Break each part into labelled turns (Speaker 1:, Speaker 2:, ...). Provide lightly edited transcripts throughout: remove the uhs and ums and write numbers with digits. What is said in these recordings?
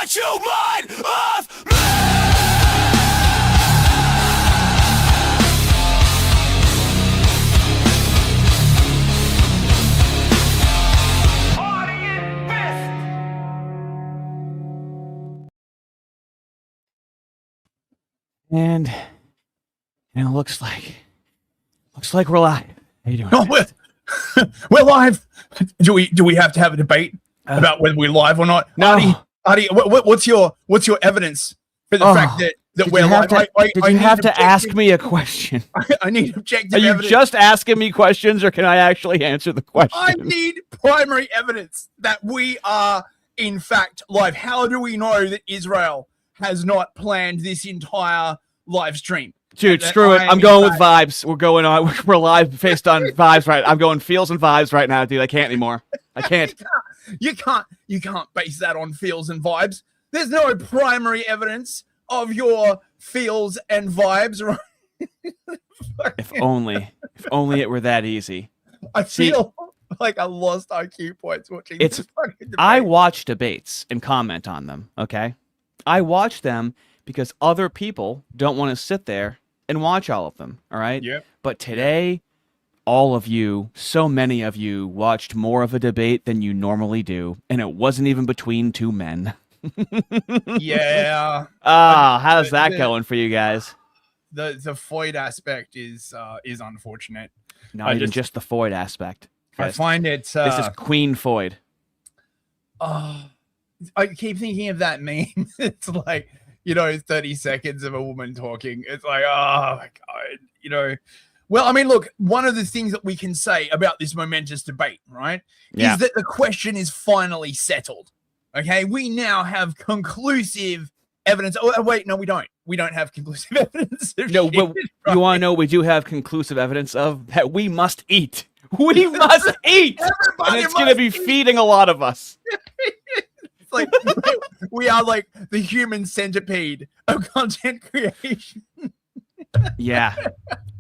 Speaker 1: Get your mind off me!
Speaker 2: And it looks like we're live. How you doing?
Speaker 3: Oh, we're live. Do we have to have a debate about whether we're live or not?
Speaker 2: No.
Speaker 3: Ardy, what's your evidence for the fact that we're live?
Speaker 2: Did you have to ask me a question?
Speaker 3: I need objective
Speaker 2: Are you
Speaker 3: evidence.
Speaker 2: just asking me questions, or can I actually answer the question?
Speaker 3: I need primary evidence that we are in fact live. How do we know that Israel has not planned this entire live stream?
Speaker 2: Dude, screw it. I'm going with vibes. We're going on. We're live based on vibes, right? I'm going feels and vibes right now, dude. I can't anymore. I can't.
Speaker 3: You can't base that on feels and vibes. There's no primary evidence of your feels and vibes, right?
Speaker 2: If only it were that easy.
Speaker 3: I feel like I lost IQ points watching this fucking debate.
Speaker 2: I watch debates and comment on them, okay? I watch them because other people don't want to sit there and watch all of them, all right?
Speaker 3: Yep.
Speaker 2: But today, all of you, so many of you, watched more of a debate than you normally do, and it wasn't even between two men.
Speaker 3: Yeah.
Speaker 2: How's that going for you guys?
Speaker 3: The Foyd aspect is unfortunate.
Speaker 2: Not even just the Foyd aspect.
Speaker 3: I find it.
Speaker 2: This is Queen Foyd.
Speaker 3: I keep thinking of that meme. It's like, 30 seconds of a woman talking. It's like, oh my God, Well, I mean, look, one of the things that we can say about this momentous debate, right, is that the question is finally settled. Okay, we now have conclusive evidence. Oh, wait, no, we don't. We don't have conclusive evidence.
Speaker 2: No, but you want to know what we do have conclusive evidence of? That we must eat. We must eat. And it's going to be feeding a lot of us.
Speaker 3: It's like we are like the human centipede of content creation.
Speaker 2: Yeah.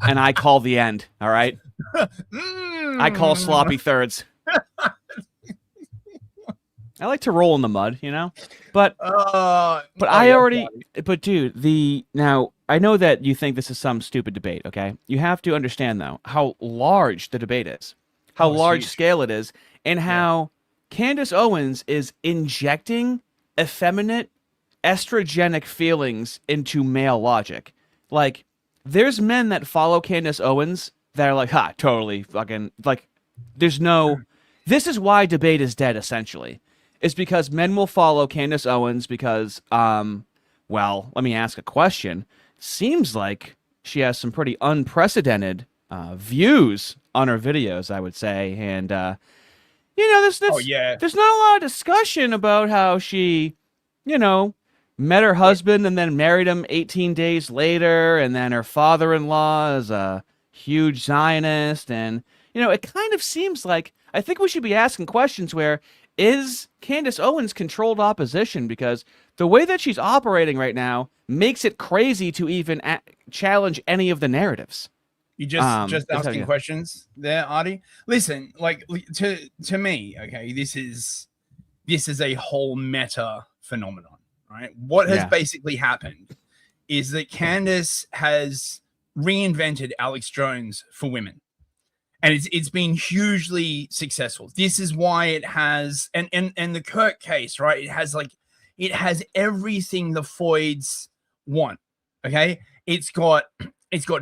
Speaker 2: And I call the end. All right. I call sloppy thirds. I like to roll in the mud, but dude, now I know that you think this is some stupid debate. Okay. You have to understand though, how large the debate is, how large scale it is, and how Candace Owens is injecting effeminate, estrogenic feelings into male logic. Like, there's men that follow Candace Owens that are like, ha, totally fucking, like, there's no... This is why debate is dead, essentially. It's because men will follow Candace Owens because, well, let me ask a question. Seems like she has some pretty unprecedented views on her videos, I would say, and, there's not a lot of discussion about how she, met her husband and then married him 18 days later, and then her father-in-law is a huge Zionist, and, it kind of seems like, I think we should be asking questions where, is Candace Owens controlled opposition? Because the way that she's operating right now makes it crazy to even challenge any of the narratives.
Speaker 3: You just asking questions there, Ardy. Listen, like to me, okay, this is a whole meta phenomenon, right? What has basically happened is that Candace has reinvented Alex Jones for women, and it's been hugely successful. This is why it has, and the Kirk case, right? It has everything the Foyds want. Okay, it's got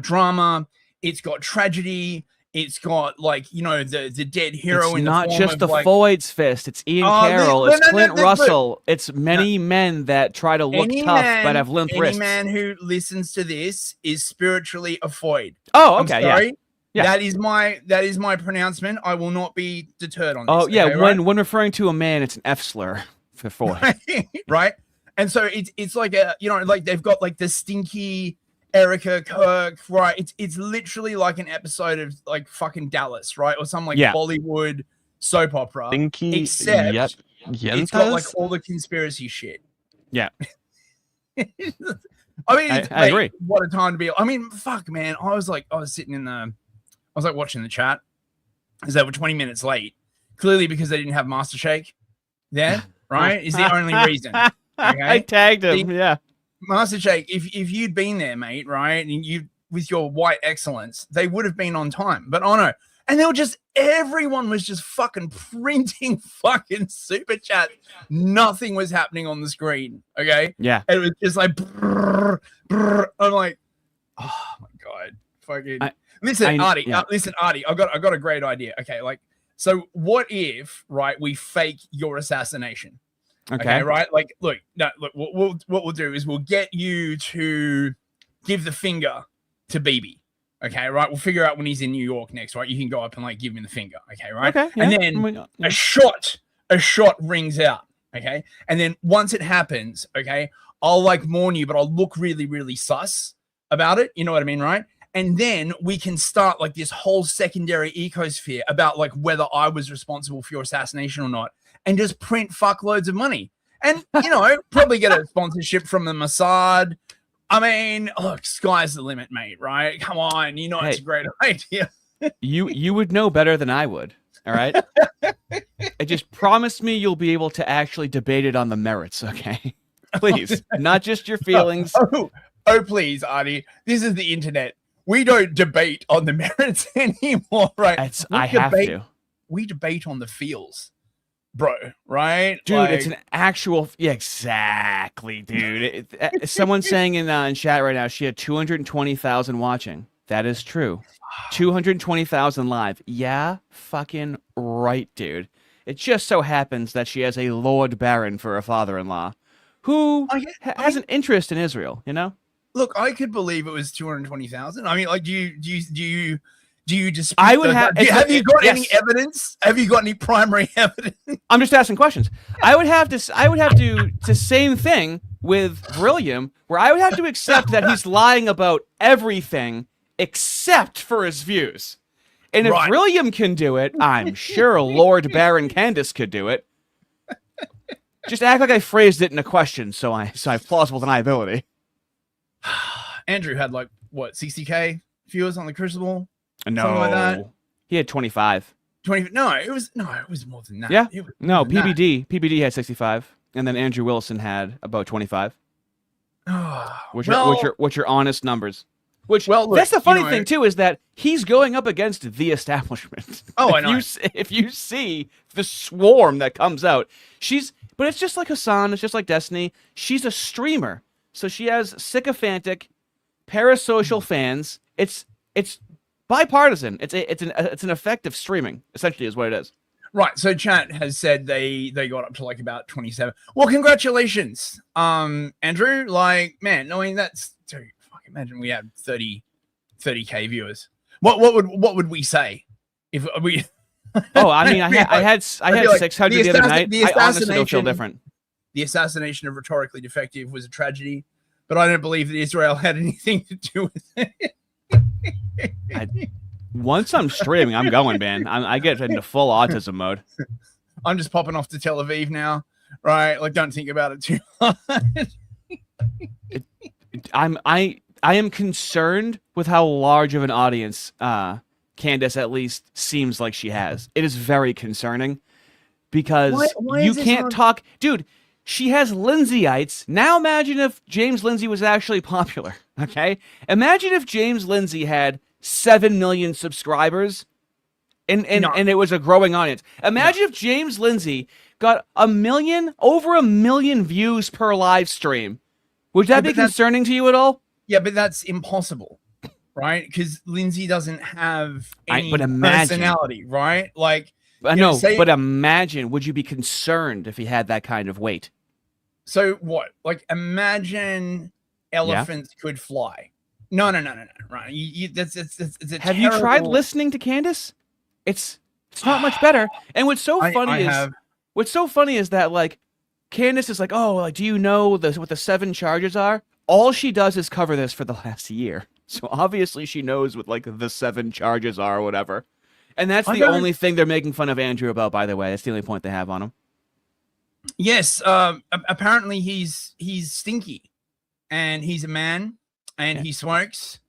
Speaker 3: drama. It's got tragedy. It's got the dead hero.
Speaker 2: It's
Speaker 3: in
Speaker 2: not
Speaker 3: the form
Speaker 2: just
Speaker 3: of,
Speaker 2: the Foyds fist. It's Ian Carroll. It's Clint Russell. It's many men that try to look tough but have limp wrists.
Speaker 3: Any man who listens to this is spiritually a Foyd.
Speaker 2: Oh, okay, yeah.
Speaker 3: That is my pronouncement. I will not be deterred on this.
Speaker 2: Oh, yeah.
Speaker 3: Okay,
Speaker 2: when referring to a man, it's an F slur for Foyd.
Speaker 3: Right. And so it's like they've got like the stinky Erica Kirk, right? It's literally like an episode of like fucking Dallas, right? Or some Bollywood soap opera.
Speaker 4: Stinky,
Speaker 3: except it's got like all the conspiracy shit.
Speaker 2: Yeah.
Speaker 3: I mean,
Speaker 2: I agree.
Speaker 3: What a time to be. I mean, fuck, man. I was watching the chat. I was over 20 minutes late. Clearly because they didn't have Master Shake there, right? Is the only reason. Okay?
Speaker 2: I tagged him. Yeah.
Speaker 3: Master Shake, if you'd been there, mate, right, and you with your white excellence, they would have been on time. But oh no. And they were just, everyone was just fucking printing fucking super chat. Nothing was happening on the screen. Okay.
Speaker 2: Yeah.
Speaker 3: And it was just like, brrr, brrr. I'm like, oh my God. Fucking listen, Ardy, I've got a great idea. Okay. Like, so what if, right, we fake your assassination? Okay. Right. Like, look, what we'll do is we'll get you to give the finger to BB. Okay, right. We'll figure out when he's in New York next, right? You can go up and like give him the finger. Okay, right.
Speaker 2: Okay, yeah.
Speaker 3: And then a shot rings out. Okay, and then once it happens, okay, I'll like warn you, but I'll look really, really sus about it. You know what I mean, right? And then we can start like this whole secondary ecosphere about like whether I was responsible for your assassination or not, and just print fuckloads of money, and you know, probably get a sponsorship from the Mossad. I mean, look, sky's the limit, mate, right? Come on, you know it's a great idea.
Speaker 2: you would know better than I would, all right? Just promise me you'll be able to actually debate it on the merits, okay? Please, not just your feelings.
Speaker 3: Oh, please, Ardy. This is the internet. We don't debate on the merits anymore, right?
Speaker 2: I have to.
Speaker 3: We debate on the feels. Bro, right?
Speaker 2: Dude, like, it's an actual... Yeah, exactly, dude. Someone's saying in chat right now, she had 220,000 watching. That is true. 220,000 live. Yeah, fucking right, dude. It just so happens that she has a Lord Baron for a father-in-law who has an interest in Israel, you know?
Speaker 3: Look, I could believe it was 220,000. I mean, like, do you dispute?
Speaker 2: I would have.
Speaker 3: Have you got any evidence? Have you got any primary evidence?
Speaker 2: I'm just asking questions. I would have to the same thing with Brillium, where I would have to accept that he's lying about everything except for his views. And if Brillium can do it, I'm sure Lord Baron Candace could do it. Just act like I phrased it in a question, so I have plausible deniability.
Speaker 3: Andrew had like what 60K viewers on the Crucible.
Speaker 2: No,
Speaker 3: something like that.
Speaker 2: He had 25.
Speaker 3: 20? No, it was more than that.
Speaker 2: Yeah, no, PBD had 65, and then Andrew Wilson had about 25. Which are honest numbers. Which that's the funny thing too, is that he's going up against the establishment.
Speaker 3: Oh, I know.
Speaker 2: If you see the swarm that comes out, but it's just like Hassan, it's just like Destiny. She's a streamer, so she has sycophantic, parasocial fans. It's bipartisan. It's an effective streaming, essentially, is what it is.
Speaker 3: Right. So chat has said they got up to like about 27. Well, congratulations, Andrew. Like, man, I mean, that's dude, fuck, imagine we had 30K viewers. What would we say if we?
Speaker 2: Oh, I mean, I had 600 the other night. I honestly don't feel different.
Speaker 3: The assassination of Rhetorically Defective was a tragedy, but I don't believe that Israel had anything to do with it.
Speaker 2: Once I'm streaming, I'm going, man. I get into full autism mode.
Speaker 3: I'm just popping off to Tel Aviv now, right? Like, don't think about it too hard.
Speaker 2: I am concerned with how large of an audience Candace at least seems like she has. It is very concerning because why you can't talk, dude. She has Lindsay-ites. Now imagine if James Lindsay was actually popular. Okay, imagine if James Lindsay had 7 million subscribers, and it was a growing audience. Imagine if James Lindsay got over a million views per live stream. Would that be concerning to you at all?
Speaker 3: Yeah, but that's impossible, right? Because Lindsay doesn't have any personality, right? Like,
Speaker 2: but imagine, would you be concerned if he had that kind of weight?
Speaker 3: So what? Like, imagine elephants could fly. No, right?
Speaker 2: Have you tried listening to Candace? It's not much better. And what's so funny is that like Candace is like, oh, like, do you know what the 7 charges are? All she does is cover this for the last year. So obviously she knows what like the 7 charges are or whatever. And that's the only thing they're making fun of Andrew about, by the way. That's the only point they have on him.
Speaker 3: Yes. Apparently he's stinky, and he's a man, and he smokes,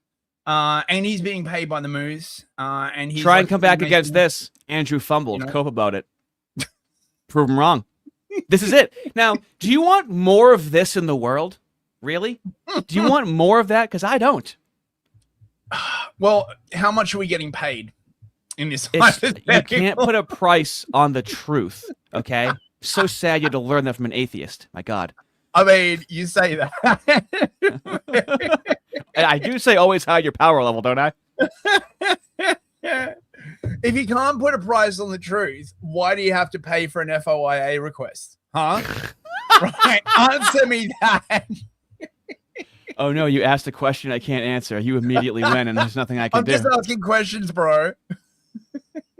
Speaker 3: and he's being paid by the moose. And he's
Speaker 2: try and come back against this. Andrew fumbled. Cope about it. Prove him wrong. This is it. Now, do you want more of this in the world? Really? Do you want more of that? Because I don't.
Speaker 3: Well, how much are we getting paid in this?
Speaker 2: You can't put a price on the truth, okay? So sad you had to learn that from an atheist. My God.
Speaker 3: I mean, you say that.
Speaker 2: I do say always hide your power level, don't I?
Speaker 3: If you can't put a price on the truth, why do you have to pay for an FOIA request? Huh? Right? Answer me that.
Speaker 2: Oh, no, you asked a question I can't answer. You immediately win, and there's nothing I can do.
Speaker 3: I'm just asking questions, bro.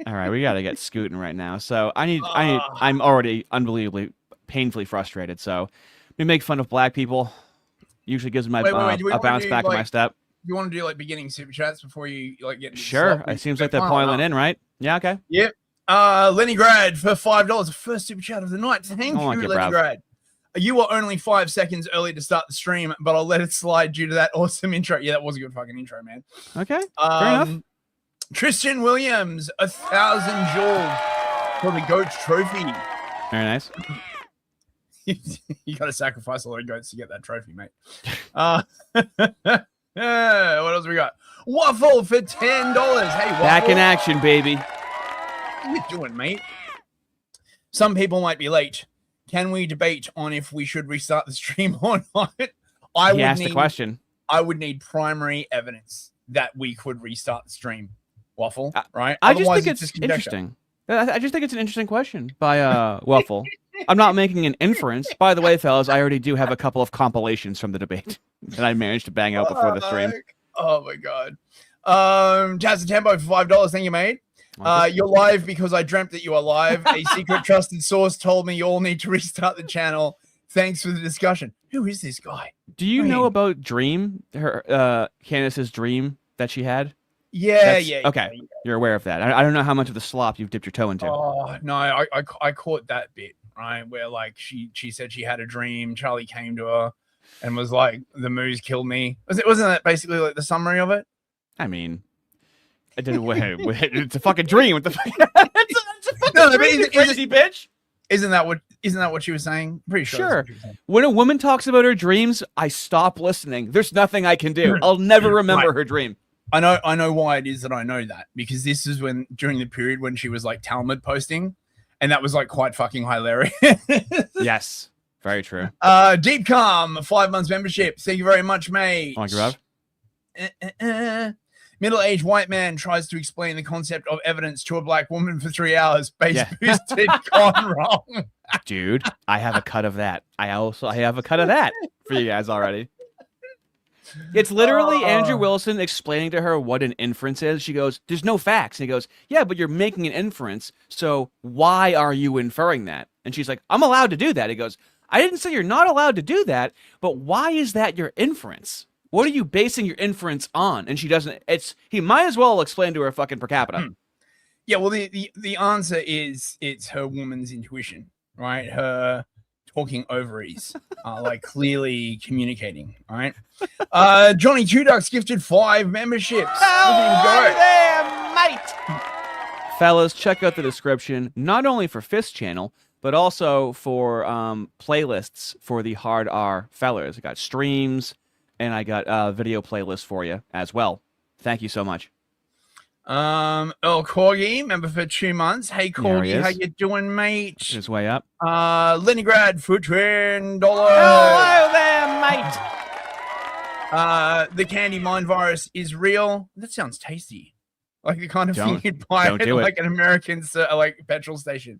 Speaker 2: All right, we got to get scooting right now. So I'm already unbelievably, painfully frustrated. So we make fun of black people. Usually gives me a bounce back in my step.
Speaker 3: You want to do like beginning super chats before you like get into
Speaker 2: sure. It seems like they're piling in, right? Yeah, okay.
Speaker 3: Yep. Leningrad for $5. The first super chat of the night. Thank you, Leningrad. You were only 5 seconds early to start the stream, but I'll let it slide due to that awesome intro. Yeah, that was a good fucking intro, man.
Speaker 2: Okay. Fair enough.
Speaker 3: Tristan Williams, 1,000 jewels for the GOAT trophy.
Speaker 2: Very nice.
Speaker 3: You got to sacrifice a lot of goats to get that trophy, mate. What else we got? Waffle for $10. Hey, Waffle.
Speaker 2: Back in action, baby.
Speaker 3: What are you doing, mate? Some people might be late. Can we debate on if we should restart the stream or not?
Speaker 2: He asked a question.
Speaker 3: I would need primary evidence that we could restart the stream, Waffle, right?
Speaker 2: I just think it's interesting. I just think it's an interesting question by Waffle. I'm not making an inference. By the way, fellas, I already do have a couple of compilations from the debate that I managed to bang out before the stream.
Speaker 3: Oh, my God. Jazz and Tempo for $5. Thank you, mate. You're live because I dreamt that you were live. A secret trusted source told me you all need to restart the channel. Thanks for the discussion. Who is this guy?
Speaker 2: Do you know about Dream? Her Candace's dream that she had?
Speaker 3: Yeah.
Speaker 2: Okay, yeah. You're aware of that. I don't know how much of the slop you've dipped your toe into.
Speaker 3: Oh no, I caught that bit, right? Where like she said she had a dream. Charlie came to her and was like, "The moose killed me." Wasn't that basically like the summary of it?
Speaker 2: I mean, it didn't. It's a fucking dream. What the fuck? It's a fucking dream, you crazy bitch.
Speaker 3: Isn't that what she was saying? Pretty sure.
Speaker 2: When a woman talks about her dreams, I stop listening. There's nothing I can do. I'll never remember her dream.
Speaker 3: I know why it is that I know that, because this is during the period when she was like Talmud posting, and that was like quite fucking hilarious.
Speaker 2: Yes, very true.
Speaker 3: Deep Calm, 5 months membership. Thank you very much, mate.
Speaker 2: Thank you, Rob.
Speaker 3: Middle-aged white man tries to explain the concept of evidence to a black woman for 3 hours. Base boosted, gone wrong.
Speaker 2: Dude, I have a cut of that. I have a cut of that for you guys already. It's literally Andrew Wilson explaining to her what an inference is. She goes, "There's no facts." And he goes, "Yeah, but you're making an inference. So why are you inferring that?" And she's like, "I'm allowed to do that." He goes, "I didn't say you're not allowed to do that, but why is that your inference? What are you basing your inference on?" And she doesn't. He might as well explain to her fucking per capita.
Speaker 3: Yeah, well, the answer is it's her woman's intuition, right? Her talking ovaries are like clearly communicating, right? Johnny Two Ducks gifted 5 memberships.
Speaker 2: Hello there, mate. Fellas, check out the description, not only for Fist Channel, but also for playlists for the Hard R fellas. I got streams, and I got video playlists for you as well. Thank you so much.
Speaker 3: Earl Corgi, member for 2 months. Hey Corgi, how you doing, mate?
Speaker 2: His way up.
Speaker 3: Leningrad for $10.
Speaker 2: Hello there, mate.
Speaker 3: The candy mind virus is real. That sounds tasty. Like the kind of thing you'd buy at like an American like petrol station.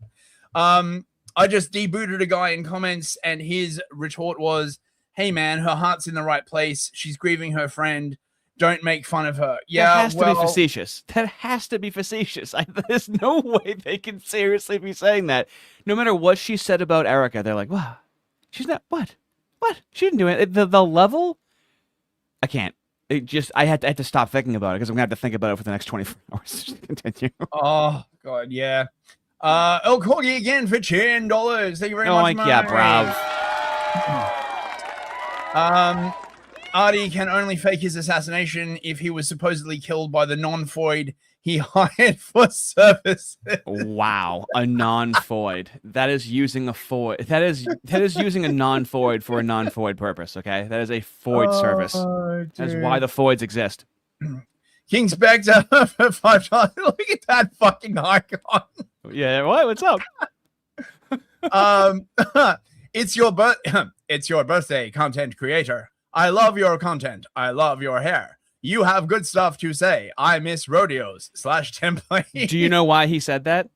Speaker 3: I just debooted a guy in comments, and his retort was, "Hey man, her heart's in the right place. She's grieving her friend. Don't make fun of her." Yeah,
Speaker 2: that has to be facetious. That has to be facetious. There's no way they can seriously be saying that. No matter what she said about Erica, they're like, "Wow, she's not what? She didn't do it." The level, I can't. I had to stop thinking about it because I'm gonna have to think about it for the next 24 hours. Continue.
Speaker 3: Oh God, yeah. El Corgi again for $10. Thank you very much.
Speaker 2: Yeah, bravo.
Speaker 3: Ardy can only fake his assassination if he was supposedly killed by the non-Freud he hired for services.
Speaker 2: Wow, a non-void. That is using a void. That is using a non-void for a non-void purpose. Okay, that is a void service. That's why the voids exist.
Speaker 3: King Spectre for $5. Look at that fucking icon.
Speaker 2: Yeah, what's up?
Speaker 3: It's your birthday, content creator. I love your content. I love your hair. You have good stuff to say. I miss rodeos /template.
Speaker 2: Do you know why he said that?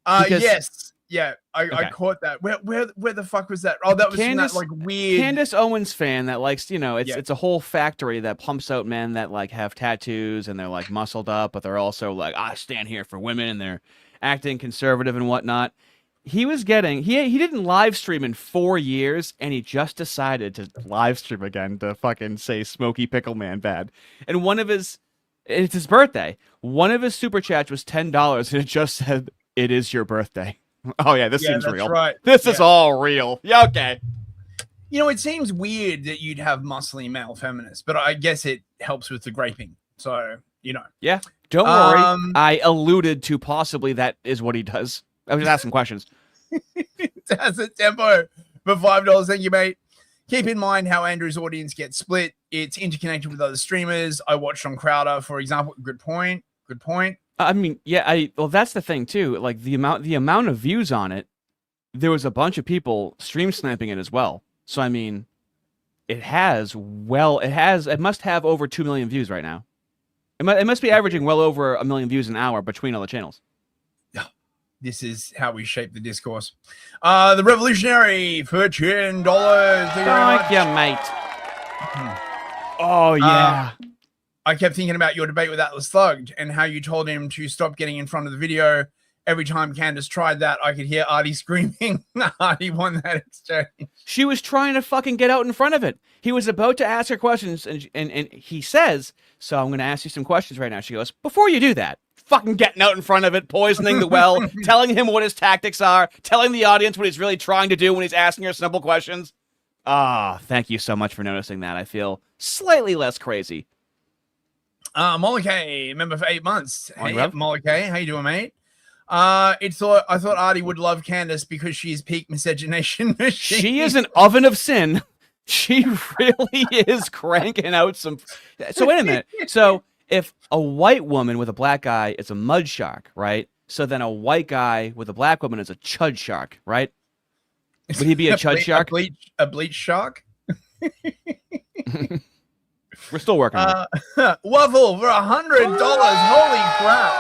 Speaker 3: Yes. Yeah, I caught that. Where the fuck was that? Oh, that was Candace, that like weird
Speaker 2: Candace Owens fan that likes, it's a whole factory that pumps out men that like have tattoos and they're like muscled up, but they're also like, I stand here for women, and they're acting conservative and whatnot. He was getting he didn't live stream in 4 years, and he just decided to live stream again to fucking say Smokey Pickle Man bad. And it's his birthday. One of his super chats was $10, and it just said, "It is your birthday." Oh yeah, this seems real.
Speaker 3: Right.
Speaker 2: This is all real. Yeah, okay.
Speaker 3: It seems weird that you'd have muscly male feminists, but I guess it helps with the graping. So,
Speaker 2: Yeah. Don't worry. I alluded to possibly that is what he does. I was just asking questions.
Speaker 3: That's a tempo for $5. Thank you, mate. Keep in mind how Andrew's audience gets split. It's interconnected with other streamers. I watched on Crowder, for example. Good point.
Speaker 2: I mean, yeah, well, that's the thing too. Like the amount of views on it, there was a bunch of people stream sniping it as well. So I mean, it must have over 2 million views right now. It must be averaging well over 1 million views an hour between all the channels.
Speaker 3: This is how we shape the discourse. The Revolutionary for $10.
Speaker 2: Thank you, mate. Oh yeah.
Speaker 3: I kept thinking about your debate with Atlas Thugged and how you told him to stop getting in front of the video. Every time Candace tried that, I could hear Ardy screaming. Ardy won that exchange.
Speaker 2: She was trying to fucking get out in front of it. He was about to ask her questions, and he says, so I'm going to ask you some questions right now. She goes, before you do that, fucking getting out in front of it, poisoning the well, telling him what his tactics are, telling the audience what he's really trying to do when he's asking her simple questions. Thank you so much for noticing that. I feel slightly less crazy.
Speaker 3: Molokay, member for 8 months. Hey, Molokay, how you doing, mate? I thought Ardy would love Candace because she's peak miscegenation machine.
Speaker 2: She is an oven of sin. She really is cranking out some. So wait a minute. So if a white woman with a black guy is a mud shark, right? So then a white guy with a black woman is a chud shark, right? Would he be a chud shark?
Speaker 3: A bleach shark?
Speaker 2: We're still working on
Speaker 3: it. Waffle for $100. Holy crap.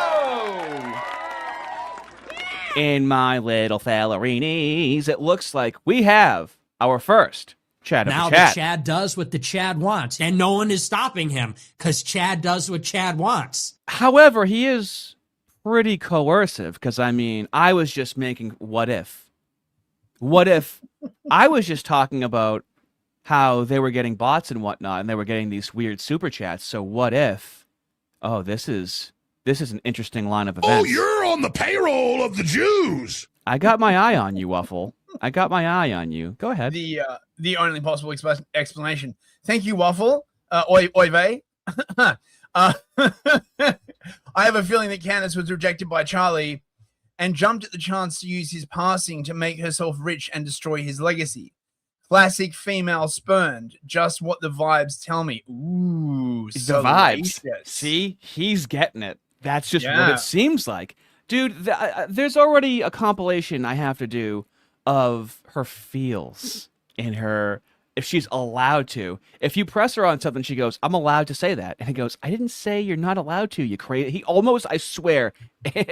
Speaker 2: In my little fellerinis, it looks like we have our first Chad of
Speaker 4: now
Speaker 2: the Chad.
Speaker 4: The Chad does what the Chad wants, and no one is stopping him because Chad does what Chad wants.
Speaker 2: However, he is pretty coercive because, I mean, I was just making what if. What if I was just talking about how they were getting bots and whatnot, and they were getting these weird super chats. So what if, this is an interesting line of events.
Speaker 1: Oh, you're on the payroll of the Jews.
Speaker 2: I got my eye on you, Waffle. I got my eye on you. Go ahead.
Speaker 3: The only possible explanation. Thank you, Waffle. Oy vey. I have a feeling that Candace was rejected by Charlie and jumped at the chance to use his passing to make herself rich and destroy his legacy. Classic female spurned. Just what the vibes tell me. Ooh,
Speaker 2: the vibes. See, he's getting it. That's just what it seems like. Dude, there's already a compilation I have to do of her feels in her, if she's allowed to. If you press her on something, she goes, I'm allowed to say that. And he goes, I didn't say you're not allowed to, you crazy. He almost, I swear,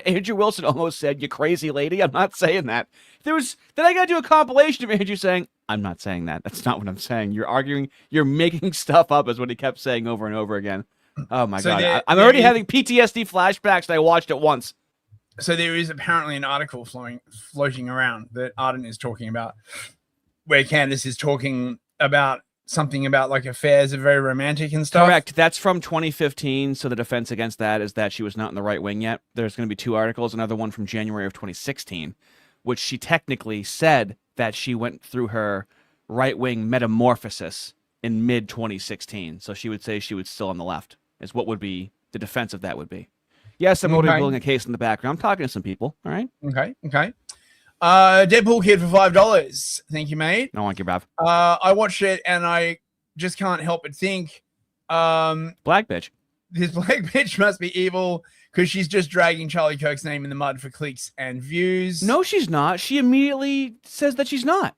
Speaker 2: Andrew Wilson almost said, you crazy lady. I'm not saying that. Then I got to do a compilation of Andrew saying, I'm not saying that. That's not what I'm saying. You're arguing, you're making stuff up, is what he kept saying over and over again. Oh my God. I'm already having PTSD flashbacks, and I watched it once.
Speaker 3: So there is apparently an article floating around that Arden is talking about, where Candace is talking about something about like affairs are very romantic and stuff.
Speaker 2: Correct. That's from 2015. So the defense against that is that she was not in the right wing yet. There's going to be 2 articles. Another one from January of 2016, which she technically said that she went through her right wing metamorphosis in mid 2016. So she would say she was still on the left, is what would be the defense of that would be. Yes, I'm already building a case in the background. I'm talking to some people. All right.
Speaker 3: Okay. Deadpool Kid for $5. Thank you, mate.
Speaker 2: No, thank you, bruv.
Speaker 3: I watched it and I just can't help but think,
Speaker 2: black bitch.
Speaker 3: This black bitch must be evil because she's just dragging Charlie Kirk's name in the mud for clicks and views.
Speaker 2: No, she's not. She immediately says that she's not.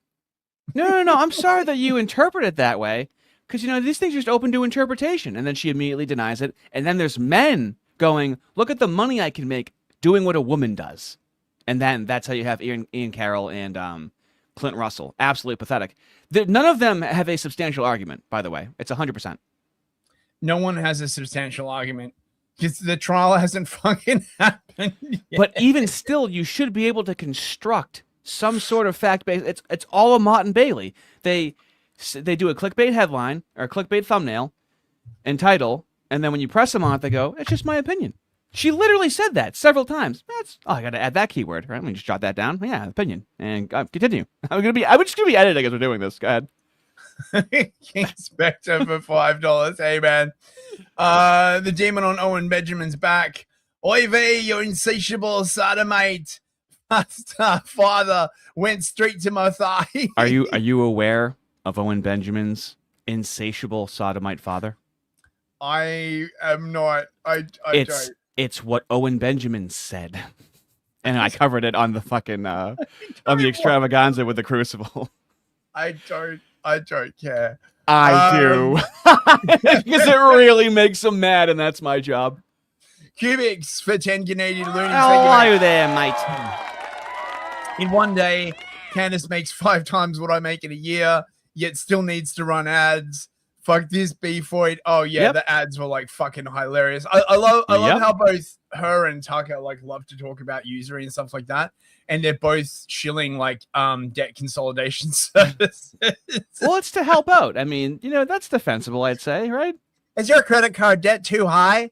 Speaker 2: No. I'm sorry that you interpret it that way because, these things are just open to interpretation. And then she immediately denies it. And then there's men going, look at the money I can make doing what a woman does. And then that's how you have Ian Carroll and Clint Russell. Absolutely pathetic. None of them have a substantial argument, by the way. It's 100%.
Speaker 3: No one has a substantial argument because the trial hasn't fucking happened yet.
Speaker 2: But even still, you should be able to construct some sort of fact-based. It's all a Mott and Bailey. They do a clickbait headline or a clickbait thumbnail and title, and then when you press them on it, they go, "It's just my opinion." She literally said that several times. I got to add that keyword. Right? Let me just jot that down. Yeah, opinion, and continue. I'm just gonna be editing as we're doing this. Go ahead.
Speaker 3: King Spectre for $5. Hey man, the demon on Owen Benjamin's back. Oy vey, your insatiable sodomite father went straight to my thigh.
Speaker 2: Are you aware of Owen Benjamin's insatiable sodomite father?
Speaker 3: I am not. I don't.
Speaker 2: It's what Owen Benjamin said, and I covered it on the fucking on the extravaganza with the Crucible.
Speaker 3: I don't care.
Speaker 2: I do. Because it really makes him mad, and that's my job.
Speaker 3: Cubics for 10 Canadian loonies.
Speaker 2: Hello there, mate.
Speaker 3: In one day, Candace makes 5 times what I make in a year, yet still needs to run ads. Fuck this B-Foid. Oh, yeah, yep. The ads were, like, fucking hilarious. I love how both her and Tucker, like, love to talk about usury and stuff like that. And they're both shilling, like, debt consolidation services.
Speaker 2: Well, it's to help out. I mean, that's defensible, I'd say, right?
Speaker 3: Is your credit card debt too high?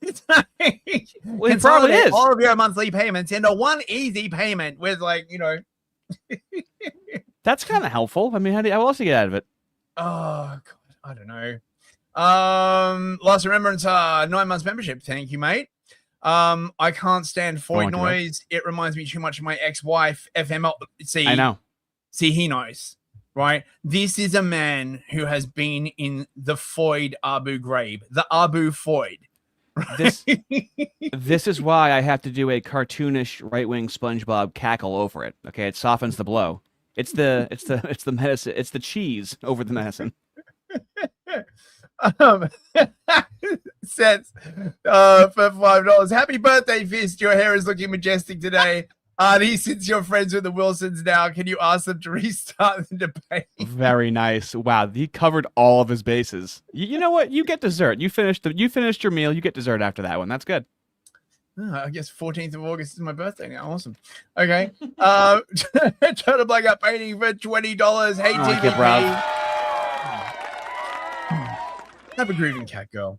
Speaker 2: Well, it probably is.
Speaker 3: All of your monthly payments into one easy payment with, like,
Speaker 2: That's kind of helpful. I mean, how else do you get out of it?
Speaker 3: Oh, God. I don't know. Last Remembrance, 9 months membership. Thank you, mate. I can't stand Foid noise. It reminds me too much of my ex-wife, FML. See,
Speaker 2: I know.
Speaker 3: See, he knows, right? This is a man who has been in the Foid Abu Ghraib, the Abu Foid. Right?
Speaker 2: This is why I have to do a cartoonish right-wing SpongeBob cackle over it. Okay, it softens the blow. It's the medicine. It's the cheese over the medicine.
Speaker 3: Says for $5. Happy birthday, Fist. Your hair is looking majestic today. Ardy, since you're friends with the Wilsons now, can you ask them to restart the debate?
Speaker 2: Very nice. Wow, he covered all of his bases. You know what? You get dessert. You finished your meal. You get dessert after that one. That's good.
Speaker 3: I guess 14th of August is my birthday now. Awesome. Okay. Total Blackout Painting for $20. Hey, TVP. Have a grooving cat girl.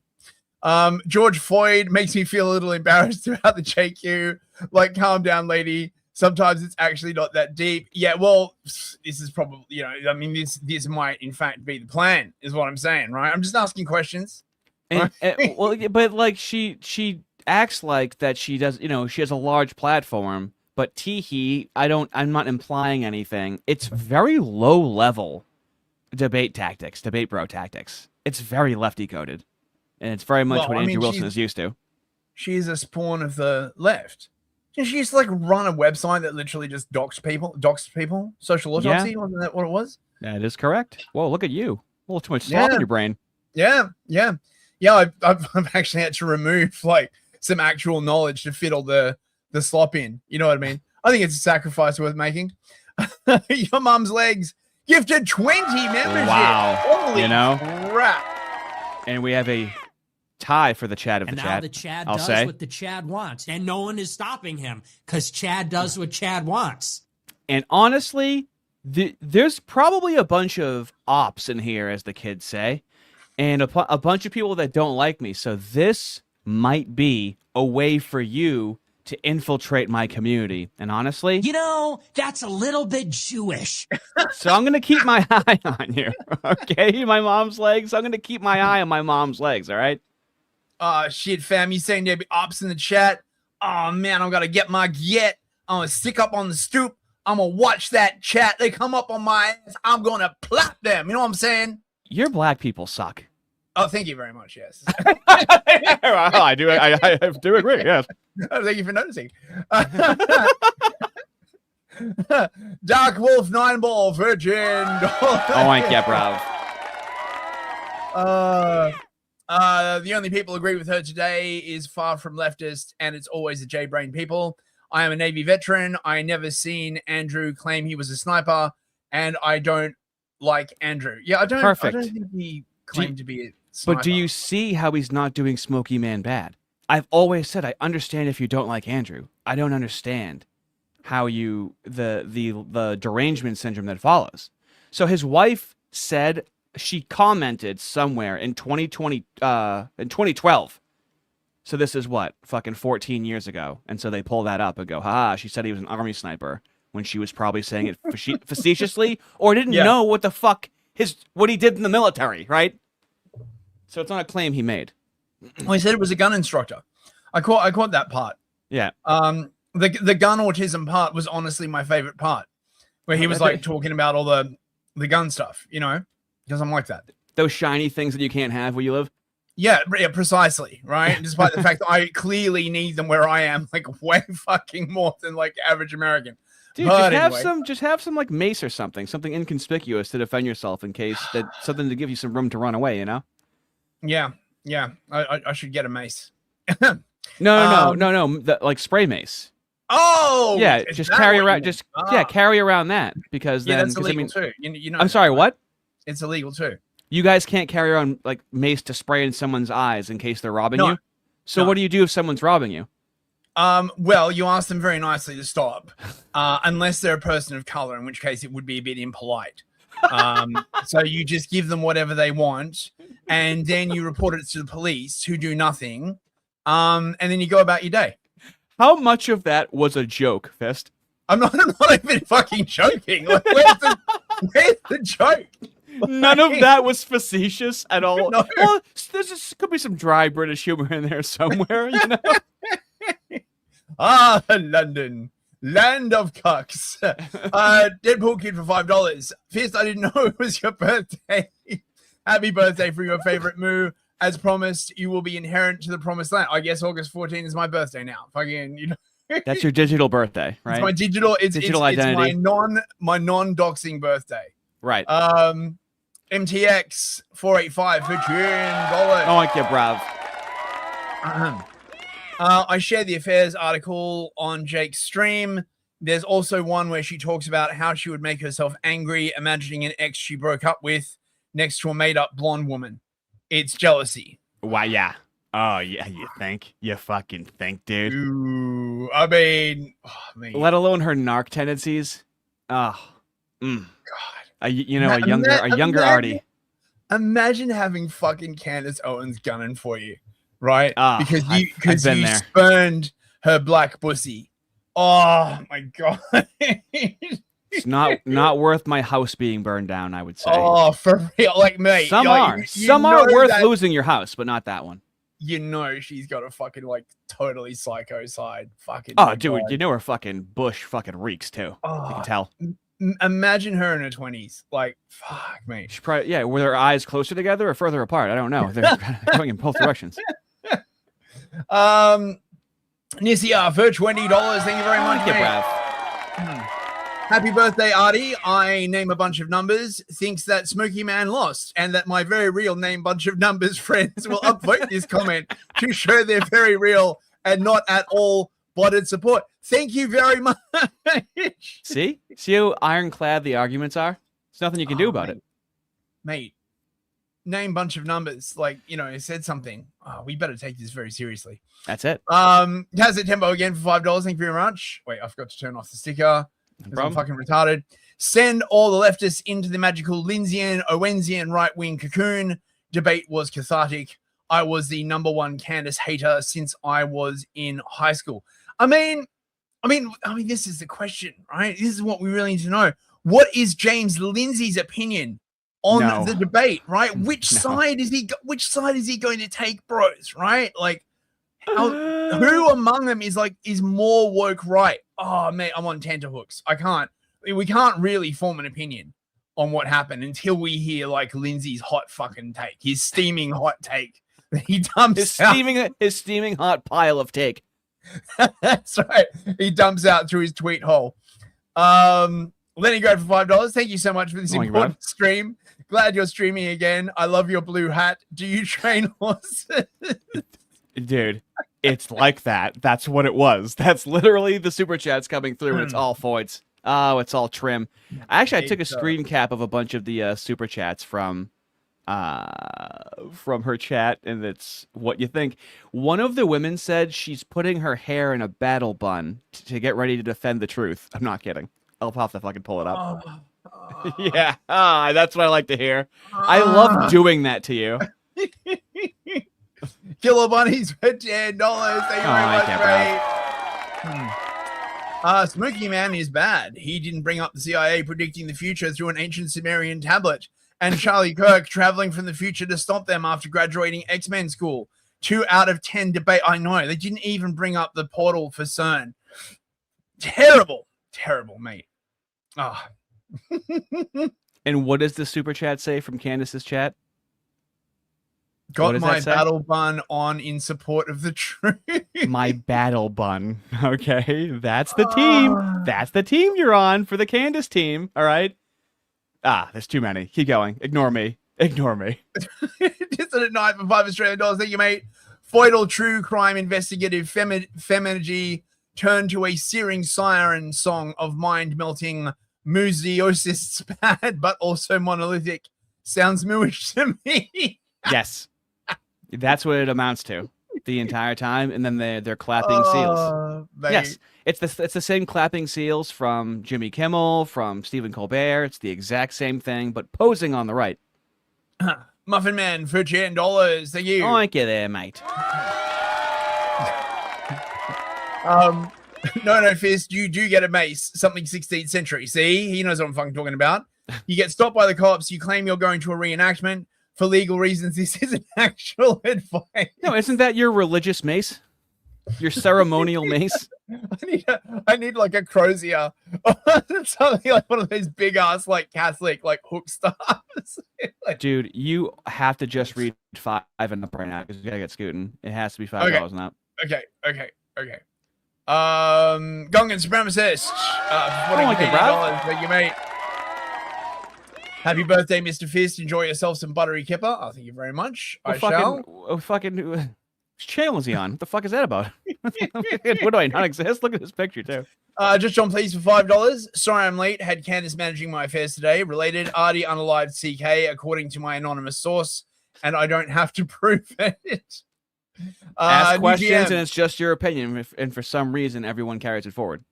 Speaker 3: George Floyd makes me feel a little embarrassed about the JQ. Like, calm down, lady. Sometimes it's actually not that deep. Yeah, well, this is probably, this might in fact be the plan, is what I'm saying, right? I'm just asking questions.
Speaker 2: But like she acts like that she does, she has a large platform, but I'm not implying anything. It's very low level debate bro tactics. It's very lefty coded, and it's very much what Andrew Wilson is used to.
Speaker 3: She's a spawn of the left. She used to like run a website that literally just doxed people. Social autopsy, wasn't that what it was?
Speaker 2: That is correct. Whoa, look at you. A little too much slop in your brain.
Speaker 3: Yeah. I've actually had to remove like some actual knowledge to fit all the slop in. You know what I mean? I think it's a sacrifice worth making. Your mum's legs gifted 20 membership.
Speaker 2: Wow.
Speaker 3: Holy crap.
Speaker 2: And we have a tie for the Chad of the
Speaker 4: Chad.
Speaker 2: And
Speaker 4: now the Chad does what the Chad wants. And no one is stopping him because Chad does what Chad wants.
Speaker 2: And honestly, there's probably a bunch of ops in here, as the kids say, and a bunch of people that don't like me. So this might be a way for you to infiltrate my community. And honestly,
Speaker 4: that's a little bit Jewish.
Speaker 2: So I'm going to keep my eye on you. Okay, my mom's legs. I'm going to keep my eye on my mom's legs. All right.
Speaker 3: Shit, fam. You saying there be ops in the chat? Oh, man, I'm going to get my get. I'm going to stick up on the stoop. I'm going to watch that chat. They come up on my ass. I'm going to plap them. You know what I'm saying?
Speaker 2: Your black people suck.
Speaker 3: Oh, thank you very much. Yes.
Speaker 2: I do. I do agree. Yes.
Speaker 3: Oh, thank you for noticing. Dark Wolf 9-ball virgin.
Speaker 2: Oh my god,
Speaker 3: bro. The only people who agree with her today is far from leftist, and it's always the J-brain people. I am a Navy veteran. I never seen Andrew claim he was a sniper, and I don't like Andrew. Yeah, I don't.
Speaker 2: Perfect.
Speaker 3: I don't think he claimed to be a sniper.
Speaker 2: But do you see how he's not doing Smokey Man bad? I've always said I understand if you don't like Andrew. I don't understand how you the derangement syndrome that follows. So his wife said, she commented somewhere in 2012. So this is what, fucking 14 years ago. And so they pull that up and go, haha, she said he was an army sniper, when she was probably saying it facetiously or didn't know what the fuck what he did in the military, right? So it's not a claim he made.
Speaker 3: Well, he said it was a gun instructor. I caught that part.
Speaker 2: Yeah.
Speaker 3: The gun autism part was honestly my favorite part, where he was like talking about all the gun stuff, you know, because I'm like that.
Speaker 2: Those shiny things that you can't have where you live.
Speaker 3: Yeah, precisely, right? Despite the fact that I clearly need them where I am, like way fucking more than like average American.
Speaker 2: Dude, just have some like mace or something inconspicuous to defend yourself in case that something to give you some room to run away, you know?
Speaker 3: Yeah. I should get a mace.
Speaker 2: No. Like spray mace.
Speaker 3: Oh,
Speaker 2: yeah, just carry around. Carry around that because then
Speaker 3: that's illegal too. You know.
Speaker 2: I'm sorry, what?
Speaker 3: It's illegal too.
Speaker 2: You guys can't carry around like mace to spray in someone's eyes in case they're robbing you. So what do you do if someone's robbing you?
Speaker 3: Well, you ask them very nicely to stop, unless they're a person of color, in which case it would be a bit impolite. So you just give them whatever they want, and then you report it to the police, who do nothing, and then you go about your day.
Speaker 2: How much of that was a joke, Fist?
Speaker 3: I'm not even fucking joking. Like, where's the joke?
Speaker 2: None of that was facetious at all.
Speaker 3: No.
Speaker 2: Well, could be some dry British humor in there somewhere, you know?
Speaker 3: London, land of cucks. Deadpool Kid for $5. Fist, I didn't know it was your birthday. Happy birthday for your favorite moo. As promised, you will be inherent to the promised land. I guess August 14th is my birthday now. Fucking, you know.
Speaker 2: That's your digital birthday, right?
Speaker 3: It's my digital identity. It's my non-doxing birthday.
Speaker 2: Right.
Speaker 3: MTX 485 for $10.
Speaker 2: Oh, I get brav.
Speaker 3: I shared the affairs article on Jake's stream. There's also one where she talks about how she would make herself angry imagining an ex she broke up with next to a made-up blonde woman. It's jealousy.
Speaker 2: Why, yeah. Oh, yeah, you think? You fucking think, dude.
Speaker 3: Ooh, I mean...
Speaker 2: Let alone her narc tendencies. Oh.
Speaker 3: God.
Speaker 2: A younger Ardy.
Speaker 3: Imagine having fucking Candace Owens gunning for you, right? Because you spurned her black pussy. Oh my god.
Speaker 2: It's not worth my house being burned down, I would say.
Speaker 3: Oh, for real. Like, mate.
Speaker 2: Some are. Some are worth losing your house, but not that one.
Speaker 3: You know she's got a fucking, like, totally psycho side. Fucking.
Speaker 2: Oh, dude, you know her fucking bush fucking reeks, too.
Speaker 3: Oh,
Speaker 2: you can tell.
Speaker 3: Imagine her in her 20s. Like, fuck, mate.
Speaker 2: She probably, were their eyes closer together or further apart? I don't know. They're going in both directions.
Speaker 3: Nissia for $20. Thank you very much, mate. Happy birthday, Ardy. I name a bunch of numbers, thinks that Smokey Man lost, and that my very real name bunch of numbers friends will upvote this comment to show they're very real and not at all botted support. Thank you very much.
Speaker 2: See how ironclad the arguments are? There's nothing you can do about it.
Speaker 3: Mate, name bunch of numbers, like, you know, it said something. Oh, we better take this very seriously.
Speaker 2: That's it.
Speaker 3: Kazit Tempo again for $5. Thank you very much. Wait, I forgot to turn off the sticker. I'm fucking retarded. Send all the leftists into the magical Lindsay Owensian right-wing cocoon. Debate was cathartic. I was the #1 Candace hater since I was in high school. I mean, this is the question, right? This is what we really need to know. What is James Lindsay's opinion on the debate, right? Which side is he going to take, bros? Right? Like, who among them is more woke right? Oh man, I'm on tenterhooks. We can't really form an opinion on what happened until we hear like Lindsay's hot fucking take, his steaming hot take that he dumps
Speaker 2: his steaming hot pile of take.
Speaker 3: That's right. He dumps out through his tweet hole. Lenny Go for $5. Thank you so much for this important stream. Glad you're streaming again. I love your blue hat. Do you train horses?
Speaker 2: Dude, it's like that. That's what it was. That's literally the super chats coming through, and it's all points. Oh, it's all trim. I took a screen cap of a bunch of the super chats from her chat, and it's what you think. One of the women said she's putting her hair in a battle bun to get ready to defend the truth. I'm not kidding. I'll have to fucking pull it up. Yeah, that's what I like to hear. I love doing that to you.
Speaker 3: Killer Bunnies for $10. Thank you very much, mate. Smoky Man is bad. He didn't bring up the CIA predicting the future through an ancient Sumerian tablet, and Charlie Kirk traveling from the future to stop them after graduating X-Men school. 2 out of 10 debate. I know. They didn't even bring up the portal for CERN. Terrible, mate.
Speaker 2: And what does the super chat say from Candace's chat?
Speaker 3: Got my battle bun on in support of the truth.
Speaker 2: My battle bun. Okay, that's the team. That's the team you're on for the Candace team. All right. There's too many. Keep going. Ignore me. Just
Speaker 3: at night for $5 Australian. Thank you, mate. Foidal true crime investigative feminergy turned to a searing siren song of mind-melting museosists bad, but also monolithic. Sounds mooish to me.
Speaker 2: Yes. That's what it amounts to the entire time, and then they're clapping seals. Yes, it's the same clapping seals from Jimmy Kimmel, from Stephen Colbert. It's the exact same thing, but posing on the right.
Speaker 3: Muffin Man for $10. Thank you.
Speaker 2: Thank you there, mate.
Speaker 3: No, Fist, you do get a mace. Something 16th century. See, he knows what I'm fucking talking about. You get stopped by the cops. You claim you're going to a reenactment. For legal reasons, this isn't actual advice.
Speaker 2: No, isn't that your religious mace? Your ceremonial mace?
Speaker 3: I need like a crozier. Something like one of those big ass like Catholic like hook stars.
Speaker 2: Dude, you have to just read 5 and up right now because you gotta get scooting. It has to be $5 and up.
Speaker 3: Okay. Gungan Supremacist. $40. Thank you, mate. Happy birthday, Mr. Fist. Enjoy yourself some buttery kipper. Oh, thank you very much.
Speaker 2: Which channel is he on? What the fuck is that about? What do I not exist? Look at this picture, too.
Speaker 3: Just John, please, for $5. Sorry I'm late. Had Candace managing my affairs today. Related, Ardy unalived CK, according to my anonymous source, and I don't have to prove it.
Speaker 2: Ask questions, and it's just your opinion, and for some reason, everyone carries it forward.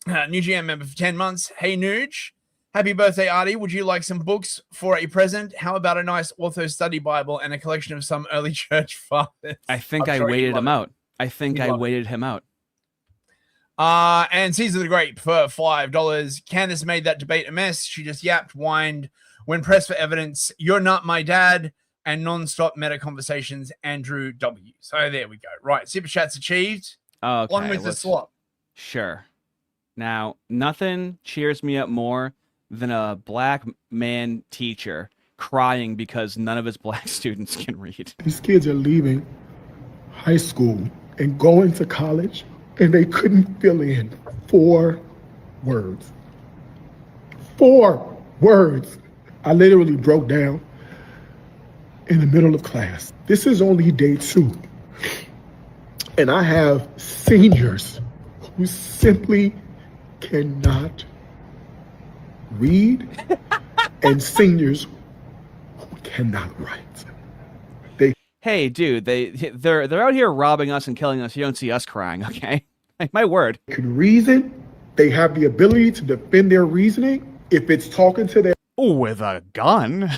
Speaker 3: New GM member for 10 months. Hey, Nuge. Happy birthday, Ardy. Would you like some books for a present? How about a nice Ortho study Bible and a collection of some early church fathers?
Speaker 2: I think I waited him out. Waited him out.
Speaker 3: And Caesar the Great for $5. Candace made that debate a mess. She just yapped, whined. When pressed for evidence, you're not my dad, and non-stop meta conversations, Andrew W. So there we go. Right, Super Chat's achieved.
Speaker 2: Okay,
Speaker 3: on with the swap.
Speaker 2: Sure. Now, nothing cheers me up more than a black man teacher crying because none of his black students can read.
Speaker 5: These kids are leaving high school and going to college, and they couldn't fill in 4 words. 4 words. I literally broke down in the middle of class. This is only day 2. And I have seniors who simply cannot read and seniors who cannot write.
Speaker 2: Hey, dude, they're out here robbing us and killing us. You don't see us crying, okay? Like, my word.
Speaker 5: They can reason. They have the ability to defend their reasoning if it's talking to their...
Speaker 2: With a gun?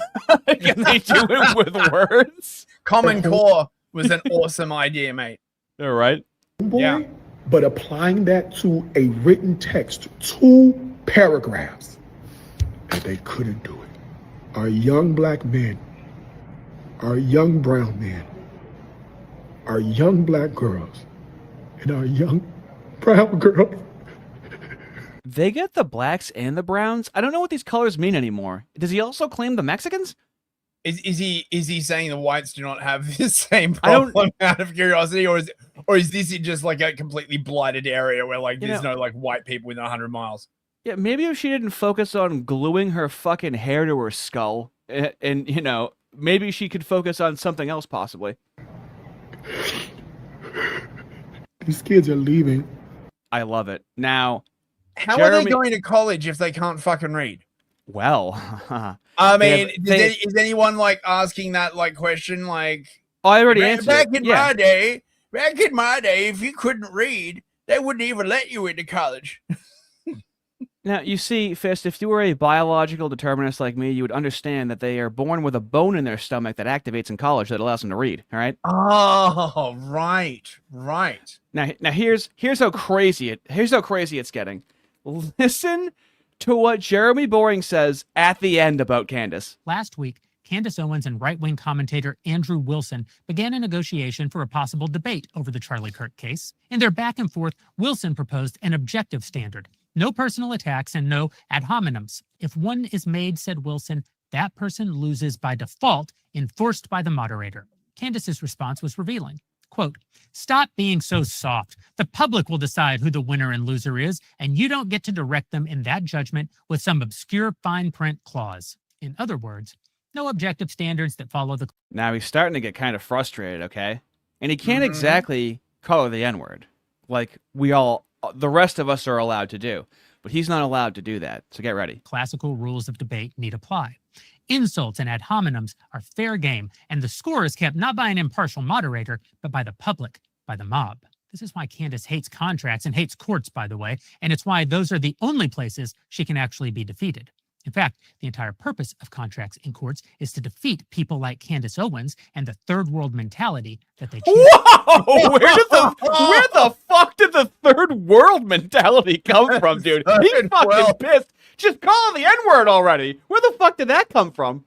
Speaker 2: Can they do it with words?
Speaker 3: Common Core was an awesome idea, mate.
Speaker 2: All right.
Speaker 5: Yeah. But applying that to a written text, 2 paragraphs, and they couldn't do it. our young black men, our young brown men, our young black girls, and our young brown girls.
Speaker 2: They get the blacks and the browns? I don't know what these colors mean anymore. Does he also claim the Mexicans?
Speaker 3: Is he saying the whites do not have the same problem out of curiosity, or is this just like a completely blighted area where like there's no like white people within 100 miles?
Speaker 2: Yeah, maybe if she didn't focus on gluing her fucking hair to her skull, and you know, maybe she could focus on something else possibly.
Speaker 5: These kids are leaving.
Speaker 2: I love it. Now,
Speaker 3: how are they going to college if they can't fucking read?
Speaker 2: Well,
Speaker 3: I mean, is anyone like asking that like question? Like,
Speaker 2: I already answered.
Speaker 3: Back in my day, if you couldn't read, they wouldn't even let you into college.
Speaker 2: Now, you see, Fist, if you were a biological determinist like me, you would understand that they are born with a bone in their stomach that activates in college that allows them to read. All right.
Speaker 3: Oh, right.
Speaker 2: Now here's how crazy it's getting. Listen to what Jeremy Boring says at the end about Candace.
Speaker 4: Last week, Candace Owens and right-wing commentator Andrew Wilson began a negotiation for a possible debate over the Charlie Kirk case. In their back and forth, Wilson proposed an objective standard. No personal attacks and no ad hominems. If one is made, said Wilson, that person loses by default, enforced by the moderator. Candace's response was revealing. Quote, stop being so soft. The public will decide who the winner and loser is, and you don't get to direct them in that judgment with some obscure fine print clause. In other words, no objective standards that follow the...
Speaker 2: Now he's starting to get kind of frustrated, okay? And he can't exactly call her the N-word like the rest of us are allowed to do. But he's not allowed to do that, so get ready.
Speaker 4: Classical rules of debate need apply. Insults and ad hominems are fair game, and the score is kept not by an impartial moderator, but by the public, by the mob. This is why Candace hates contracts and hates courts, by the way, and it's why those are the only places she can actually be defeated. In fact, the entire purpose of contracts in courts is to defeat people like Candace Owens and the third world mentality that they choose.
Speaker 2: Whoa! Where the fuck did the third world mentality come from, dude? He's fucking pissed. Just call her the N-word already. Where the fuck did that come from?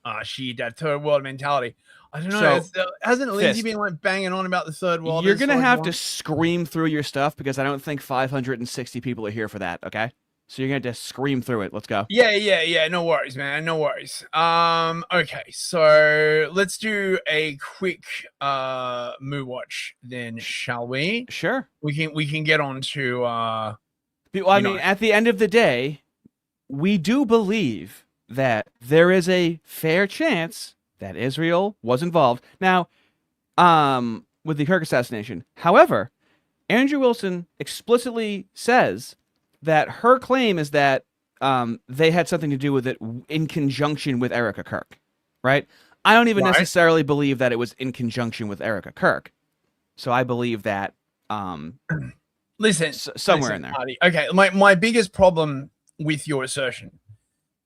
Speaker 3: That third world mentality. I don't know. Hasn't Lindsay been like banging on about the third world?
Speaker 2: You're going to have to scream through your stuff because I don't think 560 people are here for that, okay? So you're going to have to scream through it. Let's go.
Speaker 3: Yeah. No worries, man. No worries. Okay, so let's do a quick moo watch then, shall we?
Speaker 2: Sure.
Speaker 3: We can get on to
Speaker 2: I mean, at the end of the day, we do believe that there is a fair chance that Israel was involved. Now, with the Kirk assassination. However, Andrew Wilson explicitly says that her claim is that they had something to do with it in conjunction with Erica Kirk, right? I don't even necessarily believe that it was in conjunction with Erica Kirk. So I believe that somewhere in there.
Speaker 3: Ardy. Okay, my biggest problem with your assertion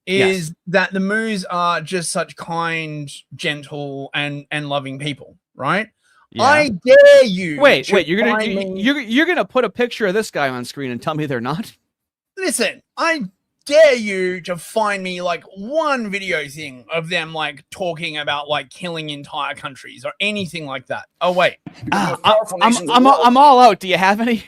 Speaker 3: is that the Moos are just such kind, gentle, and loving people, right? Yeah. I dare you.
Speaker 2: Wait, you're gonna put a picture of this guy on screen and tell me they're not?
Speaker 3: Listen, I dare you to find me like one video thing of them like talking about like killing entire countries or anything like that. Oh wait,
Speaker 2: I'm all out. Do you have any?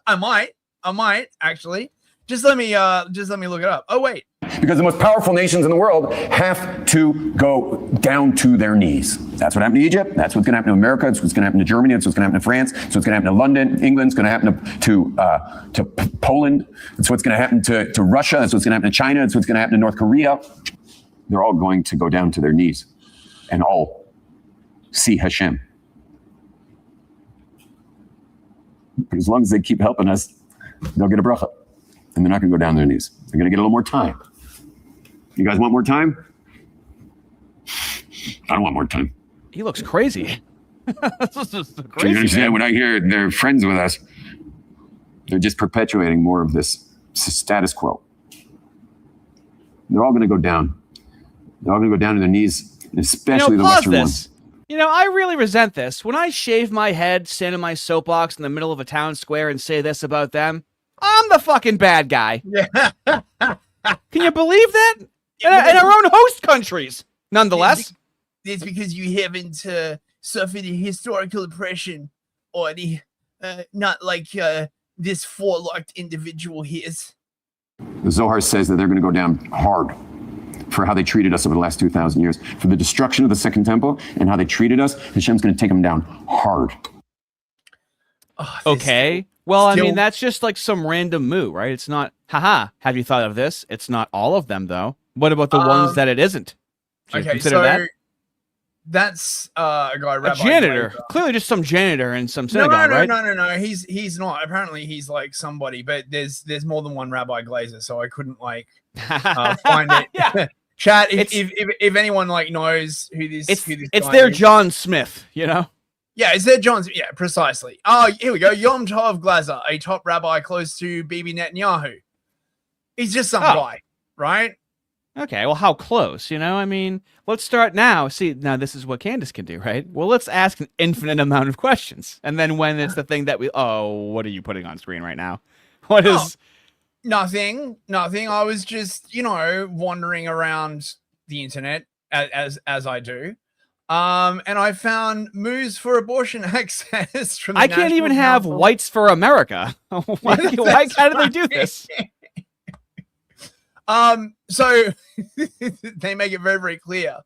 Speaker 3: I might actually. Just let me look it up. Oh wait.
Speaker 6: Because the most powerful nations in the world have to go down to their knees. That's what happened to Egypt. That's what's going to happen to America. That's what's going to happen to Germany. That's what's going to happen to France. That's what's going to happen to London, England. It's going to happen to Poland. That's what's going to happen to Russia. That's what's going to happen to China. That's what's going to happen to North Korea. They're all going to go down to their knees and all see Hashem. But as long as they keep helping us, they'll get a bracha. And they're not going to go down their knees. They're going to get a little more time. You guys want more time? I don't want more time.
Speaker 2: He looks crazy. This is crazy.
Speaker 6: Can you understand? When I hear they're friends with us, they're just perpetuating more of this status quo. They're all going to go down. They're all going to go down to their knees, especially the Western ones.
Speaker 2: I really resent this. When I shave my head, stand in my soapbox in the middle of a town square and say this about them, I'm the fucking bad guy.
Speaker 3: Yeah.
Speaker 2: Can you believe that? in our own host countries, nonetheless.
Speaker 3: It's because you haven't suffered a historical oppression, Ardy. Not like this forelocked individual here is.
Speaker 6: The Zohar says that they're going to go down hard for how they treated us over the last 2,000 years. For the destruction of the Second Temple and how they treated us, Hashem's going to take them down hard.
Speaker 3: Oh,
Speaker 2: okay. Well, I mean, that's just like some random moo, right? It's not, haha, have you thought of this? It's not all of them, though. What about the ones that it isn't?
Speaker 3: Okay, so that's a guy, Rabbi
Speaker 2: a janitor.
Speaker 3: Glazer.
Speaker 2: Clearly just some janitor in some synagogue, right?
Speaker 3: No. He's not. Apparently he's like somebody, but there's more than one Rabbi Glazer, so I couldn't like find it.
Speaker 2: Yeah.
Speaker 3: Chat, if anyone like knows who this
Speaker 2: it's
Speaker 3: guy
Speaker 2: their
Speaker 3: is.
Speaker 2: John Smith, you know?
Speaker 3: Yeah, it's their John. Yeah, precisely. Oh, here we go. Yom Tov Glazer, a top rabbi close to Bibi Netanyahu. He's just some guy, right?
Speaker 2: Okay, well, how close? You know, I mean, let's start now. See, now this is what Candace can do, right? Well, let's ask an infinite amount of questions. And then when it's the thing that what are you putting on screen right now? What is...
Speaker 3: Nothing. I was just, wandering around the internet as I do. And I found moves for abortion access from the
Speaker 2: I can't even have whites for America. Why did they do this?
Speaker 3: So they make it very, very clear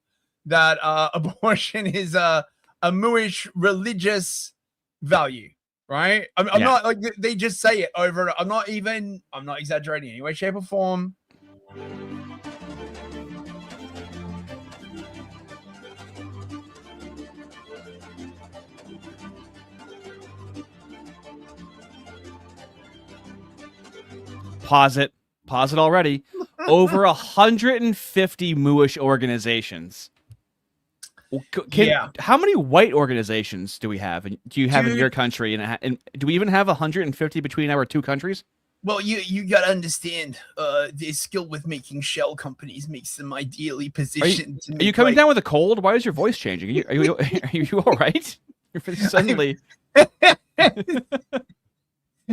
Speaker 3: that abortion is a Moorish religious value, right? I'm not like they just say it over. I'm not exaggerating in any way, shape, or form.
Speaker 2: Pause it already. Over 150 Mooish organizations. How many white organizations do we have? And do you have in your country? And do we even have 150 between our two countries?
Speaker 3: Well, you got to understand, their skill with making shell companies makes them ideally positioned.
Speaker 2: Are you coming down with a cold? Why is your voice changing? Are you all right? You're suddenly.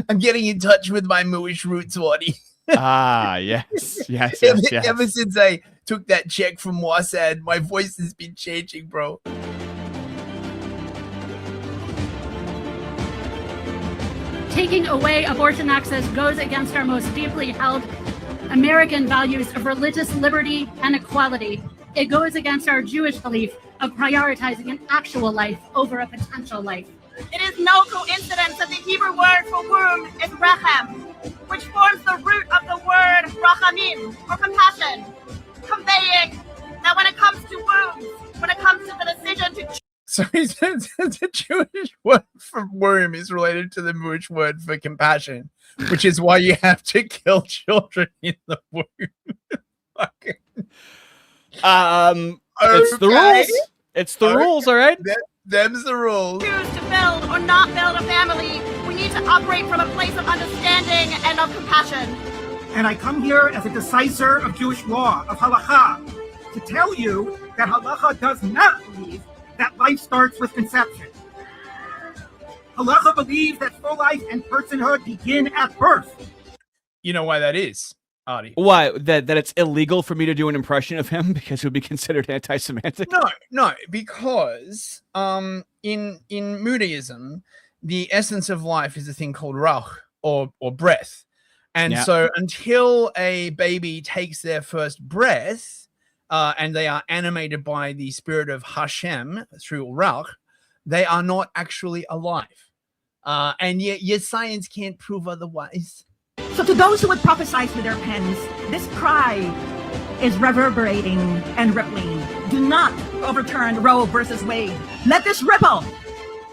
Speaker 3: I'm getting in touch with my Mooish roots, Ardy.
Speaker 2: Yes.
Speaker 3: Ever since I took that check from Mossad, my voice has been changing, bro.
Speaker 7: Taking away abortion access goes against our most deeply held American values of religious liberty and equality. It goes against our Jewish belief of prioritizing an actual life over a potential life.
Speaker 8: It is no coincidence that the Hebrew word for womb is rechem, which forms the root of the word rachamim, or compassion, conveying that when it comes to wombs, when it comes to the decision to...
Speaker 3: So the Jewish word for womb is related to the Moorish word for compassion, which is why you have to kill children in the womb.
Speaker 2: It's the rules. It's the rules, all right?
Speaker 3: Them's the rules.
Speaker 8: Choose to build or not build a family. We need to operate from a place of understanding and of compassion.
Speaker 9: And I come here as a decisor of Jewish law, of halakha, to tell you that halakha does not believe that life starts with conception. Halakha believes that full life and personhood begin at birth.
Speaker 3: You know why that is, Ardy?
Speaker 2: Why? That it's illegal for me to do an impression of him because it would be considered anti-Semitic?
Speaker 3: No, because in Moodyism, the essence of life is a thing called ruach, or breath. And so until a baby takes their first breath, and they are animated by the spirit of Hashem through ruach, they are not actually alive. And yet your science can't prove otherwise.
Speaker 10: So to those who would prophesize with their pens, this cry is reverberating and rippling. Do not overturn Roe versus Wade. Let this ripple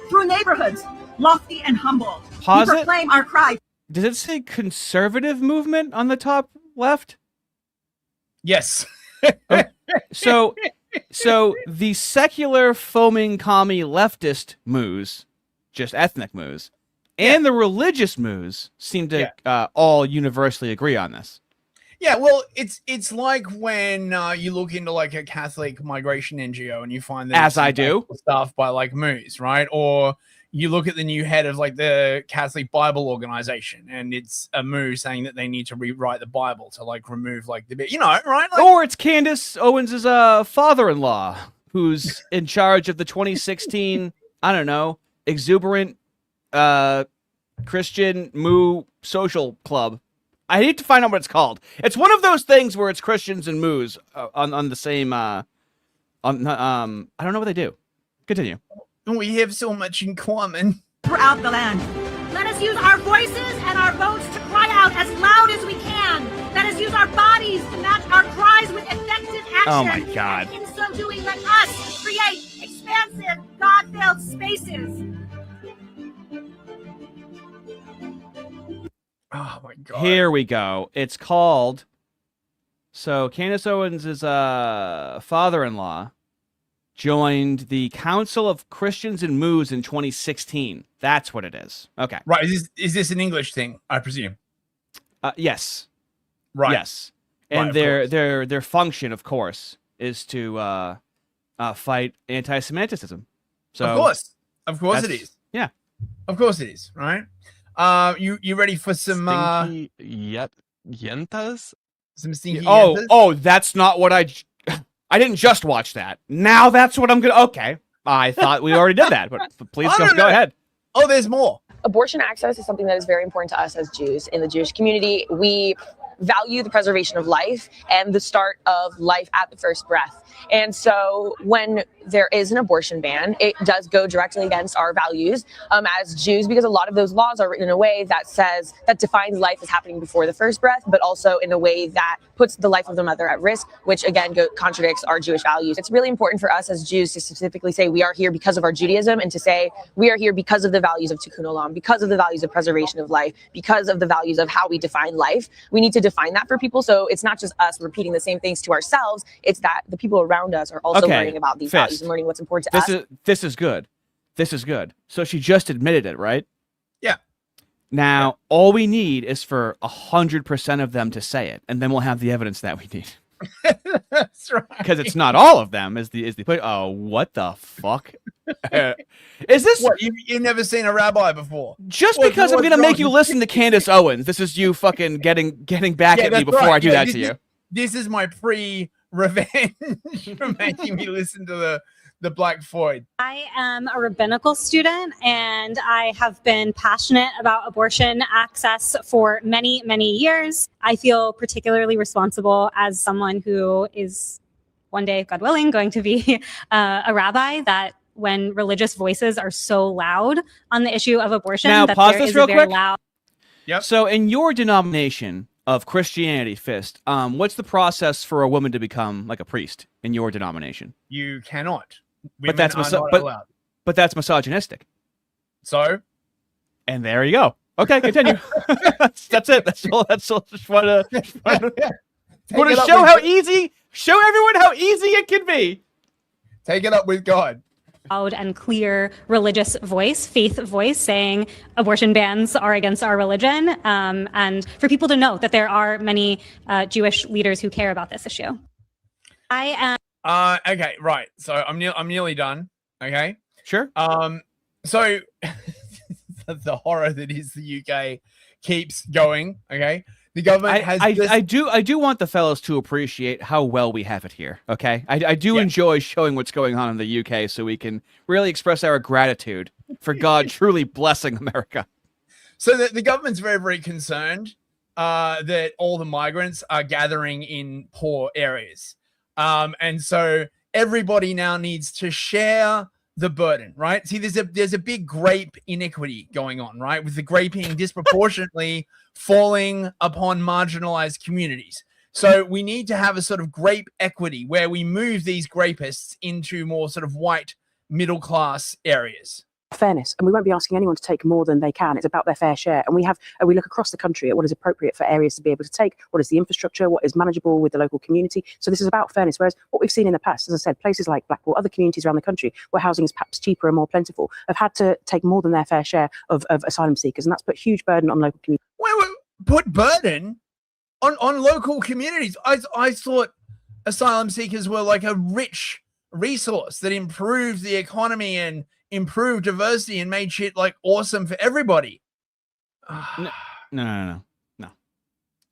Speaker 10: through neighborhoods, lofty and humble.
Speaker 2: Pause
Speaker 10: we proclaim our cry.
Speaker 2: Does it say conservative movement on the top left?
Speaker 3: Yes.
Speaker 2: So the secular foaming commie leftist moos, just ethnic moos, and the religious moos seem to all universally agree on this.
Speaker 3: Yeah, well, it's like when you look into like a Catholic migration NGO and you find that
Speaker 2: as I do
Speaker 3: stuff by like Moose, right? Or you look at the new head of like the Catholic Bible organization and it's a Moose saying that they need to rewrite the Bible to like remove like the bit, right? Like,
Speaker 2: or it's Candace Owens' father-in-law who's in charge of the 2016, I don't know, exuberant Christian Moo social club. I need to find out what it's called. It's one of those things where it's Christians and Moos on the same. I don't know what they do. Continue.
Speaker 3: We have so much in common
Speaker 10: throughout the land.
Speaker 8: Let us use our voices and our votes to cry out as loud as we can. Let us use our bodies to match our cries with effective action.
Speaker 2: Oh my God!
Speaker 8: And in so doing, let us create expansive, God-filled spaces.
Speaker 3: Oh my God.
Speaker 2: Here we go. It's called. So Candace Owens' father-in-law joined the Council of Christians and Moos in 2016. That's what it is. Okay.
Speaker 3: Right. Is this an English thing? I presume.
Speaker 2: Yes.
Speaker 3: Right.
Speaker 2: Yes. And their function, of course, is to fight anti-Semitism. So
Speaker 3: of course it is.
Speaker 2: Yeah.
Speaker 3: Of course it is. Right. You ready for some
Speaker 11: Stinky yentas?
Speaker 3: Some stinky
Speaker 2: yentas? Oh, that's not what I didn't just watch that. Now that's what I'm gonna. Okay, I thought we already did that, but please go ahead.
Speaker 3: Oh, there's more.
Speaker 12: Abortion access is something that is very important to us as Jews. In the Jewish community, we value the preservation of life and the start of life at the first breath. And so when there is an abortion ban, it does go directly against our values as Jews, because a lot of those laws are written in a way that defines life as happening before the first breath, but also in a way that puts the life of the mother at risk, which again contradicts our Jewish values. It's really important for us as Jews to specifically say we are here because of our Judaism, and to say we are here because of the values of Tikkun Olam, because of the values of preservation of life, because of the values of how we define life. We need to define that for people, so it's not just us repeating the same things to ourselves, it's that the people around us are also learning about these values and learning what's important to us.
Speaker 2: This is good. This is good. So she just admitted it, right?
Speaker 3: Yeah.
Speaker 2: Now, all we need is for 100% of them to say it, and then we'll have the evidence that we need.
Speaker 3: That's right.
Speaker 2: Because it's not all of them. Is the point? Oh, what the fuck? Is this?
Speaker 3: What, you've never seen a rabbi before?
Speaker 2: Just because I'm going to make you listen to Candace Owens, this is you fucking getting back at me before I do that to you.
Speaker 3: This is my pre-revenge for making me listen to the Black Floyd.
Speaker 13: I am a rabbinical student, and I have been passionate about abortion access for many, many years. I feel particularly responsible as someone who is one day, God willing, going to be a rabbi, that when religious voices are so loud on the issue of abortion,
Speaker 2: now,
Speaker 13: that
Speaker 2: pause
Speaker 13: there
Speaker 2: this
Speaker 13: is
Speaker 2: real
Speaker 13: a very
Speaker 2: quick.
Speaker 13: loud.
Speaker 3: Yep.
Speaker 2: So in your denomination of Christianity, Fist, what's the process for a woman to become like a priest in your denomination?
Speaker 3: You cannot.
Speaker 2: But that's but that's misogynistic.
Speaker 3: So,
Speaker 2: and there you go. Okay, continue. that's it. That's all. Just want to show everyone how easy it can be.
Speaker 3: Take it up with God.
Speaker 13: Loud and clear religious voice, faith voice, saying abortion bans are against our religion, and for people to know that there are many Jewish leaders who care about this issue. I am.
Speaker 3: Okay, right. So I'm nearly done. Okay.
Speaker 2: Sure.
Speaker 3: So the horror that is the UK keeps going. Okay. The government has.
Speaker 2: I do want the fellows to appreciate how well we have it here. Okay. I do enjoy showing what's going on in the UK, so we can really express our gratitude for God truly blessing America.
Speaker 3: So the government's very, very concerned that all the migrants are gathering in poor areas. And so everybody now needs to share the burden, right? See, there's a big grape inequity going on, right? With the graping disproportionately falling upon marginalized communities. So we need to have a sort of grape equity where we move these grapists into more sort of white middle class areas.
Speaker 14: Fairness, and we won't be asking anyone to take more than they can. It's about their fair share, and we look across the country at what is appropriate for areas to be able to take, what is the infrastructure, what is manageable with the local community. So this is about fairness, whereas what we've seen in the past, as I said, places like Blackpool, other communities around the country where housing is perhaps cheaper and more plentiful, have had to take more than their fair share of asylum seekers, and that's put huge burden on local communities.
Speaker 3: Wait, put burden? on local communities. I thought asylum seekers were like a rich resource that improved the economy and improved diversity and made shit like awesome for everybody.
Speaker 2: No.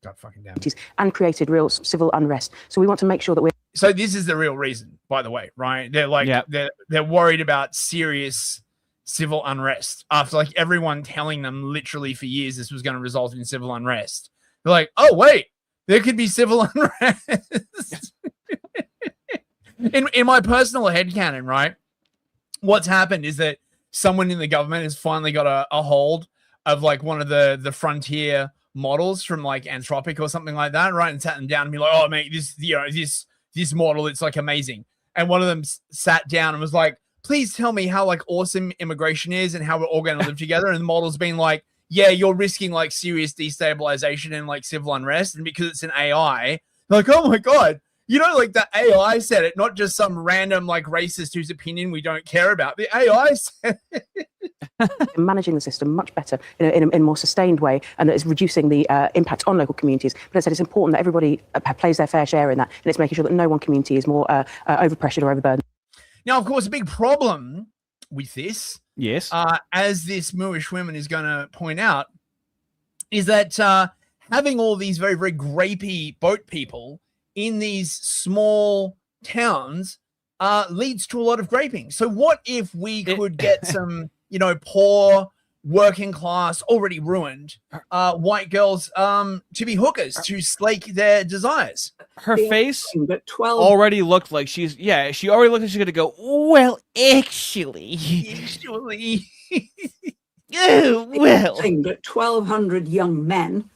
Speaker 3: God fucking damn it.
Speaker 14: And created real civil unrest. So we want to make sure that we're.
Speaker 3: So this is the real reason, by the way, right? They're like, they're worried about serious civil unrest after like everyone telling them literally for years this was going to result in civil unrest. They're like, oh wait, there could be civil unrest. in my personal headcanon, right? What's happened is that someone in the government has finally got a hold of like one of the frontier models from like Anthropic or something like that, right? And sat them down and be like, oh mate, this model, it's like amazing. And one of them sat down and was like, please tell me how like awesome immigration is and how we're all going to live together. And the model's been like, yeah, you're risking like serious destabilization and like civil unrest. And because it's an AI, like, oh my God, like the AI said it, not just some random like racist whose opinion we don't care about. The AI said it.
Speaker 14: Managing the system much better in a more sustained way, and it's reducing the impact on local communities. But as I said, it's important that everybody plays their fair share in that, and it's making sure that no one community is more overpressured or overburdened.
Speaker 3: Now, of course, a big problem with this,
Speaker 2: yes,
Speaker 3: as this Moorish woman is going to point out, is that having all these very, very grapey boat people in these small towns leads to a lot of graping. So what if we could get some, poor, working class, already ruined white girls to be hookers, to slake their desires?
Speaker 2: Her face already looked like she already looked like she's going to go, well, actually.
Speaker 15: Oh, well. Thing that 1,200 young men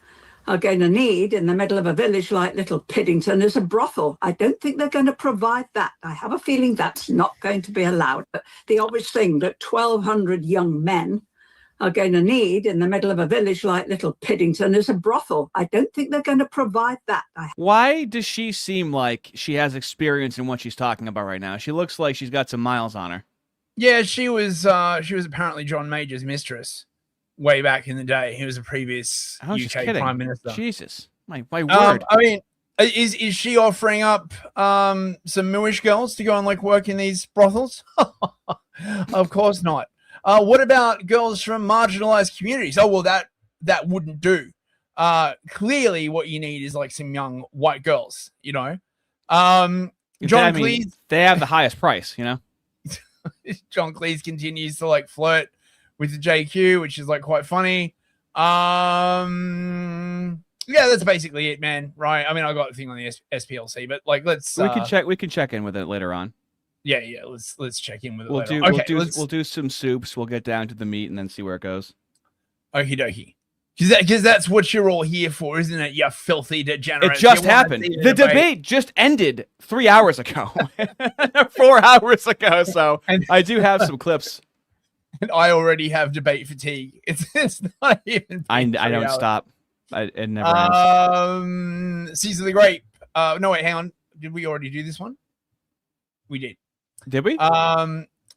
Speaker 15: are going to need in the middle of a village like Little Piddington is a brothel. I don't think they're going to provide that. I have a feeling that's not going to be allowed. But the obvious thing that 1,200 young men are going to need in the middle of a village like Little Piddington is a brothel. I don't think they're going to provide that.
Speaker 2: Why does she seem like she has experience in what she's talking about right now? She looks like she's got some miles on her.
Speaker 3: Yeah, she was apparently John Major's mistress way back in the day. He was a previous UK Prime Minister.
Speaker 2: Jesus, my word.
Speaker 3: I mean, is she offering up some Moorish girls to go and like work in these brothels? Of course not. What about girls from marginalized communities? Oh, well, that wouldn't do. Clearly what you need is like some young white girls, John Cleese.
Speaker 2: They have the highest price,
Speaker 3: John Cleese continues to like flirt with the JQ, which is like quite funny. Yeah, that's basically it, man. Right? I mean, I got a thing on the SPLC, but like,
Speaker 2: we can check in with it later on.
Speaker 3: Yeah. Let's check in with it.
Speaker 2: We'll do some soups. We'll get down to the meat and then see where it goes.
Speaker 3: Okie dokie. Because that's what you're all here for, isn't it? You filthy degenerates.
Speaker 2: It just happened. The debate just ended 3 hours ago, 4 hours ago. So I do have some clips.
Speaker 3: And I already have debate fatigue. It's not even.
Speaker 2: I don't stop. It never ends.
Speaker 3: Caesar the Grape. No, wait, hang on. Did we already do this one? We did.
Speaker 2: Did we?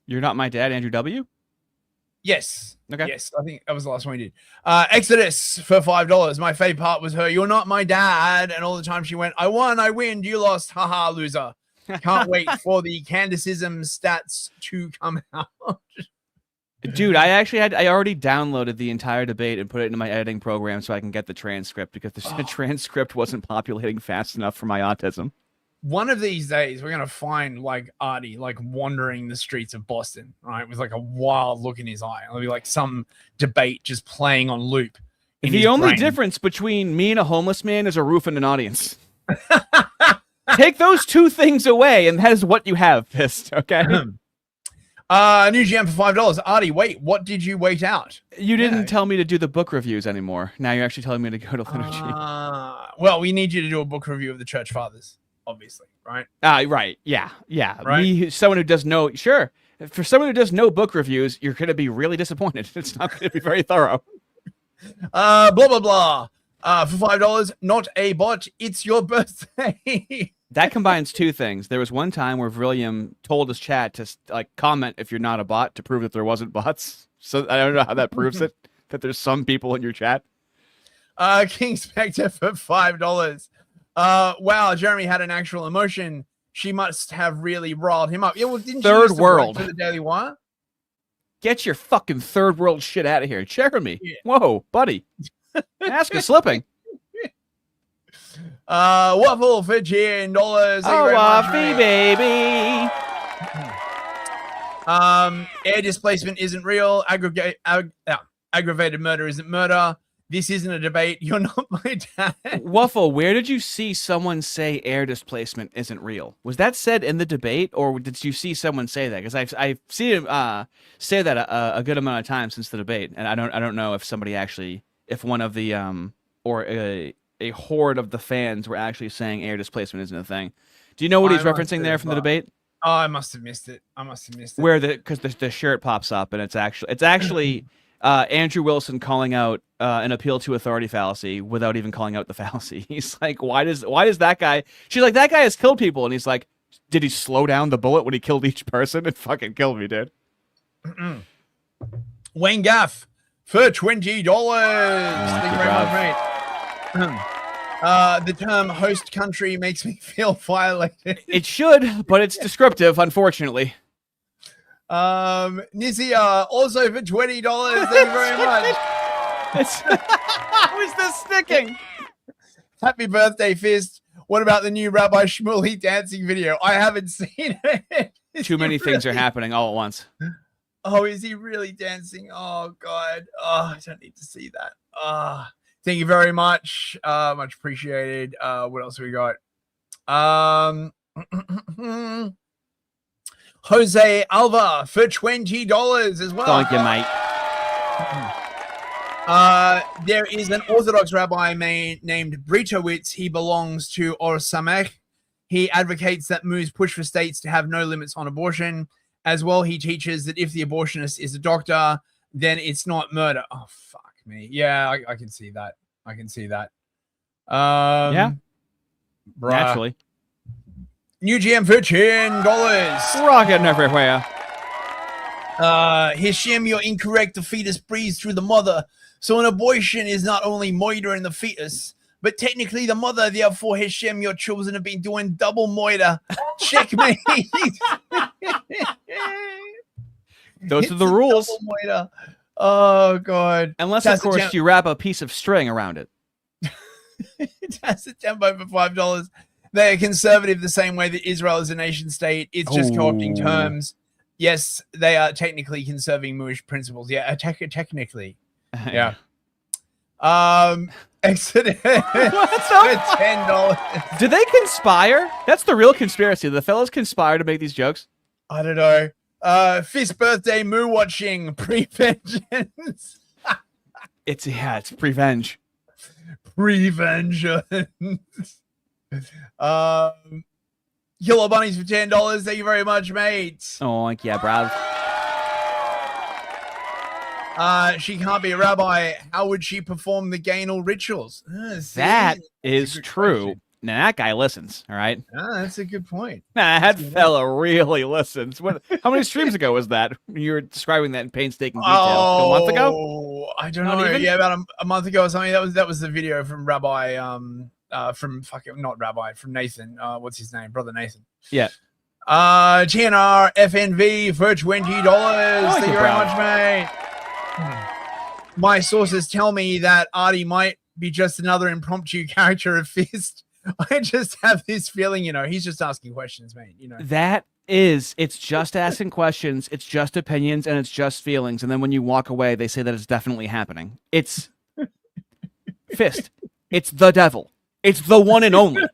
Speaker 2: You're Not My Dad, Andrew W.
Speaker 3: Yes.
Speaker 2: Okay.
Speaker 3: Yes, I think that was the last one we did. Exodus for $5. My favorite part was her, "You're not my dad," and all the time she went, "I won, I win, you lost, haha, loser." Can't wait for the Candaceism stats to come out.
Speaker 2: Dude, I already downloaded the entire debate and put it into my editing program so I can get the transcript because the transcript wasn't populating fast enough for my autism.
Speaker 3: One of these days, we're gonna find like Ardy like wandering the streets of Boston, right, with like a wild look in his eye. It'll be like some debate just playing on loop.
Speaker 2: The only difference between me and a homeless man is a roof and an audience. Take those two things away, and that is what you have, Fist. Okay.
Speaker 3: New GM for $5. Ardy, wait, what did you wait out?
Speaker 2: You didn't tell me to do the book reviews anymore. Now you're actually telling me to go to liturgy.
Speaker 3: Well, we need you to do a book review of the Church Fathers. Obviously, right?
Speaker 2: Right. Yeah. Right? Me, someone who does no, sure. For someone who does no book reviews, you're going to be really disappointed. It's not going to be very thorough.
Speaker 3: Blah, blah, blah. For $5, not a bot. It's your birthday.
Speaker 2: That combines two things. There was one time where William told his chat to like comment if you're not a bot to prove that there wasn't bots. So I don't know how that proves it, that there's some people in your chat.
Speaker 3: King Spectre for $5. Wow, Jeremy had an actual emotion. She must have really riled him up. Yeah, well, didn't
Speaker 2: Third
Speaker 3: she used to work
Speaker 2: world
Speaker 3: for the Daily Wire?
Speaker 2: Get your fucking third world shit out of here, Jeremy. Yeah. Whoa, buddy. Mask is slipping.
Speaker 3: Waffle for $10.
Speaker 2: Oh, Waffy, baby.
Speaker 3: Air displacement isn't real. Aggravated murder isn't murder. This isn't a debate. You're not my dad.
Speaker 2: Waffle, where did you see someone say air displacement isn't real? Was that said in the debate, or did you see someone say that? Because I've seen him say that a good amount of times since the debate, and I don't know if somebody actually, if one of the or a horde of the fans were actually saying air displacement isn't a thing. Do you know what he's referencing there from the debate?
Speaker 3: Oh, I must have missed it.
Speaker 2: Where because the shirt pops up and it's actually Andrew Wilson calling out an appeal to authority fallacy without even calling out the fallacy. He's like, why does that guy? She's like, that guy has killed people, and he's like, did he slow down the bullet when he killed each person? It fucking killed me, dude.
Speaker 3: Wayne Gaff for $20. Thank you very much, mate. The term host country makes me feel violated.
Speaker 2: It should, but it's descriptive, unfortunately.
Speaker 3: Nizia also for $20. Thank you very much.
Speaker 2: How is this sticking?
Speaker 3: Happy birthday, Fist. What about the new Rabbi Shmuley dancing video? I haven't seen it.
Speaker 2: Too many things are happening all at once.
Speaker 3: Oh, is he really dancing? Oh, God. Oh, I don't need to see that. Thank you very much. Much appreciated. What else have we got? Jose Alva for $20 as well.
Speaker 2: Thank you, mate.
Speaker 3: There is an Orthodox rabbi named Britowitz. He belongs to Or Samech. He advocates that moves push for states to have no limits on abortion. As well, he teaches that if the abortionist is a doctor, then it's not murder. Oh, fuck me. Yeah, I can see that.
Speaker 2: Yeah.
Speaker 3: Bruh.
Speaker 2: Naturally.
Speaker 3: New GM for $10.
Speaker 2: Rocking everywhere.
Speaker 3: Hisham, you're incorrect. The fetus breathes through the mother. So an abortion is not only murdering the fetus, but technically the mother. Therefore, Hisham, your children have been doing double murder. Checkmate.
Speaker 2: Those are the rules.
Speaker 3: Oh, God.
Speaker 2: Unless, of course, you wrap a piece of string around it.
Speaker 3: That's a tempo for $5. They are conservative the same way that Israel is a nation state. It's just co-opting terms. Yes, they are technically conserving Jewish principles. Yeah, technically. Yeah. Exodus for $10.
Speaker 2: Do they conspire? That's the real conspiracy. The fellas conspire to make these jokes.
Speaker 3: I don't know. Fist birthday moo watching pre-vengeance.
Speaker 2: It's prevenge.
Speaker 3: Prevention. Yellow bunnies for $10. Thank you very much, mate.
Speaker 2: Oh, yeah, Brad.
Speaker 3: She can't be a rabbi. How would she perform the Gainal rituals?
Speaker 2: That is true. Question. Now, that guy listens, all right?
Speaker 3: That's a good point.
Speaker 2: That fella really listens. How many streams ago was that? You were describing that in painstaking detail. A month ago?
Speaker 3: I don't know. Even? Yeah, about a month ago or something. That was the video from Rabbi, from Nathan. What's his name? Brother Nathan.
Speaker 2: Yeah.
Speaker 3: TNR FNV for $20. Thank you very much, mate. My sources tell me that Ardy might be just another impromptu character of Fist. I just have this feeling, he's just asking questions, mate.
Speaker 2: It's just asking questions, it's just opinions, and it's just feelings. And then when you walk away, they say that it's definitely happening. It's Fist. It's the devil. It's the one and only.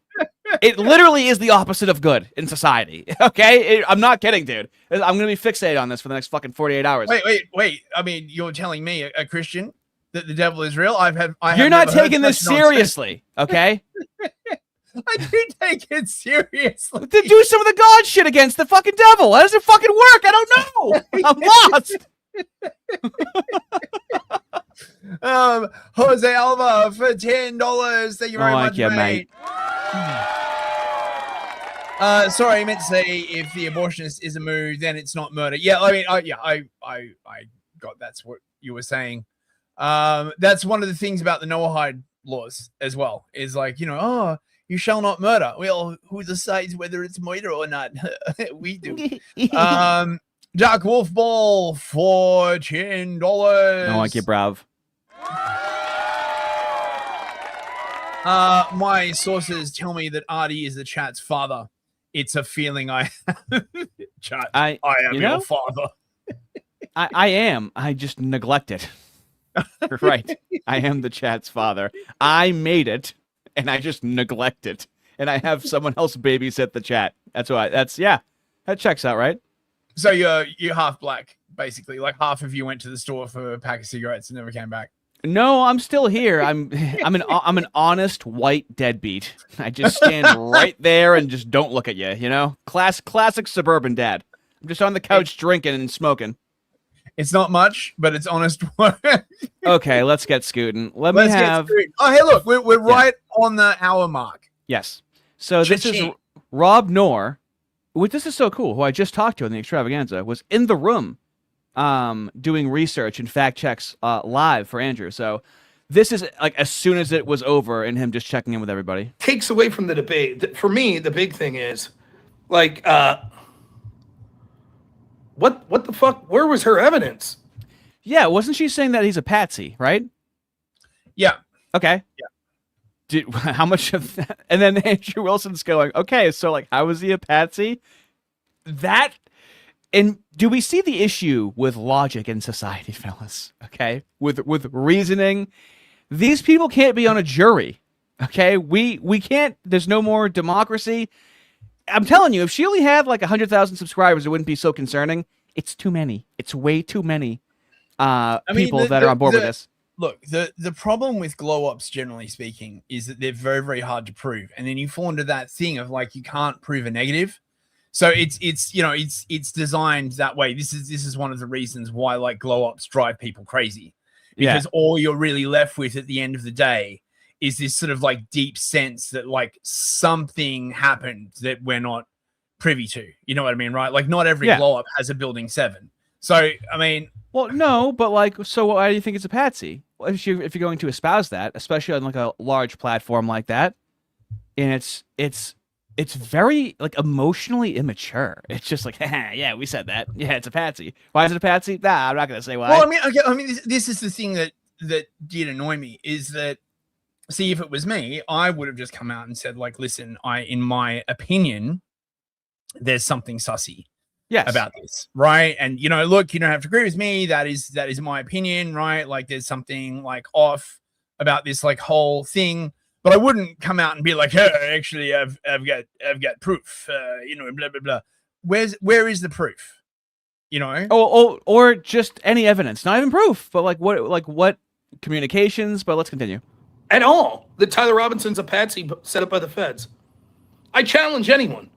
Speaker 2: It literally is the opposite of good in society. Okay? I'm not kidding, dude. I'm going to be fixated on this for the next fucking 48 hours.
Speaker 3: Wait. I mean, you're telling me, a Christian, that the devil is real?
Speaker 2: You're not taking this seriously, okay?
Speaker 3: I do take it seriously.
Speaker 2: To do some of the God shit against the fucking devil. How does it fucking work? I don't know. I'm lost.
Speaker 3: Jose Alva for $10. Thank you very much,
Speaker 2: mate.
Speaker 3: Sorry, I meant to say if the abortionist is a moo, then it's not murder. Yeah, I mean, I got that's what you were saying. That's one of the things about the Noahide laws as well. Is like, oh, you shall not murder. Well, who decides whether it's murder or not? We do. Dark Wolf Ball for $10.
Speaker 2: I like you, brav.
Speaker 3: My sources tell me that Ardy is the chat's father. It's a feeling I have. Chat, I am your father.
Speaker 2: I am. I just neglect it. Right. I am the chat's father. I made it, and I just neglect it. And I have someone else babysit the chat. That checks out, right?
Speaker 3: So you're half black, basically. Like half of you went to the store for a pack of cigarettes and never came back.
Speaker 2: No, I'm still here. I'm an honest white deadbeat. I just stand right there and just don't look at you. Classic suburban dad. I'm just on the couch drinking and smoking.
Speaker 3: It's not much, but it's honest work.
Speaker 2: Okay, let's get scooting.
Speaker 3: Let's get scooting. Oh, hey, look, we're right on the hour mark.
Speaker 2: Yes. So this is Rob Knorr. This is so cool. Who I just talked to in the extravaganza was in the room, doing research and fact checks live for Andrew. So this is like as soon as it was over and him just checking in with everybody.
Speaker 16: Takes away from the debate. For me, the big thing is like, what the fuck? Where was her evidence?
Speaker 2: Yeah, wasn't she saying that he's a patsy, right?
Speaker 3: Yeah.
Speaker 2: Okay. Yeah. How much of that? And then Andrew Wilson's going, okay, so like, how was he a patsy? And do we see the issue with logic in society, fellas? Okay, with reasoning, these people can't be on a jury. Okay, we can't. There's no more democracy. I'm telling you, if she only had like 100,000 subscribers, it wouldn't be so concerning. It's too many. It's way too many people that are on board with this.
Speaker 3: Look, the problem with glow ups, generally speaking, is that they're very, very hard to prove, and then you fall into that thing of like you can't prove a negative. So it's designed that way. This is one of the reasons why like glow ups drive people crazy, because all you're really left with at the end of the day is this sort of like deep sense that like something happened that we're not privy to. You know what I mean, right? Like not every glow up has a building 7. So I mean,
Speaker 2: well, no, but like, so why do you think it's a patsy? Well, if you're going to espouse that, especially on like a large platform like that, and it's very like emotionally immature. It's just like, yeah, we said that. Yeah, it's a patsy. Why is it a patsy? Nah, I'm not gonna say why.
Speaker 3: Well, I mean, this is the thing that did annoy me is that. See, if it was me, I would have just come out and said, like, listen, in my opinion, there's something sussy about this, right? And look, you don't have to agree with me. That is my opinion, right? Like, there's something like off about this like whole thing. But I wouldn't come out and be like, hey, actually, I've got proof, blah blah blah. Where is the proof?
Speaker 2: Or just any evidence, not even proof, but like what communications? But let's continue.
Speaker 16: At all, that Tyler Robinson's a patsy set up by the feds. I challenge anyone.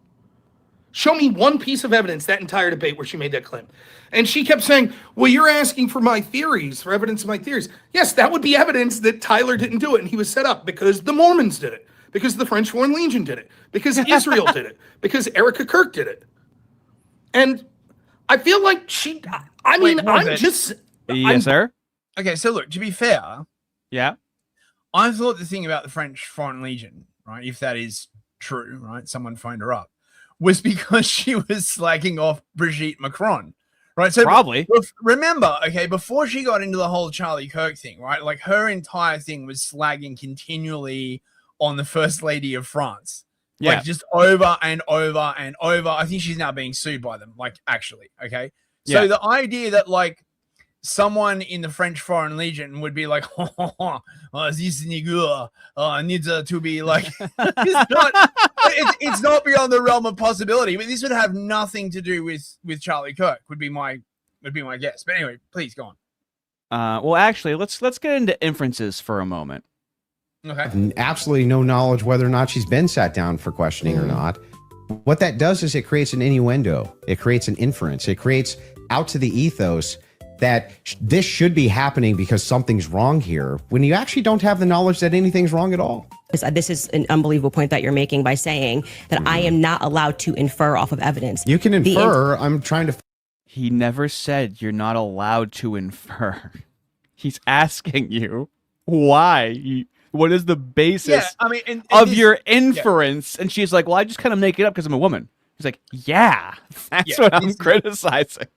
Speaker 16: Show me one piece of evidence that entire debate where she made that claim. And she kept saying, well, you're asking for my theories, for evidence of my theories. Yes, that would be evidence that Tyler didn't do it and he was set up because the Mormons did it, because the French Foreign Legion did it, because Israel did it, because Erica Kirk did it. And I feel like
Speaker 2: Yes, sir.
Speaker 3: Okay, so look, to be fair.
Speaker 2: Yeah.
Speaker 3: I thought the thing about the French Foreign Legion, right, if that is true, right, someone phoned her up, was because she was slagging off Brigitte Macron, right? So
Speaker 2: probably.
Speaker 3: Remember, okay, before she got into the whole Charlie Kirk thing, right, like her entire thing was slagging continually on the First Lady of France. Like just over and over and over. I think she's now being sued by them, like actually, okay? So the idea that like someone in the French Foreign Legion would be like, this nigga needs to be like, it's not beyond the realm of possibility. But this would have nothing to do with Charlie Kirk. Would be my guess. But anyway, please go on.
Speaker 2: Well, actually, let's get into inferences for a moment.
Speaker 3: Okay.
Speaker 17: Absolutely no knowledge whether or not she's been sat down for questioning or not. What that does is it creates an innuendo. It creates an inference. It creates out to the ethos that this should be happening because something's wrong here, when you actually don't have the knowledge that anything's wrong at all.
Speaker 18: This is an unbelievable point that you're making by saying that I am not allowed to infer off of evidence.
Speaker 17: You can infer. I'm trying to...
Speaker 2: He never said you're not allowed to infer. He's asking you why. what is the basis
Speaker 3: of
Speaker 2: your inference? And she's like, well, I just kind of make it up because I'm a woman. He's like, that's what I'm criticizing.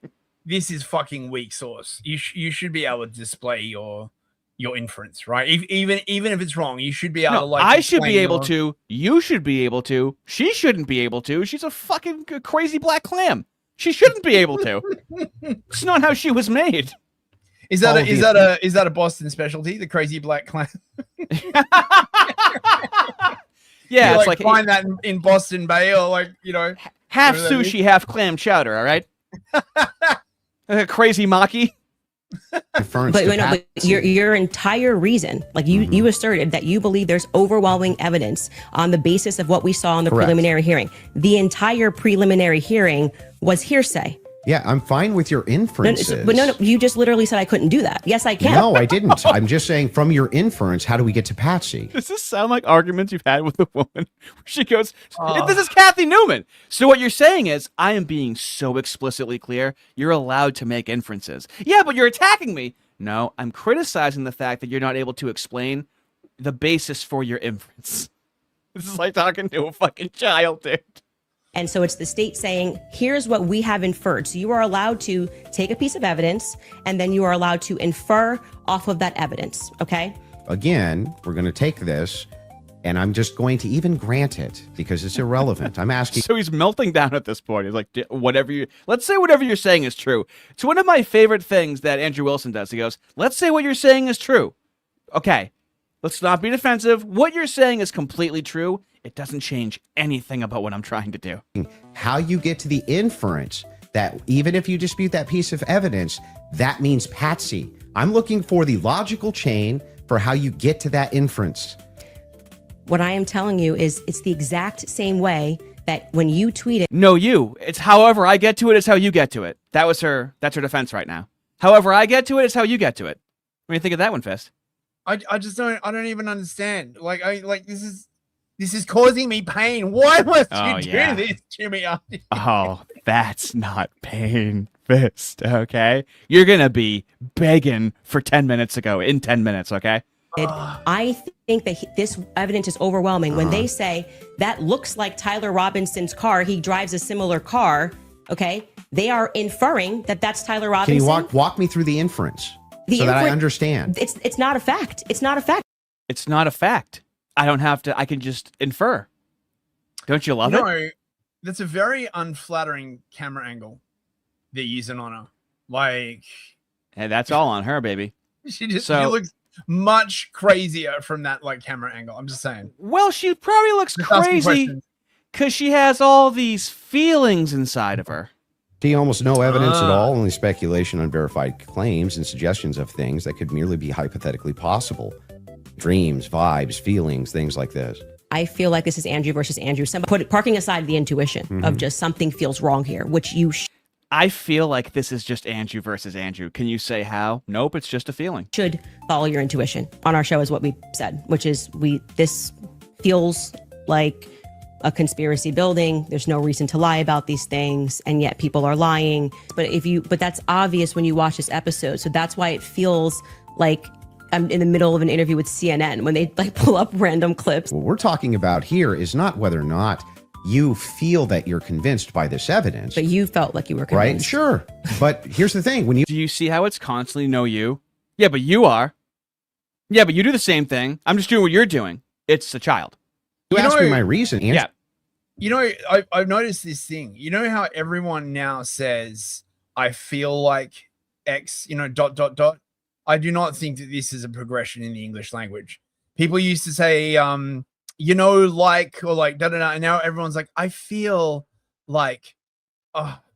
Speaker 3: This is fucking weak sauce. You should be able to display your inference, right? Even if it's wrong, you should be able to like.
Speaker 2: I should be able to. You should be able to. She shouldn't be able to. She's a fucking crazy black clam. She shouldn't be able to. It's not how she was made.
Speaker 3: Is that a Boston specialty? The crazy black clam.
Speaker 2: Yeah,
Speaker 3: you
Speaker 2: it's like
Speaker 3: find that in Boston Bay, or like
Speaker 2: half sushi, half clam chowder. All right. Crazy maki.
Speaker 18: But your entire reason, like you asserted that you believe there's overwhelming evidence on the basis of what we saw in the preliminary hearing. The entire preliminary hearing was hearsay.
Speaker 17: Yeah, I'm fine with your inferences.
Speaker 18: But no, you just literally said I couldn't do that. Yes, I can.
Speaker 17: No, I didn't. I'm just saying from your inference, how do we get to Patsy?
Speaker 2: Does this sound like arguments you've had with a woman? She goes, this is Kathy Newman. So what you're saying is, I am being so explicitly clear, you're allowed to make inferences. Yeah, but you're attacking me. No, I'm criticizing the fact that you're not able to explain the basis for your inference. This is like talking to a fucking child, dude.
Speaker 18: And so it's the state saying, here's what we have inferred. So you are allowed to take a piece of evidence, and then you are allowed to infer off of that evidence, okay?
Speaker 17: Again, we're going to take this, and I'm just going to even grant it because it's irrelevant. I'm asking.
Speaker 2: So he's melting down at this point. He's like, let's say whatever you're saying is true. It's one of my favorite things that Andrew Wilson does. He goes, let's say what you're saying is true. Okay, let's not be defensive. What you're saying is completely true. It doesn't change anything about what I'm trying to do.
Speaker 17: How you get to the inference that even if you dispute that piece of evidence, that means Patsy. I'm looking for the logical chain for how you get to that inference.
Speaker 18: What I am telling you is it's the exact same way that when you tweet it.
Speaker 2: No, you. It's however I get to it is how you get to it. That's her defense right now. However I get to it is how you get to it. What do you think of that one, Fist?
Speaker 3: I don't even understand. This is causing me pain. Why must you do this to me?
Speaker 2: Oh, that's not pain, Fist, okay? You're going to be begging for 10 minutes ago in 10 minutes, okay?
Speaker 18: I think that this evidence is overwhelming. When they say, that looks like Tyler Robinson's car, he drives a similar car, okay? They are inferring that that's Tyler Robinson.
Speaker 17: Can you walk me through the inference that I understand?
Speaker 18: It's not a fact. It's not a fact.
Speaker 2: It's not a fact. I don't have to, I can just infer. Don't you love it?
Speaker 3: That's a very unflattering camera angle they're using on her. Like,
Speaker 2: hey, that's all on her, baby.
Speaker 3: She looks much crazier from that camera angle. I'm just saying.
Speaker 2: Well, she probably looks crazy because she has all these feelings inside of her.
Speaker 17: See almost no evidence at all, only speculation, unverified claims, and suggestions of things that could merely be hypothetically possible. Dreams, vibes, feelings, things like this.
Speaker 18: I feel like this is Andrew versus Andrew. Parking aside the intuition of just something feels wrong here, which you
Speaker 2: I feel like this is just Andrew versus Andrew. Can you say how? Nope, it's just a feeling.
Speaker 18: Should follow your intuition. On our show is what we said, which is this feels like a conspiracy building. There's no reason to lie about these things, and yet people are lying. But that's obvious when you watch this episode. So that's why it feels like I'm in the middle of an interview with CNN when they pull up random clips.
Speaker 17: What we're talking about here is not whether or not you feel that you're convinced by this evidence.
Speaker 18: But you felt like you were convinced.
Speaker 17: Right? Sure. But here's the thing.
Speaker 2: Do you see how it's constantly no you? Yeah, but you are. Yeah, but you do the same thing. I'm just doing what you're doing. It's a child.
Speaker 17: You asked me my reason.
Speaker 2: Yeah.
Speaker 3: I've noticed this thing. You know how everyone now says, I feel like X, ... I do not think that this is a progression in the English language. People used to say, or da-da-da, and now everyone's like, I feel like,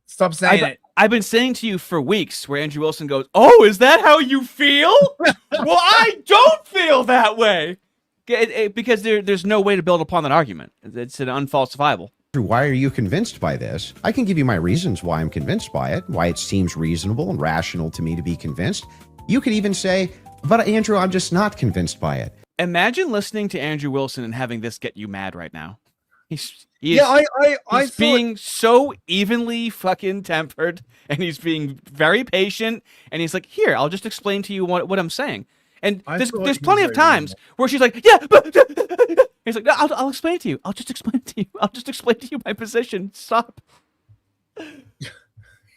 Speaker 3: stop saying it.
Speaker 2: I've been saying to you for weeks where Andrew Wilson goes, oh, is that how you feel? Well, I don't feel that way. Because there's no way to build upon that argument. It's an unfalsifiable.
Speaker 17: Why are you convinced by this? I can give you my reasons why I'm convinced by it, why it seems reasonable and rational to me to be convinced. You could even say, but Andrew, I'm just not convinced by it.
Speaker 2: Imagine listening to Andrew Wilson and having this get you mad right now. He's being so evenly fucking tempered, and he's being very patient, and he's like, here, I'll just explain to you what I'm saying. And there's plenty of times where she's like, yeah, but he's like, no, I'll explain it to you. I'll just explain it to you. I'll just explain to you my position. Stop.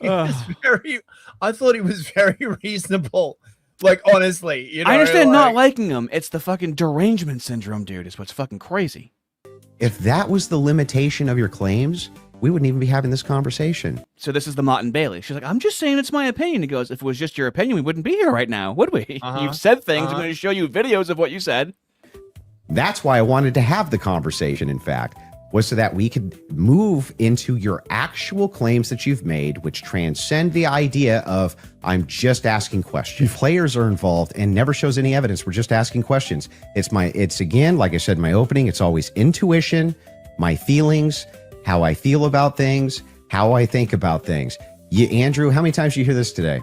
Speaker 3: I thought he was very reasonable. Like, honestly, you know,
Speaker 2: I understand not liking him. It's the fucking derangement syndrome, dude, is what's fucking crazy.
Speaker 17: If that was the limitation of your claims, we wouldn't even be having this conversation.
Speaker 2: So this is the Mott and Bailey. She's like, I'm just saying it's my opinion. He goes, if it was just your opinion, we wouldn't be here right now, would we? You've said things. I'm going to show you videos of what you said.
Speaker 17: That's why I wanted to have the conversation, in fact, was so that we could move into your actual claims that you've made, which transcend the idea of, I'm just asking questions. Players are involved and never shows any evidence. We're just asking questions. It's again, like I said in my opening, it's always intuition, my feelings, how I feel about things, how I think about things. Andrew, how many times did you hear this today?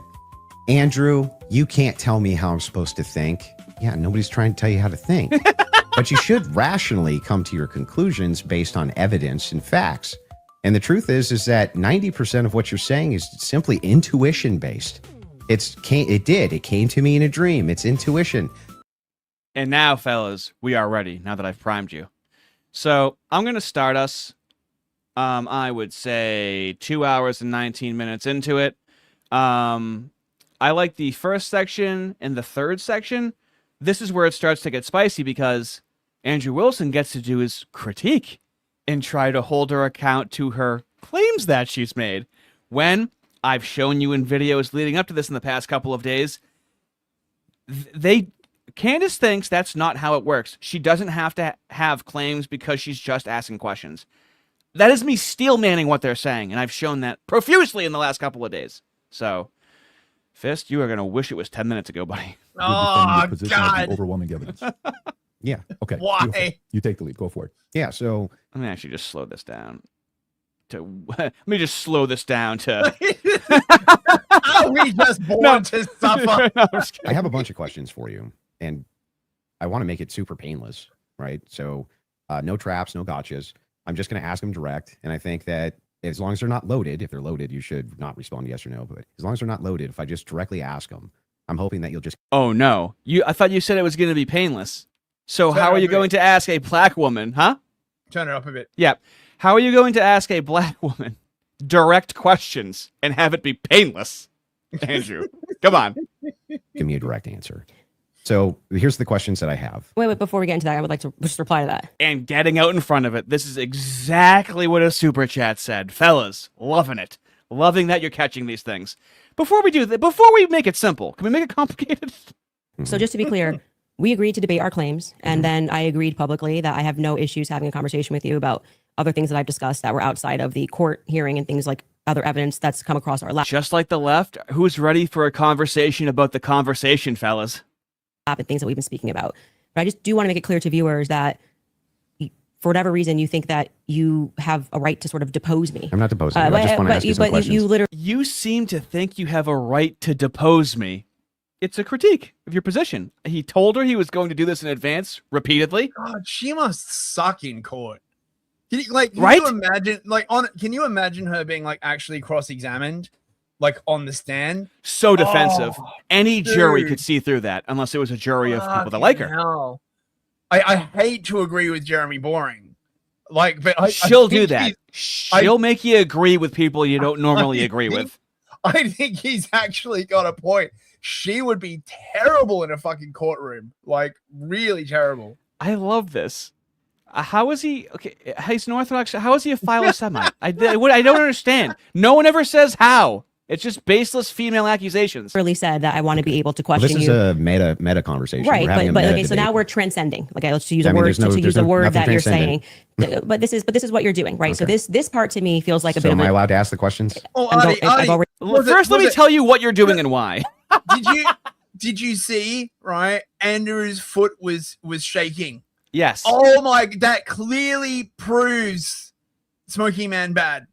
Speaker 17: Andrew, you can't tell me how I'm supposed to think. Yeah, nobody's trying to tell you how to think. But you should rationally come to your conclusions based on evidence and facts. And the truth is that 90% of what you're saying is simply intuition based. It came to me in a dream. It's intuition.
Speaker 2: And now, fellas, we are ready, now that I've primed you. So I'm going to start us, I would say 2 hours and 19 minutes into it. I like the first section and the third section. This is where it starts to get spicy because Andrew Wilson gets to do his critique and try to hold her account to her claims that she's made. When I've shown you in videos leading up to this in the past couple of days, Candace thinks that's not how it works. She doesn't have to have claims because she's just asking questions. That is me steel manning what they're saying, and I've shown that profusely in the last couple of days. So, Fist, you are going to wish it was 10 minutes ago, buddy.
Speaker 3: Oh, God.
Speaker 19: Overwhelming evidence.
Speaker 17: Yeah.
Speaker 19: Okay.
Speaker 3: Why?
Speaker 19: Beautiful. You take the lead. Go for it.
Speaker 17: Yeah. So
Speaker 2: let me actually just slow this down. Let me just slow this down to.
Speaker 3: Are we just born to suffer?
Speaker 2: No,
Speaker 17: I have a bunch of questions for you, and I want to make it super painless, right? So no traps, no gotchas. I'm just going to ask them direct, and I think that as long as they're not loaded, if they're loaded, you should not respond yes or no. But as long as they're not loaded, if I just directly ask them, I'm hoping that you'll just.
Speaker 2: Oh no! I thought you said it was going to be painless. So how are you going to ask a black woman, huh?
Speaker 3: Turn it up a bit.
Speaker 2: Yeah. How are you going to ask a black woman direct questions and have it be painless? Andrew, come on.
Speaker 17: Give me a direct answer. So here's the questions that I have.
Speaker 18: Wait, before we get into that, I would like to just reply to that.
Speaker 2: And getting out in front of it. This is exactly what a super chat said. Fellas, loving it. Loving that you're catching these things. Before we make it simple, can we make it complicated?
Speaker 18: So just to be clear, we agreed to debate our claims, and then I agreed publicly that I have no issues having a conversation with you about other things that I've discussed that were outside of the court hearing and things like other evidence that's come across our lap.
Speaker 2: Just like the left, who's ready for a conversation about the conversation, fellas?
Speaker 18: And things that we've been speaking about. But I just do want to make it clear to viewers that for whatever reason you think that you have a right to sort of depose me.
Speaker 17: I'm not deposing you. I just want to ask you some questions.
Speaker 2: You seem to think you have a right to depose me. It's a critique of your position. He told her he was going to do this in advance repeatedly.
Speaker 3: God, she must suck in court. Can you imagine her being like actually cross-examined, like on the stand?
Speaker 2: So defensive. Any jury could see through that, unless it was a jury of people that like her.
Speaker 3: Hell. I hate to agree with Jeremy Boring, but
Speaker 2: she'll do that. She'll make you agree with people you don't normally agree with.
Speaker 3: I think he's actually got a point. She would be terrible in a fucking courtroom, like really terrible.
Speaker 2: I love this. How is he? Okay, he's an Orthodox. How is he a philo-Semite? I don't understand. No one ever says how. It's just baseless female accusations.
Speaker 18: Really said that I want to be able to question you.
Speaker 17: This is a meta conversation,
Speaker 18: right? But okay, so now we're transcending. Okay, let's use a word to use a word that you're saying. But this is what you're doing, right? Okay. So this part to me feels like a bit.
Speaker 17: So am I allowed to ask the questions?
Speaker 3: Oh, Ardy,
Speaker 2: first, let me tell you what you're doing and why.
Speaker 3: Did you see? Right, Andrew's foot was shaking.
Speaker 2: Yes.
Speaker 3: Oh my! That clearly proves Smoky Man bad.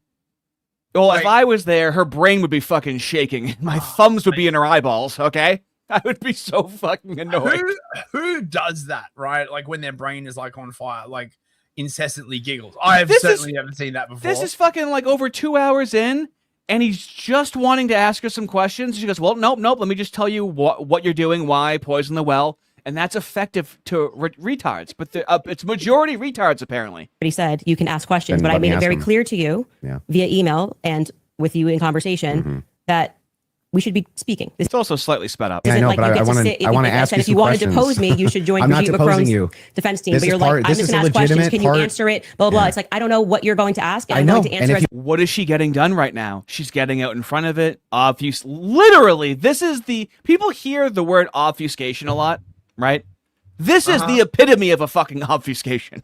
Speaker 2: Well, if I was there, her brain would be fucking shaking. My thumbs would be in her eyeballs, okay? I would be so fucking annoyed.
Speaker 3: Who does that, right? Like when their brain is like on fire, like incessantly giggles. I have certainly never seen that before.
Speaker 2: This is fucking like over 2 hours in, And he's just wanting to ask her some questions. She goes, well, nope. Let me just tell you what you're doing, why, poison the well. And that's effective to retards. But it's majority retards, apparently.
Speaker 18: But he said, you can ask questions. But I made it very clear to you via email and with you in conversation that we should be speaking.
Speaker 2: It's also slightly sped up.
Speaker 17: Yeah, I know, but I want to ask you
Speaker 18: if you want to depose me, you should join Brigitte Macron's defense team. But you're like, I'm just going to ask questions. Can you answer it? Blah, blah, blah. It's like, I don't know what you're going to ask. And I'm going to answer it.
Speaker 2: What is she getting done right now? She's getting out in front of it. Literally, this is people hear the word obfuscation a lot, right? This is the epitome of a fucking obfuscation.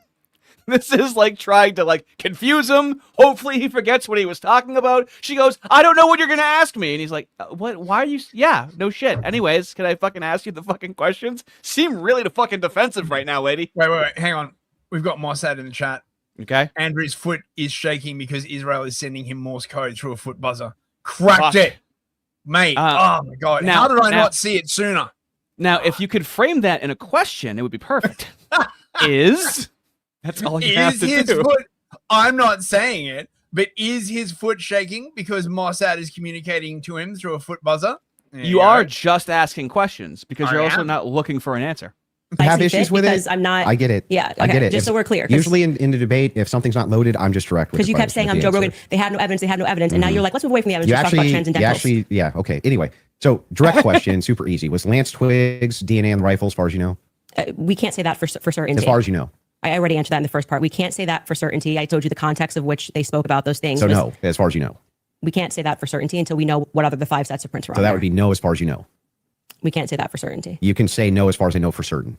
Speaker 2: This is like trying to confuse him. Hopefully he forgets what he was talking about. She goes, I don't know what you're going to ask me. And he's like, what? Why are you? Yeah, no shit. Anyways, can I fucking ask you the fucking questions? Seem really fucking defensive right now, lady.
Speaker 3: Wait. Hang on. We've got Mossad in the chat.
Speaker 2: Okay.
Speaker 3: Andrew's foot is shaking because Israel is sending him Morse code through a foot buzzer. Cracked it. Mate. Oh my God. How did I not see it sooner?
Speaker 2: Now, if you could frame that in a question, it would be perfect. That's all you have to do.
Speaker 3: Foot, I'm not saying it, but is his foot shaking because Mossad is communicating to him through a foot buzzer?
Speaker 2: You are just asking questions because you're also not looking for an answer.
Speaker 17: I have issues with it.
Speaker 18: I'm not.
Speaker 17: I get it.
Speaker 18: Yeah, okay,
Speaker 17: I get it.
Speaker 18: Just so we're clear.
Speaker 17: Usually in the debate, if something's not loaded, I'm just direct.
Speaker 18: Because you kept saying I'm Joe Rogan. They had no evidence. And now you're like, let's move away from the evidence. Let's talk about transcendentals.
Speaker 17: Yeah. Okay. Anyway, so direct question, super easy. Was Lance Twiggs DNA on the rifle, as far as you know?
Speaker 18: We can't say that for certainty.
Speaker 17: As far as you know.
Speaker 18: I already answered that in the first part. We can't say that for certainty. I told you the context of which they spoke about those things.
Speaker 17: So no, as far as you know.
Speaker 18: We can't say that for certainty until we know what other the 5 sets of prints were.
Speaker 17: So that would be no, as far as you know.
Speaker 18: We can't say that for certainty.
Speaker 17: You can say no, as far as I know for certain.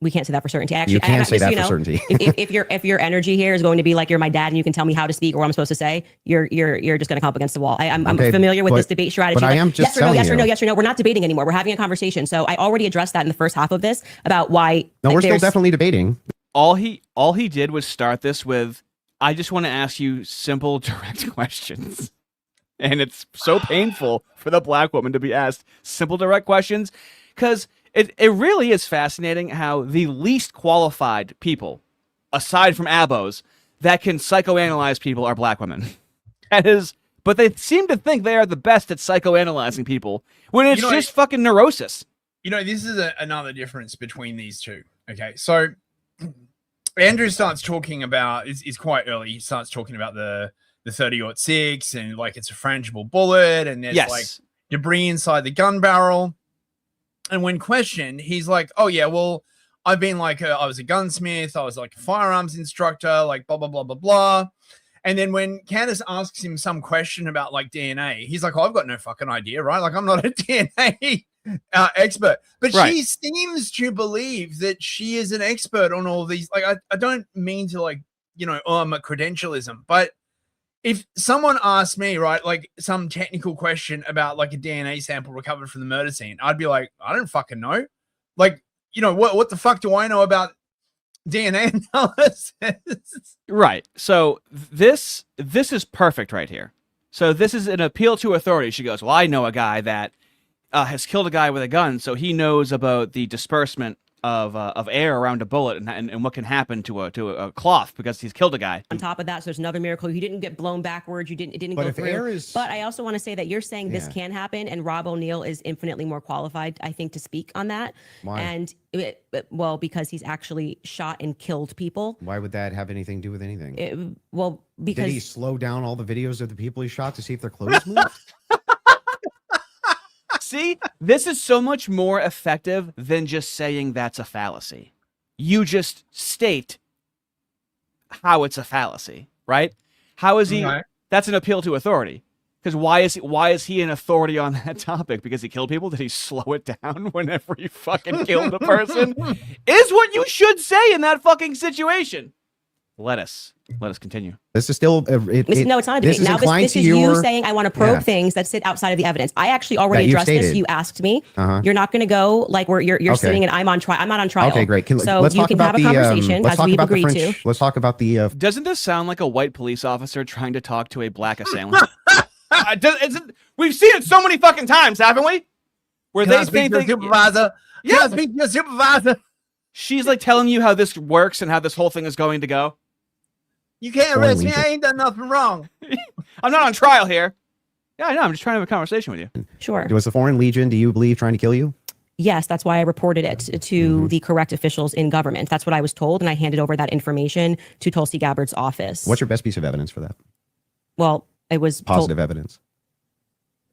Speaker 18: We can't say that for certainty. Actually,
Speaker 17: you can't say that for certainty.
Speaker 18: if your energy here is going to be like you're my dad and you can tell me how to speak or what I'm supposed to say, you're just going to come up against the wall. I'm familiar with this debate strategy.
Speaker 17: But I am just
Speaker 18: yes or no. We're not debating anymore. We're having a conversation. So I already addressed that in the first half of this about why.
Speaker 17: No, we're still definitely debating.
Speaker 2: All he did was start this with, I just want to ask you simple, direct questions. And it's so painful for the black woman to be asked simple, direct questions because it really is fascinating how the least qualified people, aside from abos, that can psychoanalyze people are black women. But they seem to think they are the best at psychoanalyzing people when it's just fucking neurosis.
Speaker 3: This is another difference between these two. Okay, so Andrew starts talking about, it's quite early, he starts talking about the 30-06 and it's a frangible bullet and there's debris inside the gun barrel. And when questioned, he's like, oh yeah, well, I've been I was a gunsmith, I was a firearms instructor, blah, blah, blah, blah, blah. And then when Candace asks him some question about DNA, he's like, oh, I've got no fucking idea, right? I'm not a DNA expert. But she seems to believe that she is an expert on all these. I don't mean to I'm a credentialism, but if someone asked me, some technical question about a DNA sample recovered from the murder scene, I'd be like, I don't fucking know. What the fuck do I know about DNA analysis?
Speaker 2: Right. So this is perfect right here. So this is an appeal to authority. She goes, well, I know a guy that has killed a guy with a gun, so he knows about the disbursement of air around a bullet and what can happen to a cloth because he's killed a guy.
Speaker 18: On top of that, so there's another miracle. You didn't get blown backwards. It didn't go through. But I also want to say that you're saying this can happen, and Rob O'Neill is infinitely more qualified, I think, to speak on that.
Speaker 17: Why?
Speaker 18: And because he's actually shot and killed people.
Speaker 17: Why would that have anything to do with anything?
Speaker 18: Because
Speaker 17: did he slow down all the videos of the people he shot to see if their clothes moved?
Speaker 2: See, this is so much more effective than just saying that's a fallacy. You just state how it's a fallacy, right? How is he? Right. That's an appeal to authority. Because why is he an authority on that topic? Because he killed people? Did he slow it down whenever he fucking killed a person? Is what you should say in that fucking situation. Let us continue.
Speaker 17: This is still
Speaker 18: no, it's not a debate. Now this is you saying I want to probe things that sit outside of the evidence. I actually already addressed this. You asked me. You're not going to go you're sitting and I'm on trial. I'm not on trial.
Speaker 17: Okay, great.
Speaker 18: So you can have a conversation as we've agreed to.
Speaker 17: Let's talk about the.
Speaker 2: Doesn't this sound like a white police officer trying to talk to a black assailant? We've seen it so many fucking times, haven't we? Where
Speaker 3: they think supervisor. Yeah, speak to your supervisor.
Speaker 2: She's telling you how this works and how this whole thing is going to go.
Speaker 3: You can't arrest me. I ain't done nothing wrong.
Speaker 2: I'm not on trial here. Yeah, I know. I'm just trying to have a conversation with you.
Speaker 18: Sure.
Speaker 17: Was the Foreign Legion, do you believe, trying to kill you?
Speaker 18: Yes, that's why I reported it to the correct officials in government. That's what I was told, and I handed over that information to Tulsi Gabbard's office.
Speaker 17: What's your best piece of evidence for that?
Speaker 18: Well, it was
Speaker 17: positive evidence.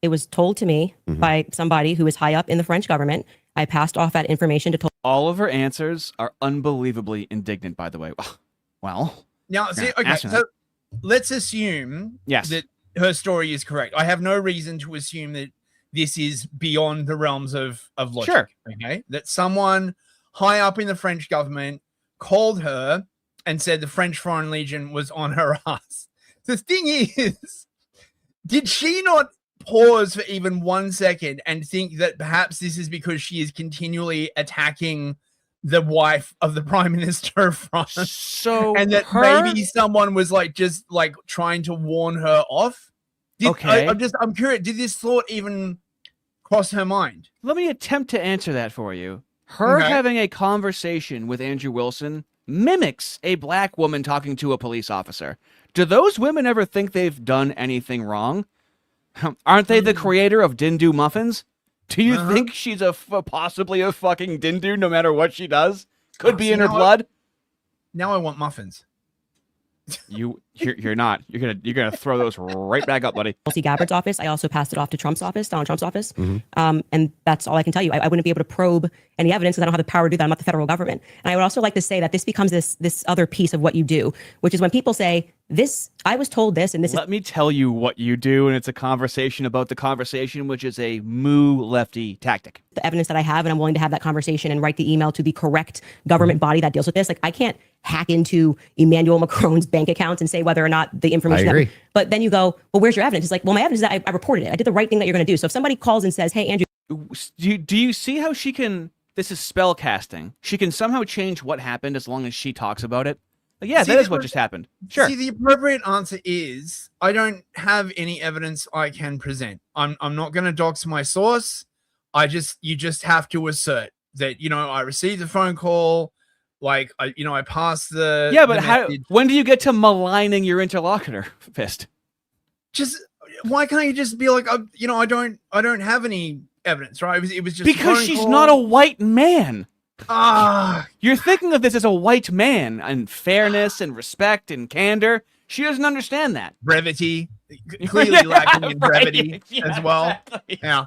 Speaker 18: It was told to me by somebody who is high up in the French government. I passed off that information to Tulsi.
Speaker 2: All of her answers are unbelievably indignant, by the way. Well,
Speaker 3: now, see, okay, so let's assume that her story is correct. I have no reason to assume that this is beyond the realms of logic.
Speaker 2: Sure.
Speaker 3: Okay. That someone high up in the French government called her and said the French Foreign Legion was on her ass. The thing is, did she not pause for even 1 second and think that perhaps this is because she is continually attacking the wife of the Prime Minister of France?
Speaker 2: So
Speaker 3: and that maybe someone was like just like trying to warn her off? I'm curious. Did this thought even cross her mind?
Speaker 2: Let me attempt to answer that for you. Her having a conversation with Andrew Wilson mimics a black woman talking to a police officer. Do those women ever think they've done anything wrong? Aren't they the creator of Dindu muffins? Do you think she's possibly a fucking Dindu no matter what she does? Could be in her blood.
Speaker 3: Now I want muffins.
Speaker 2: You're not. You're gonna throw those right back up, buddy.
Speaker 18: Tulsi Gabbard's office. I also passed it off to Trump's office, Donald Trump's office. And that's all I can tell you. I wouldn't be able to probe any evidence because I don't have the power to do that. I'm not the federal government. And I would also like to say that this becomes this other piece of what you do, which is when people say this, I was told this, and this.
Speaker 2: Let me tell you what you do, and it's a conversation about the conversation, which is a moo lefty tactic.
Speaker 18: The evidence that I have, and I'm willing to have that conversation and write the email to the correct government body that deals with this. Like, I can't hack into Emmanuel Macron's bank accounts and say whether or not the information.
Speaker 17: I agree.
Speaker 18: But then you go, well, where's your evidence? It's like, well, my evidence is that I reported it. I did the right thing that you're going to do. So if somebody calls and says, hey, Andrew.
Speaker 2: Do you see how she can, this is spell casting. She can somehow change what happened as long as she talks about it. Like, yeah, that is what just happened. Sure.
Speaker 3: See, the appropriate answer is I don't have any evidence I can present. I'm not going to dox my source. You just have to assert that, I received a phone call. Like, I passed the.
Speaker 2: Yeah, but when do you get to maligning your interlocutor, Fist?
Speaker 3: Why can't you just be like, I don't have any evidence, right? It was just
Speaker 2: because she's not a white man. You're thinking of this as a white man and fairness and respect and candor. She doesn't understand that.
Speaker 3: Brevity, clearly lacking in brevity as well. Exactly. Yeah.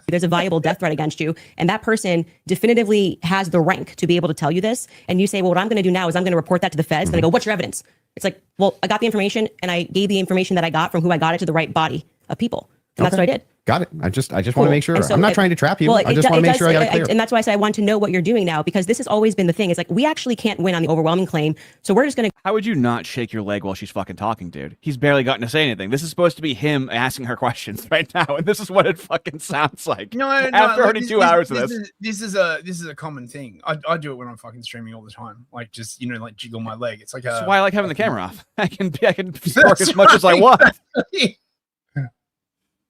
Speaker 18: There's a viable death threat against you, and that person definitively has the rank to be able to tell you this. And you say, well, what I'm going to do now is I'm going to report that to the feds. And I go, what's your evidence? It's like, well, I got the information, and I gave the information that I got from who I got it to the right body of people. And that's what I did.
Speaker 17: Got it. I just want to make sure. So I'm not trying to trap you. I just want to make sure I got it clear.
Speaker 18: And that's why I say I want to know what you're doing now, because this has always been the thing. It's like, we actually can't win on the overwhelming claim. So we're just going to.
Speaker 2: How would you not shake your leg while she's fucking talking, dude? He's barely gotten to say anything. This is supposed to be him asking her questions right now. And this is what it fucking sounds like. After already 2 hours of this.
Speaker 3: This is a common thing. I do it when I'm fucking streaming all the time. Like, just, like jiggle my leg. It's like
Speaker 2: that's why I like having the camera off. I can spark as much as I want.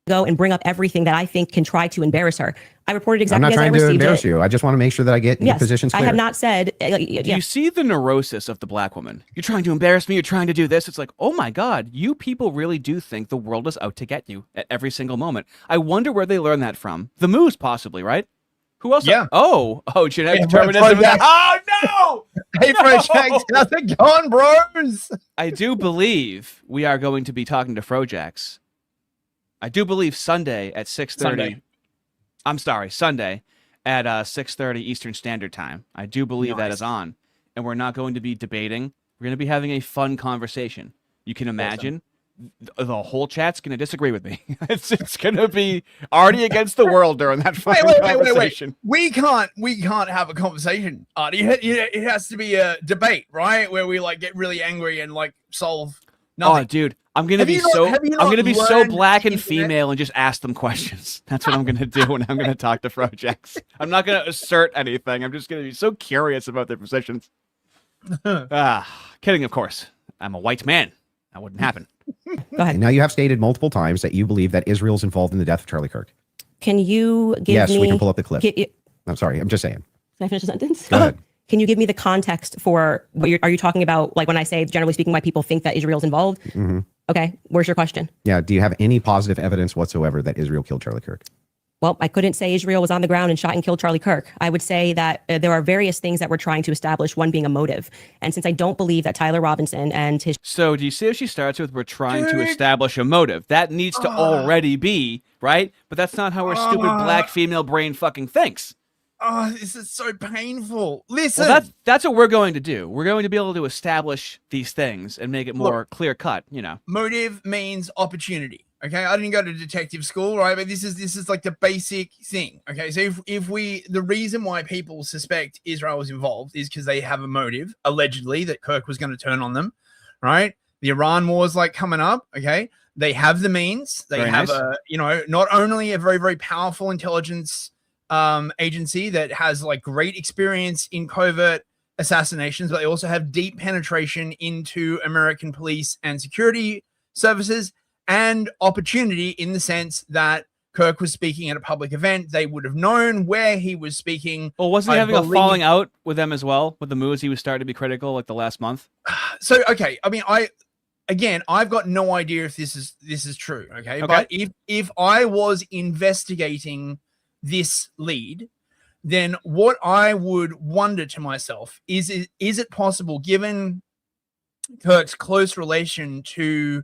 Speaker 18: Go and bring up everything that I think can try to embarrass her. I reported exactly as I received it.
Speaker 17: I'm not trying to embarrass you. I just want to make sure that I get your positions clear.
Speaker 18: I have not said.
Speaker 2: Do you see the neurosis of the black woman? You're trying to embarrass me. You're trying to do this. It's like, oh my God, you people really do think the world is out to get you at every single moment. I wonder where they learned that from. The Moose, possibly, right? Who else?
Speaker 3: Yeah.
Speaker 2: Oh, genetic determinism. Oh no!
Speaker 3: Hey, Frojax, how's it going, bros?
Speaker 2: I do believe we are going to be talking to Frojax. I do believe Sunday at 6:30. I'm sorry, Sunday at 6:30 Eastern Standard Time. I do believe that is on, and we're not going to be debating. We're going to be having a fun conversation. You can imagine the whole chat's going to disagree with me. It's going to be Ardy against the world during that fucking conversation.
Speaker 3: Wait. We can't have a conversation, Ardy. It has to be a debate, right? Where we like get really angry and like solve nothing.
Speaker 2: Oh, dude. I'm gonna be so black and female and just ask them questions. That's what I'm gonna do when I'm gonna talk to Frojax. I'm not gonna assert anything. I'm just gonna be so curious about their positions. Kidding, of course. I'm a white man. That wouldn't happen.
Speaker 18: Go ahead.
Speaker 17: Now you have stated multiple times that you believe that Israel's involved in the death of Charlie Kirk.
Speaker 18: Can you give me?
Speaker 17: Yes, we can pull up the clip. I'm sorry. I'm just saying.
Speaker 18: Can I finish the sentence?
Speaker 17: Go ahead.
Speaker 18: Can you give me the context for what are you talking about? Like when I say, generally speaking, why people think that Israel's involved? Okay, where's your question?
Speaker 17: Yeah, do you have any positive evidence whatsoever that Israel killed Charlie Kirk?
Speaker 18: Well, I couldn't say Israel was on the ground and shot and killed Charlie Kirk. I would say that there are various things that we're trying to establish, one being a motive. And since I don't believe that Tyler Robinson and his...
Speaker 2: So do you see how she starts with, we're trying to establish a motive? That needs to already be, right? But that's not how our stupid black female brain fucking thinks.
Speaker 3: Oh, this is so painful. Listen.
Speaker 2: Well, that's what we're going to do. We're going to be able to establish these things and make it more clear cut, you know.
Speaker 3: Motive means opportunity. Okay, I didn't go to detective school, right? But this is like the basic thing. Okay, so if the reason why people suspect Israel was involved is because they have a motive, allegedly, that Kirk was going to turn on them, right? The Iran war is like coming up. Okay, they have the means. They have not only a very, very powerful intelligence agency that has like great experience in covert assassinations, but they also have deep penetration into American police and security services. And opportunity in the sense that Kirk was speaking at a public event. They would have known where he was speaking.
Speaker 2: Well, wasn't he having a falling out with them as well? With the moves, he was starting to be critical like the last month.
Speaker 3: So, okay. I mean, I've got no idea if this is true. Okay. But if I was investigating this lead, then what I would wonder to myself is it possible, given Kirk's close relation to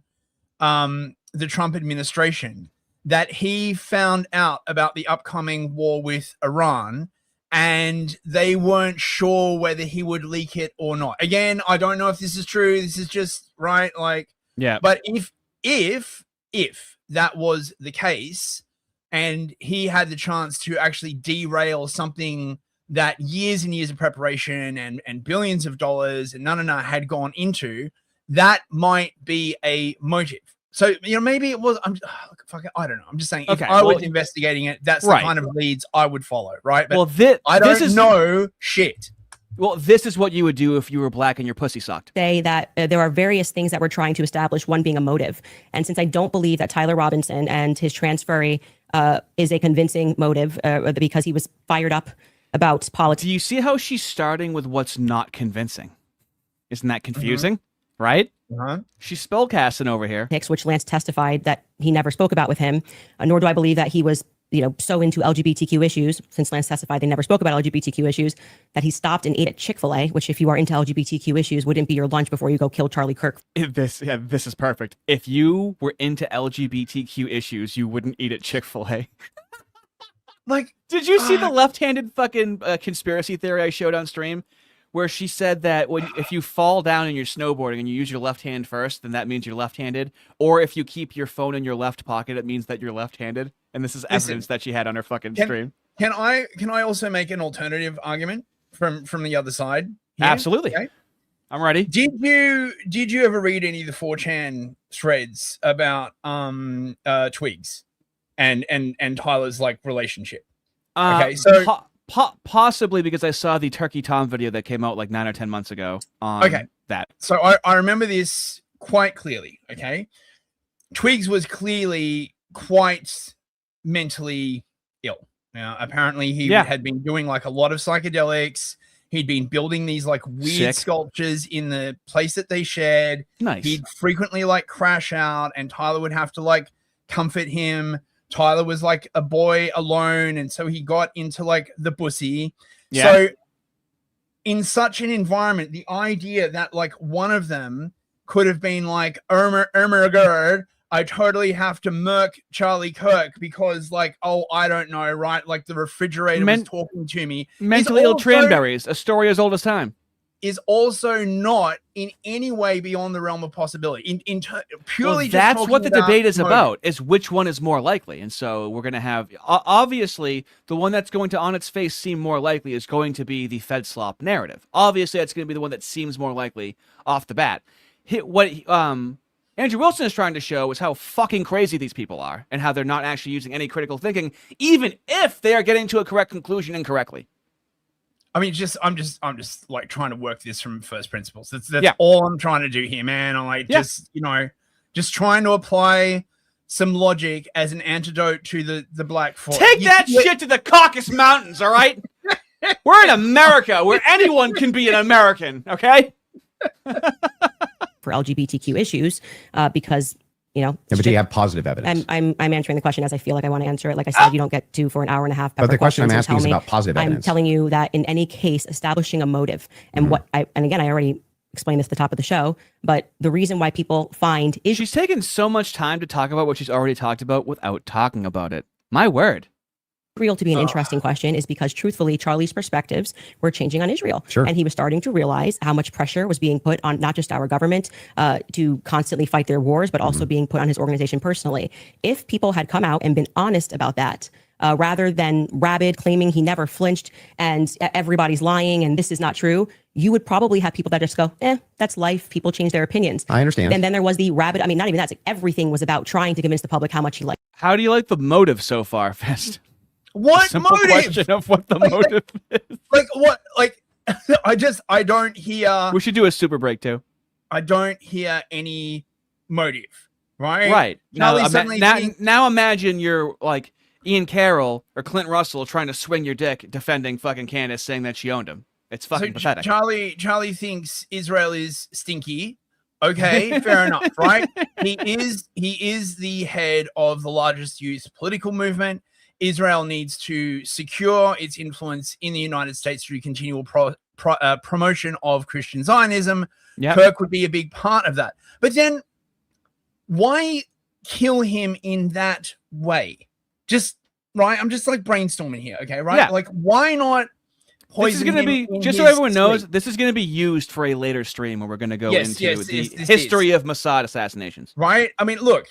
Speaker 3: the Trump administration, that he found out about the upcoming war with Iran and they weren't sure whether he would leak it or not. Again, I don't know if this is true. This is just right. Like,
Speaker 2: yeah.
Speaker 3: But if that was the case and he had the chance to actually derail something that years and years of preparation and billions of dollars and had gone into, that might be a motive. So, maybe it was, I don't know. I'm just saying, if I was investigating it, that's the kind of leads I would follow, right? But I don't know shit.
Speaker 2: Well, this is what you would do if you were black and your pussy sucked.
Speaker 18: Say that there are various things that we're trying to establish, one being a motive. And since I don't believe that Tyler Robinson and his transferee is a convincing motive because he was fired up about politics.
Speaker 2: Do you see how she's starting with what's not convincing? Isn't that confusing? Right? She's spellcasting over here.
Speaker 18: Which Lance testified that he never spoke about with him, nor do I believe that he was, so into LGBTQ issues, since Lance testified they never spoke about LGBTQ issues, that he stopped and ate at Chick-fil-A, which if you are into LGBTQ issues, wouldn't be your lunch before you go kill Charlie Kirk.
Speaker 2: This is perfect. If you were into LGBTQ issues, you wouldn't eat at Chick-fil-A.
Speaker 3: Like,
Speaker 2: did you see the left-handed fucking conspiracy theory I showed on stream? Where she said that if you fall down and you're snowboarding and you use your left hand first, then that means you're left-handed. Or if you keep your phone in your left pocket, it means that you're left-handed. And this is evidence that she had on her fucking stream.
Speaker 3: Can I also make an alternative argument from the other side here?
Speaker 2: Absolutely.
Speaker 3: Okay.
Speaker 2: I'm ready.
Speaker 3: Did you ever read any of the 4chan threads about Twigs and Tyler's like relationship? Okay, so
Speaker 2: possibly because I saw the Turkey Tom video that came out like 9 or 10 months ago. That.
Speaker 3: So I remember this quite clearly. Okay, Twigs was clearly quite mentally ill. Now, apparently he had been doing like a lot of psychedelics. He'd been building these like weird sculptures in the place that they shared.
Speaker 2: Nice.
Speaker 3: He'd frequently like crash out, and Tyler would have to like comfort him. Tyler was like a boy alone, and so he got into like the bussy. Yeah. So in such an environment, the idea that like one of them could have been like, Gerd, I totally have to murk Charlie Kirk because like, I don't know, right? Like the refrigerator was talking to me.
Speaker 2: Mentally ill Tranberries, a story as old as time.
Speaker 3: Is also not in any way beyond the realm of possibility. Purely,
Speaker 2: that's what the debate is about, is which one is more likely. And so we're going to have, obviously, the one that's going to, on its face, seem more likely is going to be the Fed slop narrative. Obviously, that's going to be the one that seems more likely off the bat. What Andrew Wilson is trying to show is how fucking crazy these people are and how they're not actually using any critical thinking, even if they are getting to a correct conclusion incorrectly.
Speaker 3: I mean, I'm just like trying to work this from first principles. That's all I'm trying to do here, man. I'm like, just trying to apply some logic as an antidote to the Black Forest.
Speaker 2: Take that shit to the Caucasus Mountains, all right? We're in America where anyone can be an American, okay?
Speaker 18: for LGBTQ issues because, you know.
Speaker 17: Yeah, but do you have positive evidence?
Speaker 18: I'm answering the question as I feel like I want to answer it. Like I said, you don't get to for an hour and a half.
Speaker 17: But the question I'm asking is about positive evidence.
Speaker 18: I'm telling you that in any case, establishing a motive and and again, I already explained this at the top of the show, but the reason why people find is
Speaker 2: she's taken so much time to talk about what she's already talked about without talking about it. My word.
Speaker 18: Israel to be an interesting question is because truthfully, Charlie's perspectives were changing on Israel.
Speaker 17: Sure.
Speaker 18: And he was starting to realize how much pressure was being put on not just our government to constantly fight their wars, but also being put on his organization personally. If people had come out and been honest about that, rather than rabid claiming he never flinched and everybody's lying and this is not true, you would probably have people that just go, that's life. People change their opinions.
Speaker 17: I understand.
Speaker 18: And then there was the rabid, I mean, not even that, it's like everything was about trying to convince the public how much he liked.
Speaker 2: How do you like the motive so far, Fist?
Speaker 3: What
Speaker 2: Simple
Speaker 3: motive?
Speaker 2: question of what the motive is.
Speaker 3: Like what? Like I don't hear.
Speaker 2: We should do a super break too.
Speaker 3: I don't hear any motive. Right.
Speaker 2: Right.
Speaker 3: Charlie
Speaker 2: Now imagine you're like Ian Carroll or Clint Russell trying to swing your dick defending fucking Candace, saying that she owned him. It's fucking pathetic.
Speaker 3: Charlie thinks Israel is stinky. Okay, fair enough, right? He is the head of the largest youth political movement. Israel needs to secure its influence in the United States through continual promotion of Christian Zionism.
Speaker 2: Yep.
Speaker 3: Kirk would be a big part of that. But then why kill him in that way? Just, right? I'm just like brainstorming here, okay, right?
Speaker 2: Yeah.
Speaker 3: Like, why not
Speaker 2: This is going to be, just so everyone knows, this is going to be used for a later stream where we're going to go into the history of Mossad assassinations.
Speaker 3: Right? I mean, look,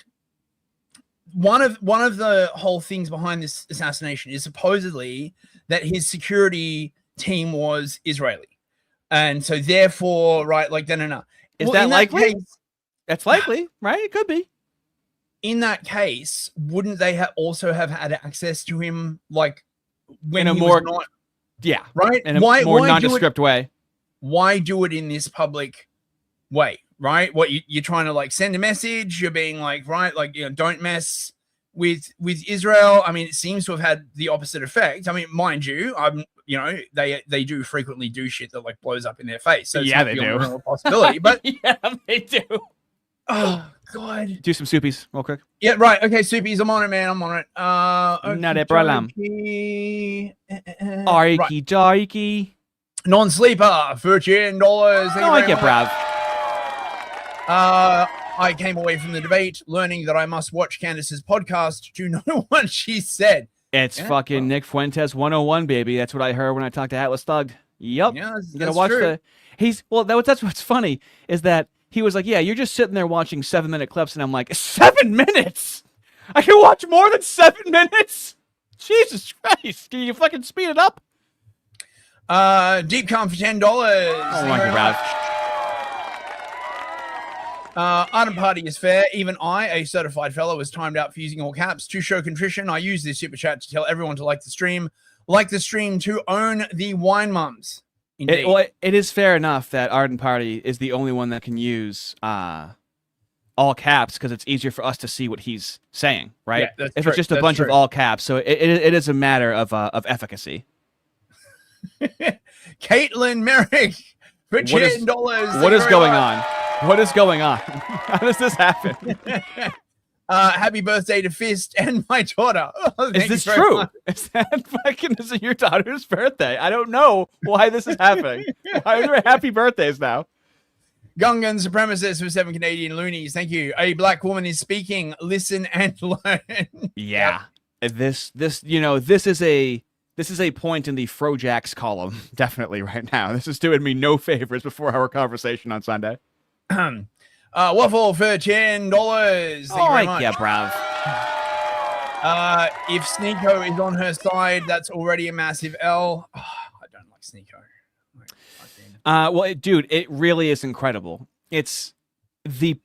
Speaker 3: one of the whole things behind this assassination is supposedly that his security team was Israeli. And so therefore, right, like, no.
Speaker 2: Is that likely? That's likely, right? It could be.
Speaker 3: In that case, wouldn't they also have had access to him, like, when
Speaker 2: in a
Speaker 3: he
Speaker 2: more,
Speaker 3: was not...
Speaker 2: Yeah.
Speaker 3: Right?
Speaker 2: In a more nondescript way.
Speaker 3: Why do it in this public way? Right? What you're trying to like send a message, you're being like, right, like, you know, don't mess with Israel. I mean, it seems to have had the opposite effect. I mean, mind you, you know, they do frequently do shit that like blows up in their face. So it's
Speaker 2: yeah,
Speaker 3: not
Speaker 2: they
Speaker 3: beyond
Speaker 2: do.
Speaker 3: a real possibility. But
Speaker 2: yeah, they do.
Speaker 3: Oh God.
Speaker 2: Do some soupies real quick.
Speaker 3: Yeah, right. Okay, soupies. I'm on it, man. I'm on it.
Speaker 2: Not a problem. Arky darky.
Speaker 3: Non-sleeper for $10.
Speaker 2: I like it, bruv.
Speaker 3: I came away from the debate learning that I must watch Candace's podcast to know what she said.
Speaker 2: It's fucking Nick Fuentes 101, baby. That's what I heard when I talked to Atlas Thug. Yep.
Speaker 3: Yeah,
Speaker 2: you gotta watch
Speaker 3: true.
Speaker 2: that's what's funny is that he was like, yeah, you're just sitting there watching 7-minute clips, and I'm like, 7 minutes? I can watch more than 7 minutes? Jesus Christ. Can you fucking speed it up?
Speaker 3: Deep Calm for $10.
Speaker 2: Oh my God.
Speaker 3: Art and Party is fair. Even I, a certified fellow, was timed out for using all caps. To show contrition, I use this super chat to tell everyone to like the stream. Like the stream to own the wine mums.
Speaker 2: It is fair enough that Arden Party is the only one that can use all caps because it's easier for us to see what he's saying, right?
Speaker 3: Yeah, that's
Speaker 2: if
Speaker 3: true.
Speaker 2: it's just a
Speaker 3: That's
Speaker 2: bunch
Speaker 3: true.
Speaker 2: of all caps, so it is a matter of efficacy.
Speaker 3: Caitlin Merrick for $10.
Speaker 2: What is going on? What is going on? How does this happen?
Speaker 3: Happy birthday to Fist and my daughter. Oh,
Speaker 2: Is
Speaker 3: thank
Speaker 2: this
Speaker 3: you very
Speaker 2: true?
Speaker 3: much.
Speaker 2: Is it your daughter's birthday? I don't know why this is happening. Why are there happy birthdays now?
Speaker 3: Gungan supremacist for 7 Canadian loonies. Thank you. A black woman is speaking. Listen and learn.
Speaker 2: Yeah. This is a point in the Frojax column, definitely right now. This is doing me no favors before our conversation on Sunday.
Speaker 3: Waffle for $10. Thank you very much.
Speaker 2: Yeah, brav.
Speaker 3: If Sneeko is on her side, that's already a massive L. Oh, I don't like Sneeko.
Speaker 2: Dude, it really is incredible. It's the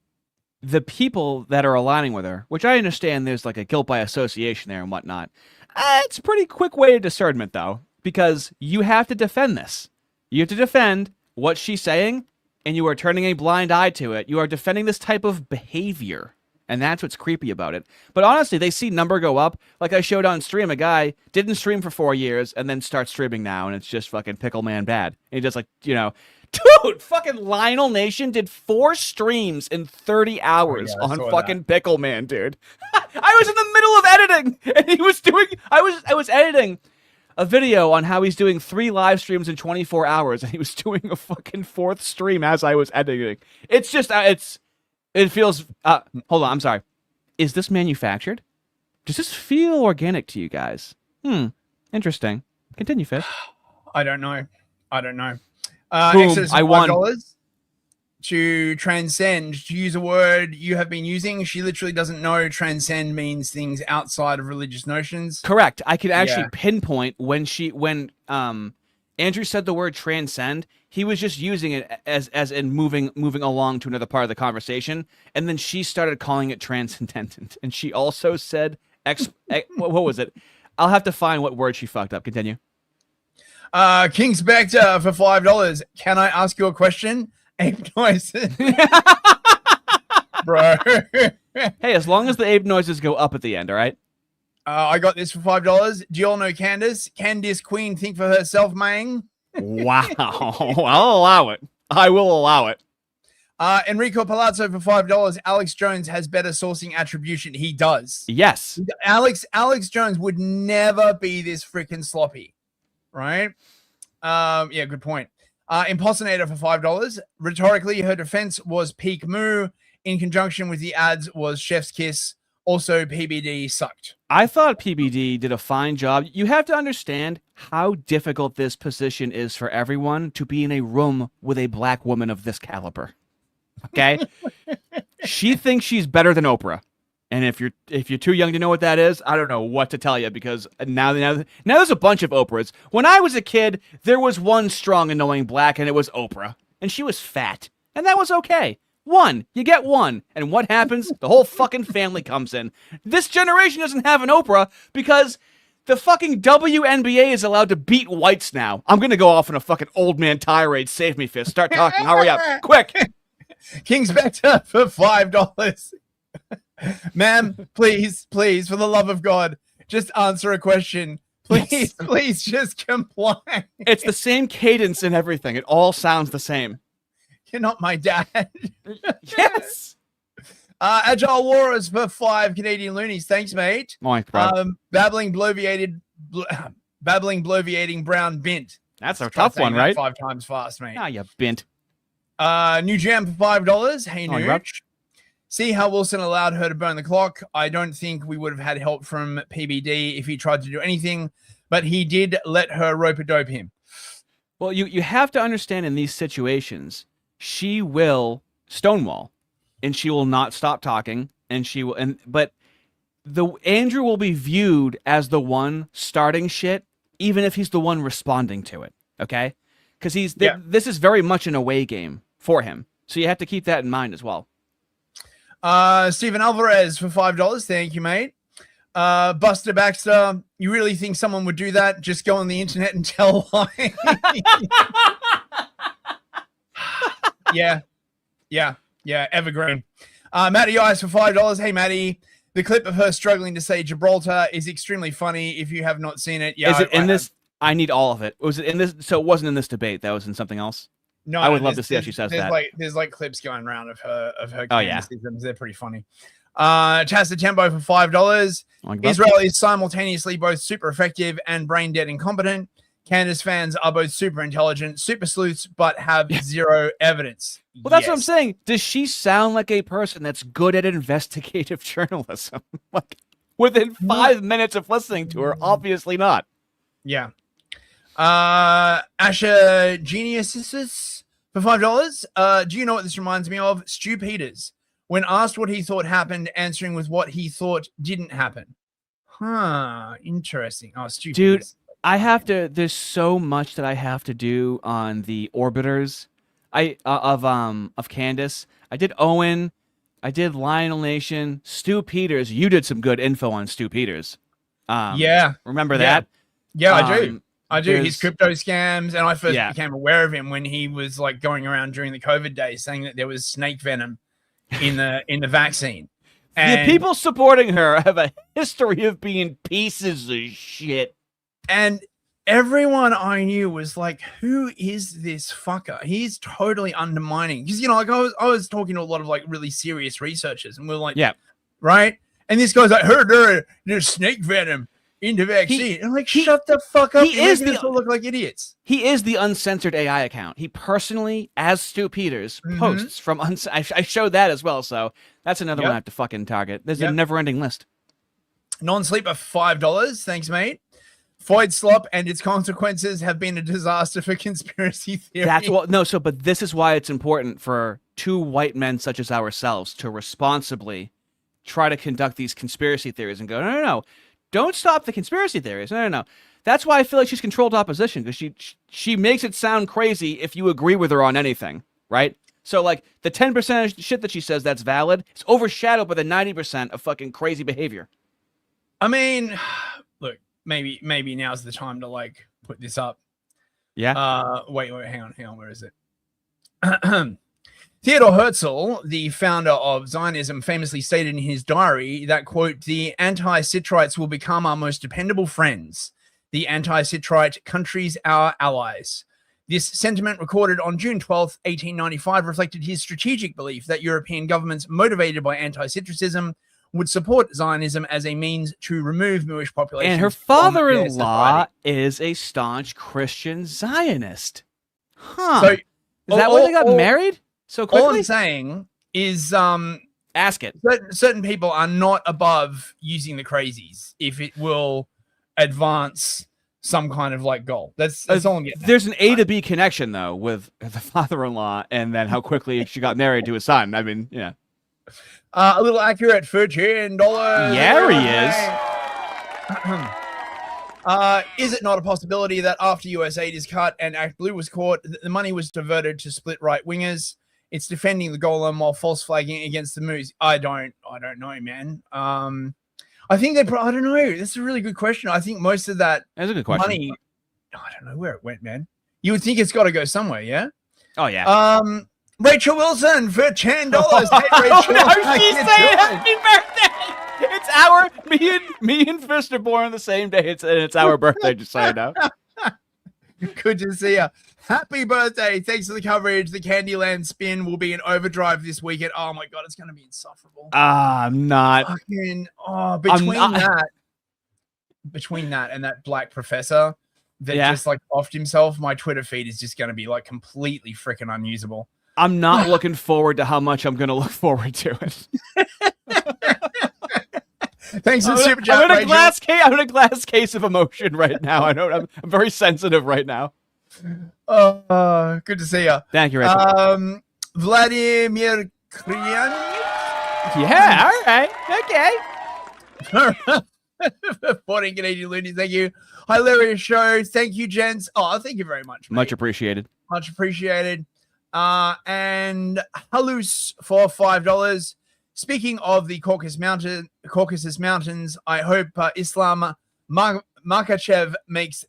Speaker 2: people that are aligning with her, which I understand there's like a guilt by association there and whatnot. It's a pretty quick way of discernment, though, because you have to defend this. You have to defend what she's saying, and you are turning a blind eye to it. You are defending this type of behavior, and that's what's creepy about it. But honestly, they see number go up. Like I showed on stream, a guy didn't stream for 4 years and then starts streaming now, and it's just fucking pickle man bad. And he does like, Dude, fucking Lionel Nation did 4 streams in 30 hours on fucking Pickle Man, dude. I was in the middle of editing, and he was doing. I was editing a video on how he's doing 3 live streams in 24 hours, and he was doing a fucking 4th stream as I was editing. It's just, it feels. Hold on, I'm sorry. Is this manufactured? Does this feel organic to you guys? Interesting. Continue, Fish.
Speaker 3: I don't know.
Speaker 2: Boom,
Speaker 3: Excess
Speaker 2: I won.
Speaker 3: $5 to transcend, to use a word you have been using. She literally doesn't know transcend means things outside of religious notions.
Speaker 2: Correct. I could actually pinpoint when Andrew said the word transcend, he was just using it as in moving along to another part of the conversation, and then she started calling it transcendent, and she also said what was it? I'll have to find what word she fucked up. Continue.
Speaker 3: King Spectre for $5. Can I ask you a question? Ape noises. Bro.
Speaker 2: Hey, as long as the ape noises go up at the end, all right?
Speaker 3: I got this for $5. Do you all know Candace? Can this queen think for herself, man?
Speaker 2: Wow. I'll allow it. I will allow it.
Speaker 3: Enrico Palazzo for $5. Alex Jones has better sourcing attribution. He does.
Speaker 2: Yes.
Speaker 3: Alex Jones would never be this freaking sloppy. Right? Yeah, good point. Impossinator for $5. Rhetorically, her defense was peak moo. In conjunction with the ads was chef's kiss. Also, PBD sucked.
Speaker 2: I thought PBD did a fine job. You have to understand how difficult this position is for everyone to be in a room with a black woman of this caliber. Okay? She thinks she's better than Oprah. And if you're too young to know what that is, I don't know what to tell you, because now there's a bunch of Oprahs. When I was a kid, there was one strong, annoying black, and it was Oprah. And she was fat. And that was okay. One. You get one. And what happens? The whole fucking family comes in. This generation doesn't have an Oprah because the fucking WNBA is allowed to beat whites now. I'm going to go off on a fucking old man tirade. Save me, Fist. Start talking. Hurry up. Quick.
Speaker 3: King Spectre for $5. Ma'am, please, for the love of God, just answer a question. Please, please just comply.
Speaker 2: It's the same cadence and everything. It all sounds the same.
Speaker 3: You're not my dad.
Speaker 2: Yes.
Speaker 3: Agile Warriors for 5 Canadian loonies. Thanks, mate. Babbling bloviating brown bint.
Speaker 2: That's a tough one, right?
Speaker 3: 5 times fast, mate.
Speaker 2: Ah, you bint.
Speaker 3: New Jam for $5. Hey,
Speaker 2: Oh,
Speaker 3: Nooch. See how Wilson allowed her to burn the clock. I don't think we would have had help from PBD if he tried to do anything, but he did let her rope-a-dope him.
Speaker 2: Well, you have to understand, in these situations, she will stonewall, and she will not stop talking, and she will. But Andrew will be viewed as the one starting shit, even if he's the one responding to it. Okay, because this is very much an away game for him, so you have to keep that in mind as well.
Speaker 3: Stephen Alvarez for $5. Thank you, mate. Buster Baxter, you really think someone would do that? Just go on the internet and tell why. Yeah. Evergreen. Matty Ice for $5. Hey, Matty. The clip of her struggling to say Gibraltar is extremely funny. If you have not seen it,
Speaker 2: is it in this? I need all of it. Was it in this? So it wasn't in this debate. That was in something else.
Speaker 3: No,
Speaker 2: I would love to see how she says that.
Speaker 3: There's clips going around of her.
Speaker 2: Oh, yeah.
Speaker 3: They're pretty funny. Chasta Tempo for $5. Israel is simultaneously both super effective and brain dead incompetent. Candace fans are both super intelligent, super sleuths, but have zero evidence.
Speaker 2: Well, that's what I'm saying. Does she sound like a person that's good at investigative journalism? Like, within 5 minutes of listening to her, obviously not.
Speaker 3: Yeah. Asha Geniuses for $5. Do you know what this reminds me of? Stu Peters, when asked what he thought happened, answering with what he thought didn't happen. Interesting. Oh, Stu
Speaker 2: Dude,
Speaker 3: Peters.
Speaker 2: There's so much that I have to do on the orbiters of Candace. I did Owen, I did Lionel Nation, Stu Peters. You did some good info on Stu Peters. Remember that?
Speaker 3: Yeah, I do. His crypto scams, and I first became aware of him when he was going around during the COVID days, saying that there was snake venom in the vaccine. And
Speaker 2: the people supporting her have a history of being pieces of shit.
Speaker 3: And everyone I knew was like, who is this fucker? He's totally undermining. Because, like I was talking to a lot of like really serious researchers, and we're like,
Speaker 2: yeah,
Speaker 3: right. And this guy's like, there's snake venom in the vaccine. I'm like, shut the fuck up. You're making us all look like idiots.
Speaker 2: He is the uncensored AI account. He personally, as Stu Peters, posts from I showed that as well. So that's another one I have to fucking target. There's a never-ending list.
Speaker 3: Non-sleeper, $5. Thanks, mate. Void slop and its consequences have been a disaster for conspiracy theory.
Speaker 2: That's what but this is why it's important for two white men such as ourselves to responsibly try to conduct these conspiracy theories and go, no, don't stop the conspiracy theories. No. That's why I feel like she's controlled opposition, because she makes it sound crazy if you agree with her on anything, right? So like the 10% of shit that she says that's valid is overshadowed by the 90% of fucking crazy behavior.
Speaker 3: I mean, look, maybe now's the time to like put this up.
Speaker 2: Yeah.
Speaker 3: Wait, hang on. Where is it? Theodor Herzl, the founder of Zionism, famously stated in his diary that, quote, the anti-Citrites will become our most dependable friends. The anti-Citrite countries, our allies. This sentiment, recorded on June 12th, 1895, reflected his strategic belief that European governments motivated by anti-Citricism would support Zionism as a means to remove Jewish populations.
Speaker 2: And her father-in-law is a staunch Christian Zionist. Huh.
Speaker 3: So,
Speaker 2: is that why they got married so quickly?
Speaker 3: All I'm saying is
Speaker 2: ask it.
Speaker 3: Certain people are not above using the crazies if it will advance some kind of like goal. That's all I'm getting at.
Speaker 2: There's an A to B connection though with the father-in-law and then how quickly she got married to his son. I mean, yeah.
Speaker 3: A little accurate for $10.
Speaker 2: Yeah, he is.
Speaker 3: Is it not a possibility that after US aid is cut and Act Blue was caught, the money was diverted to split right wingers? It's defending the golem while false flagging against the moves. I don't know, man. I think I don't know. That's a really good question. I think most of that money, I don't know where it went, man. You would think it's got to go somewhere, yeah?
Speaker 2: Oh yeah.
Speaker 3: Rachel Wilson for $10. Hey, Rachel.
Speaker 2: Oh, she's saying happy birthday. It's our me and Fist are born on the same day. It's our birthday, just so you know.
Speaker 3: Good to see you. Happy birthday. Thanks for the coverage. The Candyland spin will be in overdrive this weekend. Oh my god, it's gonna be insufferable.
Speaker 2: I'm not
Speaker 3: fucking between that and that black professor that just like offed himself, my Twitter feed is just gonna be like completely freaking unusable.
Speaker 2: I'm not looking forward to how much I'm gonna look forward to it.
Speaker 3: Thanks for the super chat.
Speaker 2: I'm in a glass case of emotion right now. I know I'm very sensitive right now.
Speaker 3: Good to see you.
Speaker 2: Thank you, Rachel.
Speaker 3: Vladimir Krian.
Speaker 2: Yeah, all right. Okay.
Speaker 3: 14 Canadian loonies, thank you. Hilarious show. Thank you, gents. Oh, thank you very much, mate.
Speaker 2: Much appreciated.
Speaker 3: Much appreciated. And Halus for $5. Speaking of the Caucasus Mountains, I hope Islam Makachev makes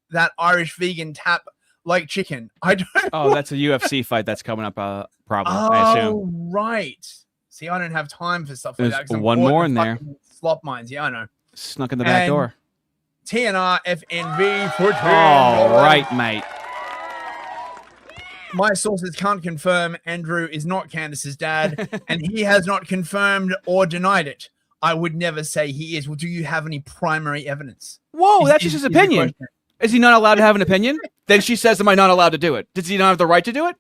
Speaker 3: that Irish vegan tap like chicken. I don't know.
Speaker 2: Oh, that's a UFC fight that's coming up probably, I assume.
Speaker 3: Oh, right. See, I don't have time for stuff like
Speaker 2: There's
Speaker 3: that.
Speaker 2: one more in there.
Speaker 3: Slop mines. Yeah, I know.
Speaker 2: Snuck in the back door.
Speaker 3: TNR FNV for $10.
Speaker 2: All right, mate.
Speaker 3: My sources can't confirm Andrew is not Candace's dad, and he has not confirmed or denied it. I would never say he is. Well, do you have any primary evidence?
Speaker 2: Whoa, that's just his opinion. Is he not allowed to have an opinion? Then she says, am I not allowed to do it? Does he not have the right to do it?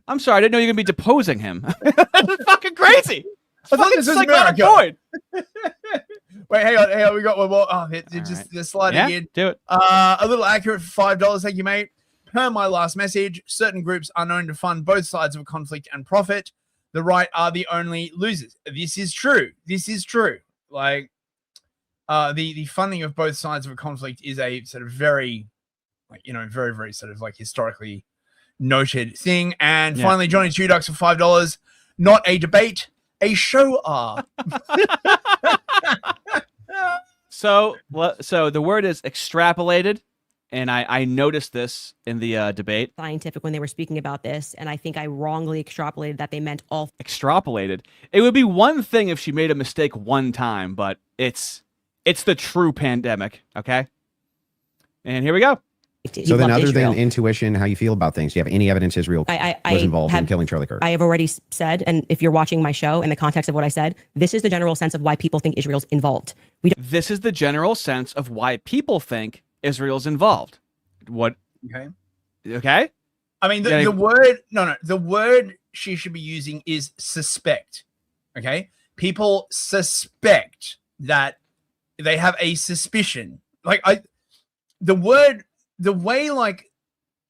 Speaker 2: I'm sorry, I didn't know you were going to be deposing him. That's fucking crazy.
Speaker 3: I thought this was America. Wait, hang on. We got one more. Oh, just sliding in.
Speaker 2: Do it.
Speaker 3: A little accurate for $5. Thank you, mate. Per my last message, certain groups are known to fund both sides of a conflict and profit. The right are the only losers. This is true. Like, the funding of both sides of a conflict is a sort of very, very, very sort of like historically noted thing. And finally, Johnny $2 for $5. Not a debate, a show R.
Speaker 2: So the word is extrapolated. And I noticed this in the debate.
Speaker 18: Scientific when they were speaking about this, and I think I wrongly extrapolated that they meant all.
Speaker 2: Extrapolated. It would be one thing if she made a mistake one time, but it's the true pandemic, okay? And here we go.
Speaker 17: So then, other than intuition, how you feel about things? Do you have any evidence Israel was involved in killing Charlie Kirk?
Speaker 18: I have already said, and if you're watching my show in the context of what I said, this is the general sense of why people think Israel's involved.
Speaker 2: This is the general sense of why people think Israel's involved. What?
Speaker 3: Okay.
Speaker 2: Okay.
Speaker 3: I mean, the word she should be using is suspect. Okay. People suspect that they have a suspicion. The way like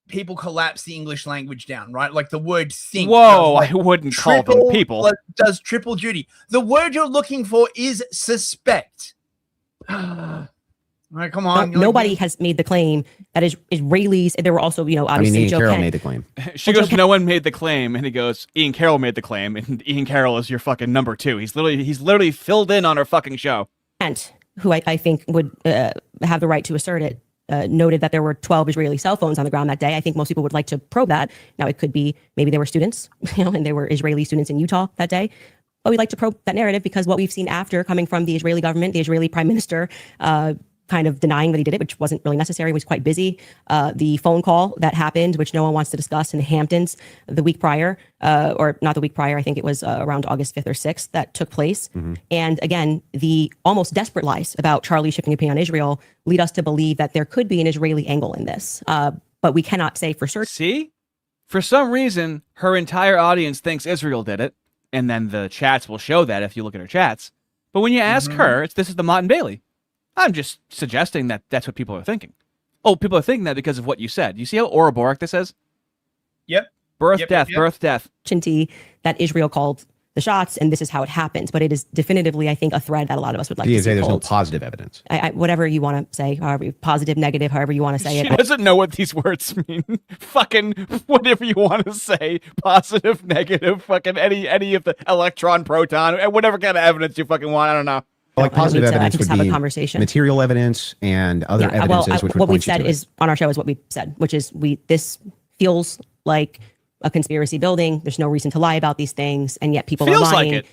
Speaker 3: people collapse the English language down, right? Like the word think.
Speaker 2: Whoa, I wouldn't call them people.
Speaker 3: Does triple duty. The word you're looking for is suspect. All right, come on.
Speaker 18: Nobody has made the claim that Israelis. There were also, obviously
Speaker 17: I mean, Ian
Speaker 18: Joe
Speaker 17: Carroll
Speaker 18: Kent.
Speaker 17: made the claim.
Speaker 2: She goes, no one made the claim, and he goes, Ian Carroll made the claim, and Ian Carroll is your fucking number 2. He's literally filled in on our fucking show.
Speaker 18: Kent, who I think would have the right to assert it, noted that there were 12 Israeli cell phones on the ground that day. I think most people would like to probe that. Now, it could be maybe there were students, and there were Israeli students in Utah that day. But we'd like to probe that narrative because what we've seen after coming from the Israeli government, the Israeli prime minister, kind of denying that he did it, which wasn't really necessary. He was quite busy. The phone call that happened, which no one wants to discuss in the Hamptons the week prior, or not the week prior, I think it was around August 5th or 6th that took place. Mm-hmm. And again, the almost desperate lies about Charlie shifting opinion on Israel lead us to believe that there could be an Israeli angle in this. But we cannot say for certain.
Speaker 2: See? For some reason, her entire audience thinks Israel did it. And then the chats will show that if you look at her chats. But when you ask her, this is the Mott and Bailey. I'm just suggesting that that's what people are thinking. Oh, people are thinking that because of what you said. You see how Ouroboros this is?
Speaker 3: Yep.
Speaker 2: Birth, death.
Speaker 18: That Israel called the shots, and this is how it happens. But it is definitively, I think, a thread that a lot of us would like to see.
Speaker 17: There's no positive evidence.
Speaker 18: Whatever you want to say, however positive, negative, however you want to say it.
Speaker 2: She doesn't know what these words mean. Fucking whatever you want to say, positive, negative, fucking any of the electron, proton, whatever kind of evidence you fucking want. I don't know.
Speaker 17: Like positive evidence would
Speaker 18: have
Speaker 17: be
Speaker 18: a conversation.
Speaker 17: Material evidence and other evidences which would
Speaker 18: what
Speaker 17: point
Speaker 18: we've said
Speaker 17: you to
Speaker 18: is on our show is what we said, which is this feels like a conspiracy building. There's no reason to lie about these things, and yet people are lying.
Speaker 2: Like it.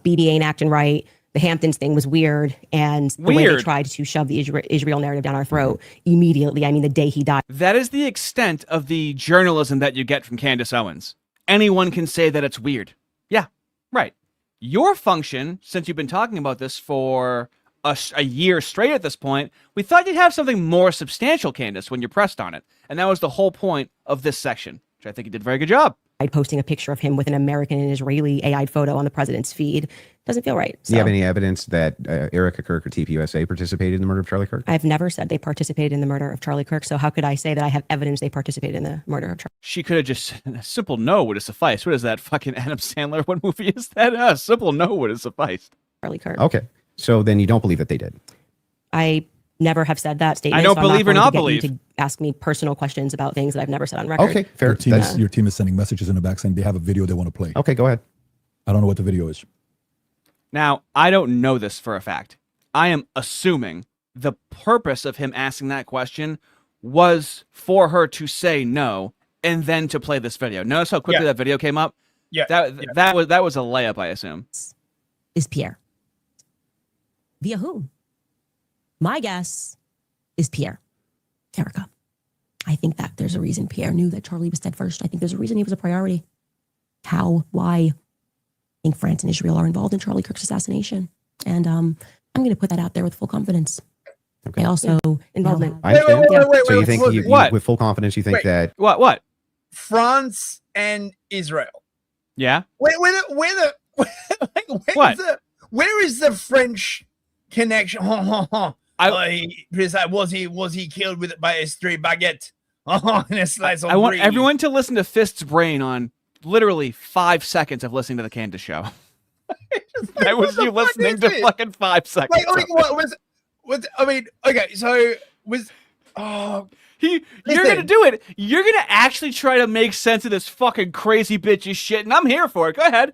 Speaker 18: BB ain't acting right. The Hamptons thing was weird, and the way they tried to shove the Israel narrative down our throat immediately. I mean, the day he died.
Speaker 2: That is the extent of the journalism that you get from Candace Owens. Anyone can say that it's weird. Yeah, right. Your function, since you've been talking about this for a year straight at this point, we thought you'd have something more substantial, Candace, when you pressed on it. And that was the whole point of this section, which I think you did a very good job.
Speaker 18: Posting a picture of him with an American and Israeli AI'd photo on the president's feed doesn't feel right.
Speaker 17: Do you have any evidence that Erica Kirk or TPUSA participated in the murder of Charlie Kirk?
Speaker 18: I've never said they participated in the murder of Charlie Kirk, so how could I say that I have evidence they participated in the murder of Charlie?
Speaker 2: She could have just, a simple no would have sufficed. What is that, fucking Adam Sandler? What movie is that? A simple no would have sufficed.
Speaker 18: Charlie Kirk.
Speaker 17: Okay, so then you don't believe that they did?
Speaker 18: I never have said that statement.
Speaker 2: I don't believe or not believe.
Speaker 18: To ask me personal questions about things that I've never said on record.
Speaker 17: Okay, fair.
Speaker 19: Your team is sending messages in the back saying they have a video they want to play.
Speaker 17: Okay, go ahead.
Speaker 19: I don't know what the video is.
Speaker 2: Now, I don't know this for a fact. I am assuming the purpose of him asking that question was for her to say no and then to play this video. Notice how quickly that video came up?
Speaker 3: Yeah.
Speaker 2: That was a layup, I assume.
Speaker 18: Is Pierre. Via who? My guess is Pierre. Erica. I think that there's a reason Pierre knew that Charlie was dead first. I think there's a reason he was a priority. How? Why? I think France and Israel are involved in Charlie Kirk's assassination. And I'm going to put that out there with full confidence.
Speaker 17: Okay.
Speaker 18: I also involvement.
Speaker 17: I understand.
Speaker 3: Wait,
Speaker 17: so you think
Speaker 3: what?
Speaker 17: With full confidence, you think that
Speaker 2: what?
Speaker 3: France and Israel.
Speaker 2: Yeah.
Speaker 3: Where is the French connection? Was he killed by a stray baguette? And a slice of
Speaker 2: I want
Speaker 3: brie.
Speaker 2: everyone to listen to Fist's brain on literally 5 seconds of listening to the Candace show. That was you listening to fucking 5 seconds. You're gonna do it. You're gonna actually try to make sense of this fucking crazy bitchy shit, and I'm here for it. Go ahead.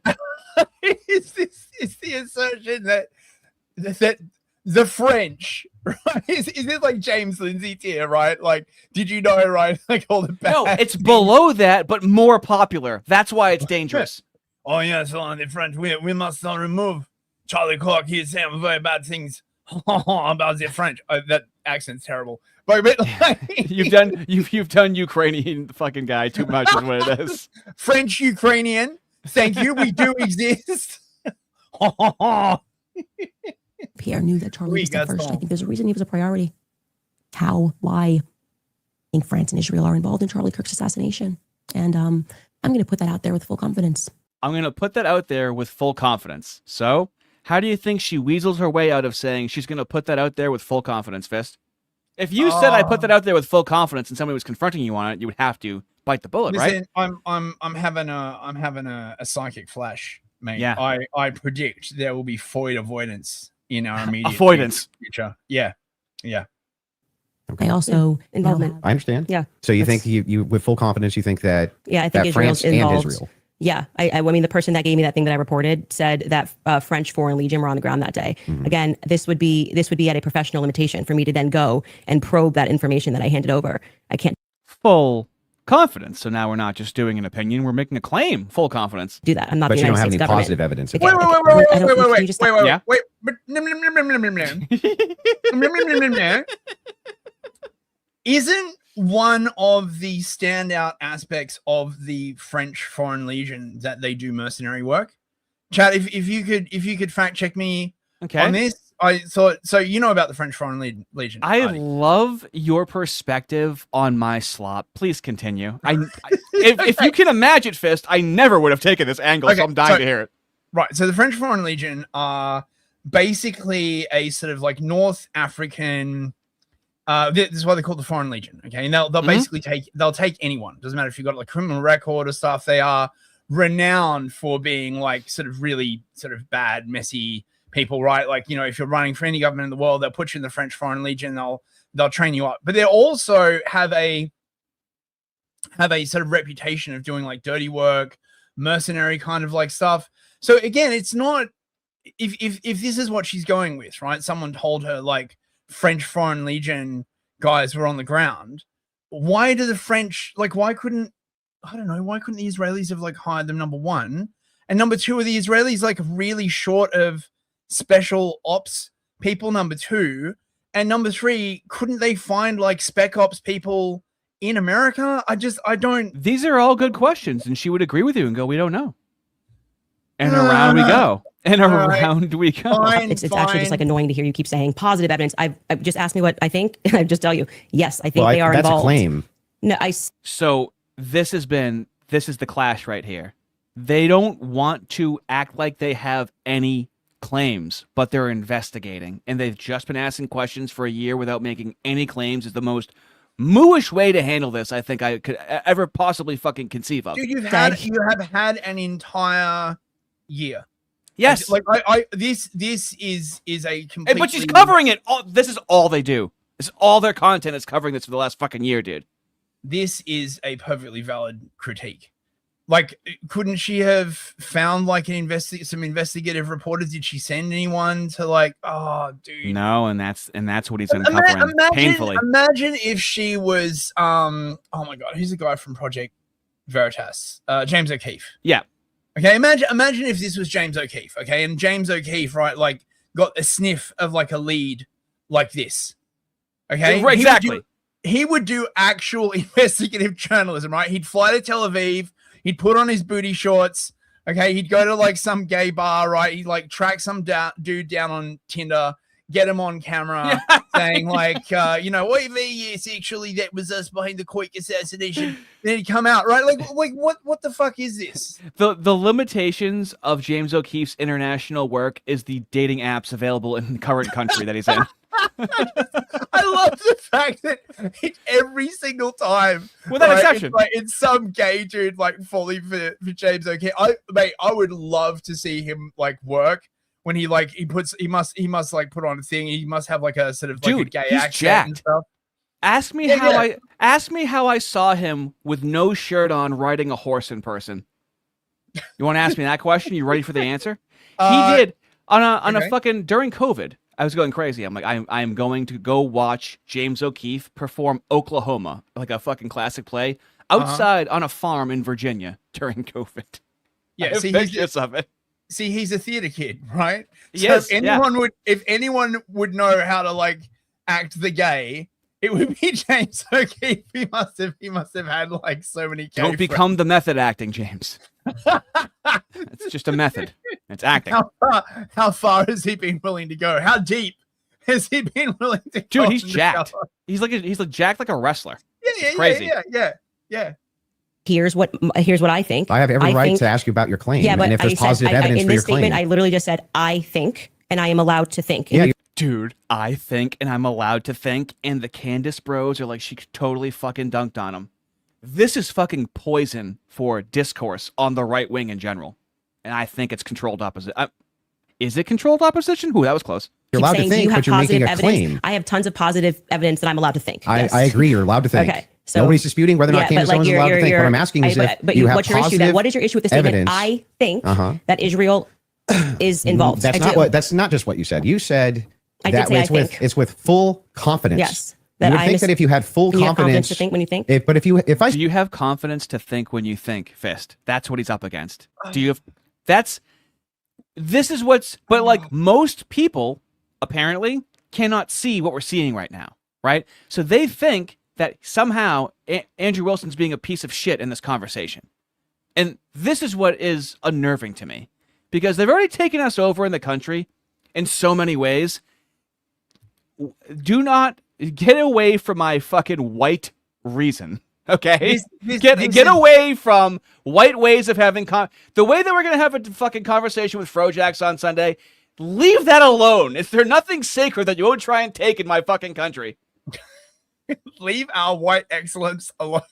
Speaker 3: It's the assertion that the French, right? Is this like James Lindsay tier, right? Like, did you know, right? Like all the bad.
Speaker 2: No, it's below that, but more popular. That's why it's dangerous.
Speaker 3: Oh yeah, so on the French, we must not remove Charlie Kirk. He is saying very bad things I'm about to say French. That accent's terrible. But like,
Speaker 2: you've done Ukrainian fucking guy too much is what it is.
Speaker 3: French Ukrainian. Thank you. We do exist.
Speaker 18: Pierre knew that Charlie was the first. I think there's a reason he was a priority. How? Why? I think France and Israel are involved in Charlie Kirk's assassination. And I'm going to put that out there with full confidence.
Speaker 2: So, how do you think she weasels her way out of saying she's going to put that out there with full confidence, Fist? If you said I put that out there with full confidence and somebody was confronting you on it, you would have to bite the bullet,
Speaker 3: listen,
Speaker 2: right?
Speaker 3: I'm having a psychic flash, mate.
Speaker 2: Yeah.
Speaker 3: I predict there will be FOID avoidance in our immediate future. Yeah.
Speaker 18: I also involvement.
Speaker 17: I understand.
Speaker 18: Yeah.
Speaker 17: So you think you with full confidence, you think that
Speaker 18: I think
Speaker 17: France
Speaker 18: involved.
Speaker 17: and Israel.
Speaker 18: Yeah, I mean, the person that gave me that thing that I reported said that French Foreign Legion were on the ground that day.
Speaker 17: Mm-hmm.
Speaker 18: Again, this would be at a professional limitation for me to then go and probe that information that I handed over. I can't.
Speaker 2: Full confidence. So now we're not just doing an opinion; we're making a claim. Full confidence.
Speaker 18: Do that. I'm not.
Speaker 17: But
Speaker 18: the
Speaker 17: you don't
Speaker 18: United
Speaker 17: have
Speaker 18: States
Speaker 17: any
Speaker 18: government.
Speaker 17: positive evidence.
Speaker 3: Isn't one of the standout aspects of the French Foreign Legion that they do mercenary work? Chad, if you could fact check me on this. I thought so. You know about the French Foreign Legion.
Speaker 2: I love your perspective on my slop. Please continue. If you can imagine, Fist, I never would have taken this angle, so I'm dying to hear it.
Speaker 3: Right. So the French Foreign Legion are basically a sort of like North African. This is why they call it the Foreign Legion. Okay, and they'll basically take anyone. Doesn't matter if you've got like criminal record or stuff. They are renowned for being like sort of really sort of bad, messy people, right? Like, you know, if you're running for any government in the world, they'll put you in the French Foreign Legion. They'll train you up, but they also have a sort of reputation of doing like dirty work, mercenary kind of like stuff. So again, it's not if this is what she's going with, right? Someone told her like French Foreign Legion guys were on the ground. Why do the French why couldn't the Israelis have like hired them, number one? And number two, are the Israelis like really short of special ops people, number two? And number three, couldn't they find like spec ops people in America? I don't.
Speaker 2: These are all good questions, and she would agree with you and go, we don't know. And around we go. And around we go.
Speaker 18: It's actually just like annoying to hear you keep saying positive evidence. I've just asked me what I think, and I just tell you, yes, I think they are
Speaker 17: that's
Speaker 18: involved.
Speaker 17: A claim.
Speaker 18: No,
Speaker 2: So this is the clash right here. They don't want to act like they have any claims, but they're investigating, and they've just been asking questions for a year without making any claims. Is the most mooish way to handle this I think I could ever possibly fucking conceive of.
Speaker 3: Dude, you have had an entire year.
Speaker 2: Yes,
Speaker 3: this is a completely.
Speaker 2: But she's covering it. This is all they do. This is all their content is covering this for the last fucking year, dude.
Speaker 3: This is a perfectly valid critique. Like, couldn't she have found like some investigative reporters? Did she send anyone to like? Oh, dude.
Speaker 2: No, and that's what he's uncovering painfully.
Speaker 3: Imagine if she was. Oh my god, who's the guy from Project Veritas? James O'Keefe.
Speaker 2: Yeah.
Speaker 3: Okay, imagine if this was James O'Keefe, okay, and James O'Keefe, right, like got a sniff of like a lead like this, okay,
Speaker 2: right, exactly.
Speaker 3: He would do actual investigative journalism, right? He'd fly to Tel Aviv, he'd put on his booty shorts, okay, he'd go to like some gay bar, right? He'd like track some dude down on Tinder, get him on camera, saying like, yes, actually, that was us behind the Koik assassination. Then he'd come out, right? Like what the fuck is this?
Speaker 2: The limitations of James O'Keefe's international work is the dating apps available in the current country that he's in.
Speaker 3: I love the fact that every single time,
Speaker 2: without exception,
Speaker 3: it's some gay dude like falling for James O'Keefe. I would love to see him like work. When he must like put on a thing. He must have like a sort of like a gay accent
Speaker 2: jacked.
Speaker 3: And stuff.
Speaker 2: Ask me how I saw him with no shirt on riding a horse in person. You want to ask me that question? You ready for the answer? He did on a fucking during COVID. I was going crazy. I'm like, I'm going to go watch James O'Keefe perform Oklahoma, like a fucking classic play, outside on a farm in Virginia during COVID.
Speaker 3: Yeah,
Speaker 2: I have pictures of it.
Speaker 3: he's a theater kid, right?
Speaker 2: Yes,
Speaker 3: if anyone would know how to like act the gay, it would be James O'Keefe. He must have had like so many.
Speaker 2: Don't become the method acting, James. It's just a method. It's acting.
Speaker 3: How far has he been willing to go? How deep has he been willing to go?
Speaker 2: Dude, he's jacked. He's like jacked like a wrestler.
Speaker 3: Yeah,
Speaker 2: crazy.
Speaker 3: Yeah.
Speaker 18: Here's what I think.
Speaker 17: I have every right to ask you about your claim.
Speaker 18: Yeah, but
Speaker 17: and if there's positive evidence
Speaker 18: in
Speaker 17: for
Speaker 18: this
Speaker 17: your
Speaker 18: statement,
Speaker 17: claim.
Speaker 18: I literally just said I think, and I am allowed to think.
Speaker 17: Yeah,
Speaker 2: dude, I think, and I'm allowed to think, and the Candace bros are like, she totally fucking dunked on him. This is fucking poison for discourse on the right wing in general, and I think it's controlled opposition. Is it controlled opposition? Ooh, that was close.
Speaker 17: You're allowed to think, but you're making a claim.
Speaker 18: I have tons of positive evidence that I'm allowed to think.
Speaker 17: I agree. You're allowed to think.
Speaker 18: Okay. So,
Speaker 17: nobody's disputing whether or not Candace Owens is allowed to think. What I'm asking is if you have
Speaker 18: what's your issue then? What is your issue with the statement?
Speaker 17: evidence.
Speaker 18: I think that Israel is involved.
Speaker 17: That's not just what you said. You said that it's with full confidence.
Speaker 18: Yes.
Speaker 17: You would think that if you had full confidence
Speaker 18: to think when you think.
Speaker 2: Do you have confidence to think when you think, Fist? That's what he's up against. Do you have? This is what's. But like most people, apparently, cannot see what we're seeing right now, right? So they think that somehow Andrew Wilson's being a piece of shit in this conversation. And this is what is unnerving to me. Because they've already taken us over in the country in so many ways. Do not get away from my fucking white reason, okay? Get away from white ways of having... the way that we're going to have a fucking conversation with Frojax on Sunday, leave that alone. Is there nothing sacred that you won't try and take in my fucking country?
Speaker 3: Leave our white excellence alone.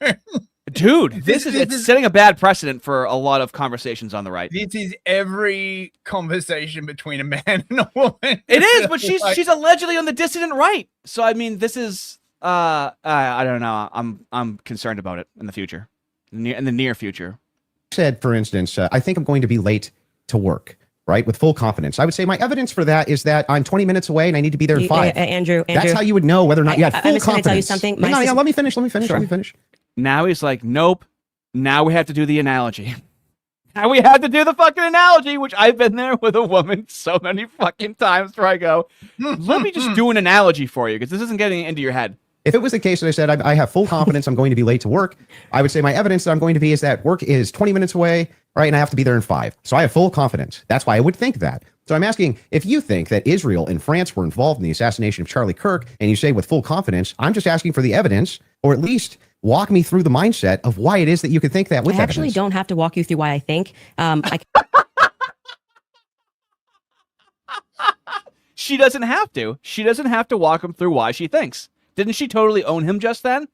Speaker 2: Dude, it's setting a bad precedent for a lot of conversations on the right.
Speaker 3: This is every conversation between a man and a woman.
Speaker 2: It is, but she's allegedly on the dissident right. So I mean, this is I don't know. I'm concerned about it in the future, in the near future.
Speaker 17: Said, for instance, I think I'm going to be late to work. Right, with full confidence. I would say my evidence for that is that I'm 20 minutes away and I need to be there in 5.
Speaker 18: Andrew,
Speaker 17: that's how you would know whether or not you had full confidence.
Speaker 18: I'm just going to tell you something.
Speaker 17: Let me finish.
Speaker 2: Sure.
Speaker 17: Let me finish.
Speaker 2: Now he's like, nope. Now we have to do the analogy. Now we have to do the fucking analogy, which I've been there with a woman so many fucking times where I go, let me just do an analogy for you because this isn't getting into your head.
Speaker 17: If it was the case that I said I have full confidence I'm going to be late to work, I would say my evidence that I'm going to be is that work is 20 minutes away, right, and I have to be there in 5. So I have full confidence. That's why I would think that. So I'm asking, if you think that Israel and France were involved in the assassination of Charlie Kirk, and you say with full confidence, I'm just asking for the evidence, or at least walk me through the mindset of why it is that you could think that with evidence.
Speaker 18: I actually don't have to walk you through why I think.
Speaker 2: She doesn't have to. She doesn't have to walk him through why she thinks. Didn't she totally own him just then?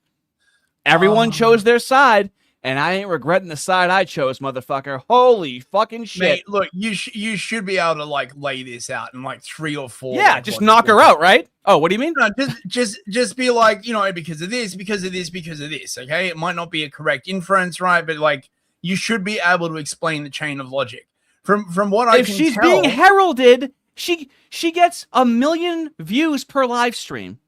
Speaker 2: Everyone chose their side, and I ain't regretting the side I chose, motherfucker. Holy fucking shit.
Speaker 3: Mate, look, you should be able to like lay this out in like 3 or 4.
Speaker 2: Yeah,
Speaker 3: like,
Speaker 2: just knock her out, right? Oh, what do you mean?
Speaker 3: No, just be like, you know, because of this, because of this, because of this, okay? It might not be a correct inference, right? But like, you should be able to explain the chain of logic. From what I can tell... If
Speaker 2: she's being heralded, she gets 1 million views per live stream.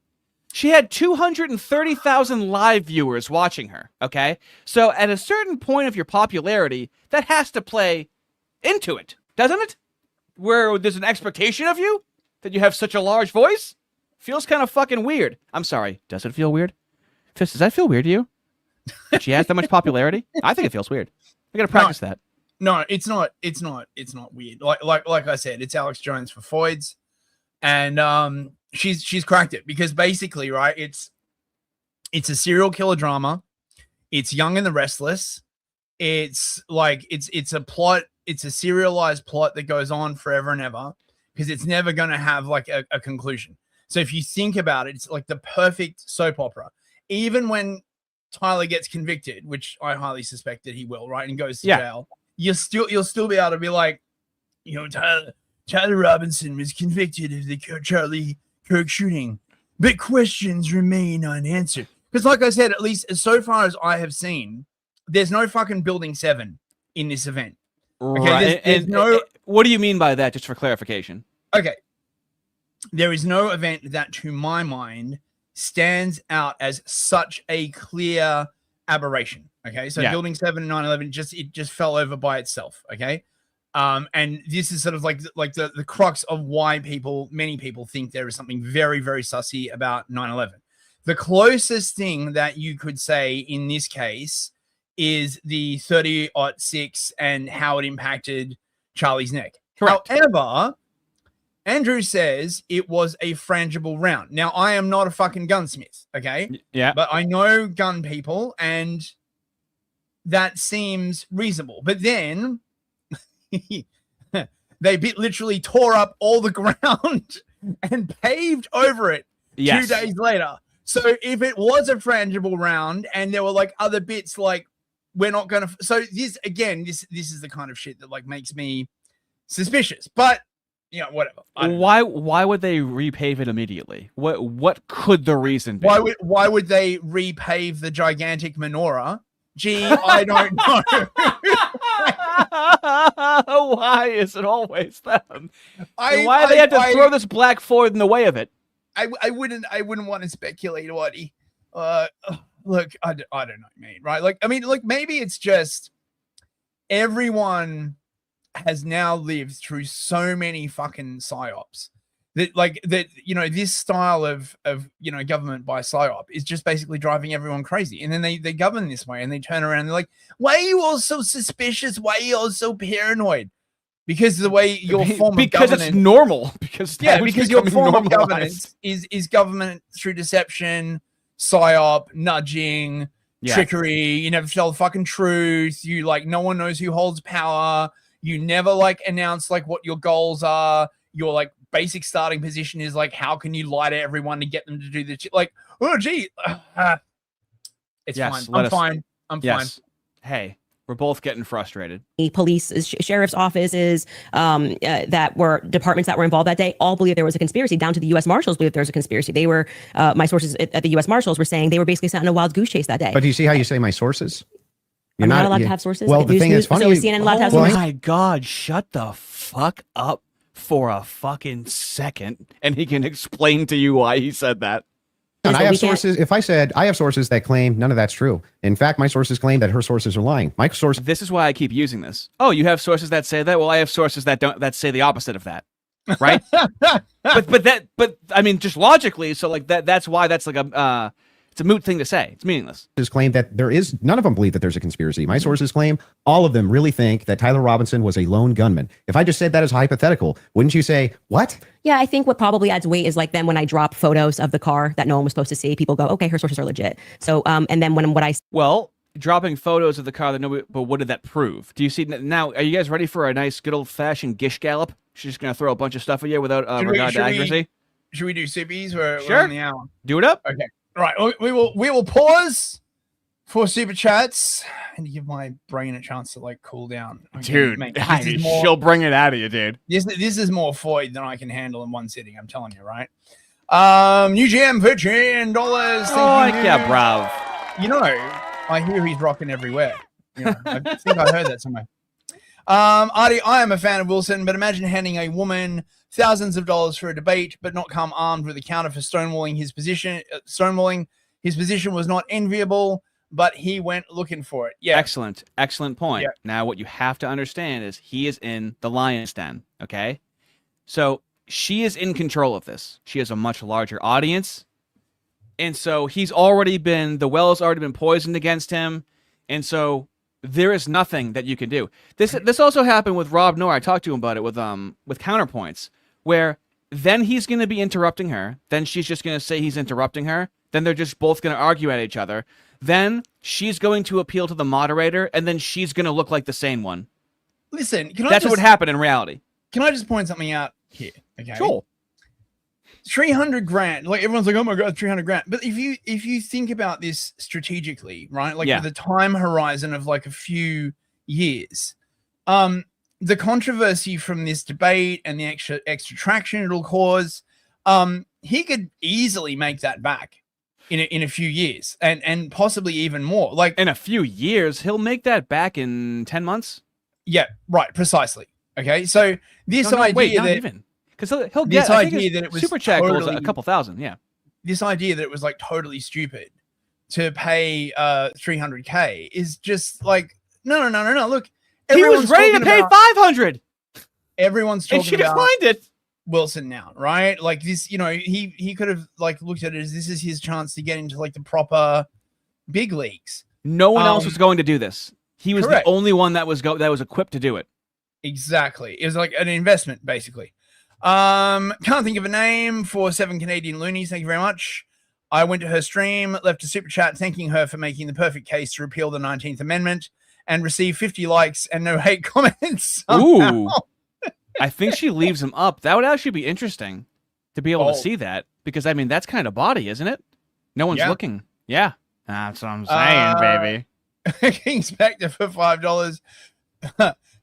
Speaker 2: She had 230,000 live viewers watching her, okay? So at a certain point of your popularity, that has to play into it, doesn't it? Where there's an expectation of you, that you have such a large voice? Feels kind of fucking weird. I'm sorry, does it feel weird? Fist, does that feel weird to you? She has that much popularity? I think it feels weird. I gotta practice that.
Speaker 3: No, it's not weird. Like I said, it's Alex Jones for Foids. And she's cracked it because basically, right, it's a serial killer drama. It's Young and the Restless. It's like it's a plot, it's a serialized plot that goes on forever and ever because it's never gonna have like a conclusion. So if you think about it, it's like the perfect soap opera. Even when Tyler gets convicted, which I highly suspect that he will, right, and goes to jail, you'll still be able to be like, you know, Tyler Robinson was convicted of the Charlie Kirk shooting, but questions remain unanswered. Because like I said, at least so far as I have seen, there's no fucking Building 7 in this event. Okay,
Speaker 2: right. And what do you mean by that, just for clarification?
Speaker 3: Okay. There is no event that, to my mind, stands out as such a clear aberration. Okay, so Building 7 and 9/11 it just fell over by itself. Okay, And this is sort of like the crux of why many people think there is something very, very sussy about 9/11. The closest thing that you could say in this case is the 30-06 and how it impacted Charlie's neck.
Speaker 2: Correct.
Speaker 3: However, Andrew says it was a frangible round. Now, I am not a fucking gunsmith, okay?
Speaker 2: Yeah.
Speaker 3: But I know gun people, and that seems reasonable. But then they literally tore up all the ground and paved over it 2 days later. So if it was a frangible round and there were like other bits, like we're not going to. So this again, this is the kind of shit that like makes me suspicious. But whatever.
Speaker 2: Why would they repave it immediately? What could the reason be?
Speaker 3: Why would they repave the gigantic menorah? Gee, I don't know.
Speaker 2: Why is it always them? Why do they have to throw this black Ford in the way of it?
Speaker 3: I wouldn't want to speculate, Ardy. Look, I don't know, mate. Right? Like maybe it's just everyone has now lived through so many fucking psyops that this style of government by psyop is just basically driving everyone crazy. And then they govern this way and they turn around and they're like, why are you all so suspicious? Why are you all so paranoid? Because the way your form of governance,
Speaker 2: it's normal. Because
Speaker 3: your form of governance is government through deception, psyop, nudging, trickery. You never tell the fucking truth. You no one knows who holds power. You never announce what your goals are. Your basic starting position is how can you lie to everyone to get them to do the it's fine. I'm fine.
Speaker 2: Hey, we're both getting frustrated.
Speaker 18: The police, sheriff's offices, that were departments that were involved that day, all believe there was a conspiracy. Down to the U.S. Marshals believe there was a conspiracy. They were, my sources at the U.S. Marshals were saying they were basically sent on a wild goose chase that day.
Speaker 17: But do you see how you say my sources?
Speaker 18: You're not allowed to have sources.
Speaker 17: Well, the thing is funny.
Speaker 18: So is CNN allowed to have
Speaker 2: Oh
Speaker 18: sources?
Speaker 2: my God! Shut the fuck up for a fucking second, and he can explain to you why he said that.
Speaker 17: And I have sources. If I said I have sources that claim none of that's true. In fact, my sources claim that her sources are lying. My source.
Speaker 2: This is why I keep using this. Oh, you have sources that say that. Well, I have sources that say the opposite of that. Right? but I mean, just logically. So that's why that's it's a moot thing to say. It's meaningless.
Speaker 17: Claim that there is none of them believe that there's a conspiracy. My sources claim all of them really think that Tyler Robinson was a lone gunman. If I just said that as hypothetical, wouldn't you say what?
Speaker 18: Yeah, I think what probably adds weight is then when I drop photos of the car that no one was supposed to see, people go, okay, her sources are legit. So and then
Speaker 2: dropping photos of the car that nobody, but what did that prove? Do you see now? Are you guys ready for a nice good old fashioned gish gallop? She's just gonna throw a bunch of stuff at you without regard to accuracy.
Speaker 3: Should we do sippies? We're
Speaker 2: sure.
Speaker 3: On the hour.
Speaker 2: Do it up.
Speaker 3: Okay. Right, we will pause for super chats and give my brain a chance to cool down.
Speaker 2: Okay, dude, she'll bring it out of you, dude.
Speaker 3: This is more Floyd than I can handle in one sitting. I'm telling you, right? New GM for $10.
Speaker 2: Oh, yeah, bruv.
Speaker 3: I hear he's rocking everywhere. I think I heard that somewhere. Ardy, I am a fan of Wilson, but imagine handing a woman thousands of dollars for a debate, but not come armed with a counter for stonewalling his position. Stonewalling his position was not enviable, but he went looking for it. Yeah.
Speaker 2: Excellent point. Yeah. Now, what you have to understand is he is in the lion's den, okay? So she is in control of this. She has a much larger audience. And so the well's already been poisoned against him. And so there is nothing that you can do. This also happened with Rob Noor. I talked to him about it with Counterpoints, where then he's going to be interrupting her. Then she's just going to say he's interrupting her. Then they're just both going to argue at each other. Then she's going to appeal to the moderator, and then she's going to look like the sane one.
Speaker 3: Listen,
Speaker 2: that's what would happen in reality.
Speaker 3: Can I just point something out here? Okay.
Speaker 2: Sure.
Speaker 3: $300,000. Everyone's like, oh my God, $300,000. But if you think about this strategically, right? With a time horizon of a few years, the controversy from this debate and the extra traction it'll cause, he could easily make that back in a few years and possibly even more.
Speaker 2: In a few years, he'll make that back in 10 months.
Speaker 3: Yeah, right. Precisely. Okay. So this idea
Speaker 2: not
Speaker 3: that
Speaker 2: even. Because he'll get
Speaker 3: this idea that it was
Speaker 2: super chat goes a couple thousand, yeah.
Speaker 3: This idea that it was totally stupid to pay $300K is just no. Look,
Speaker 2: He was ready to pay 500.
Speaker 3: Everyone's talking
Speaker 2: and she
Speaker 3: about
Speaker 2: declined it.
Speaker 3: Wilson now, right? Like this, he could have like looked at it as this is his chance to get into like the proper big leagues.
Speaker 2: No one else was going to do this. He was
Speaker 3: correct.
Speaker 2: the only one that was equipped to do it.
Speaker 3: Exactly. It was like an investment, basically. Can't think of a name for 7 Canadian loonies. Thank you very much. I went to her stream, left a super chat thanking her for making the perfect case to repeal the 19th Amendment, and received 50 likes and no hate comments.
Speaker 2: Ooh. I think she leaves him up. That would actually be interesting to be able to see that, because I mean that's kind of baughty, isn't it? No one's looking. Yeah, that's what I'm saying, baby.
Speaker 3: King Spectre for $5.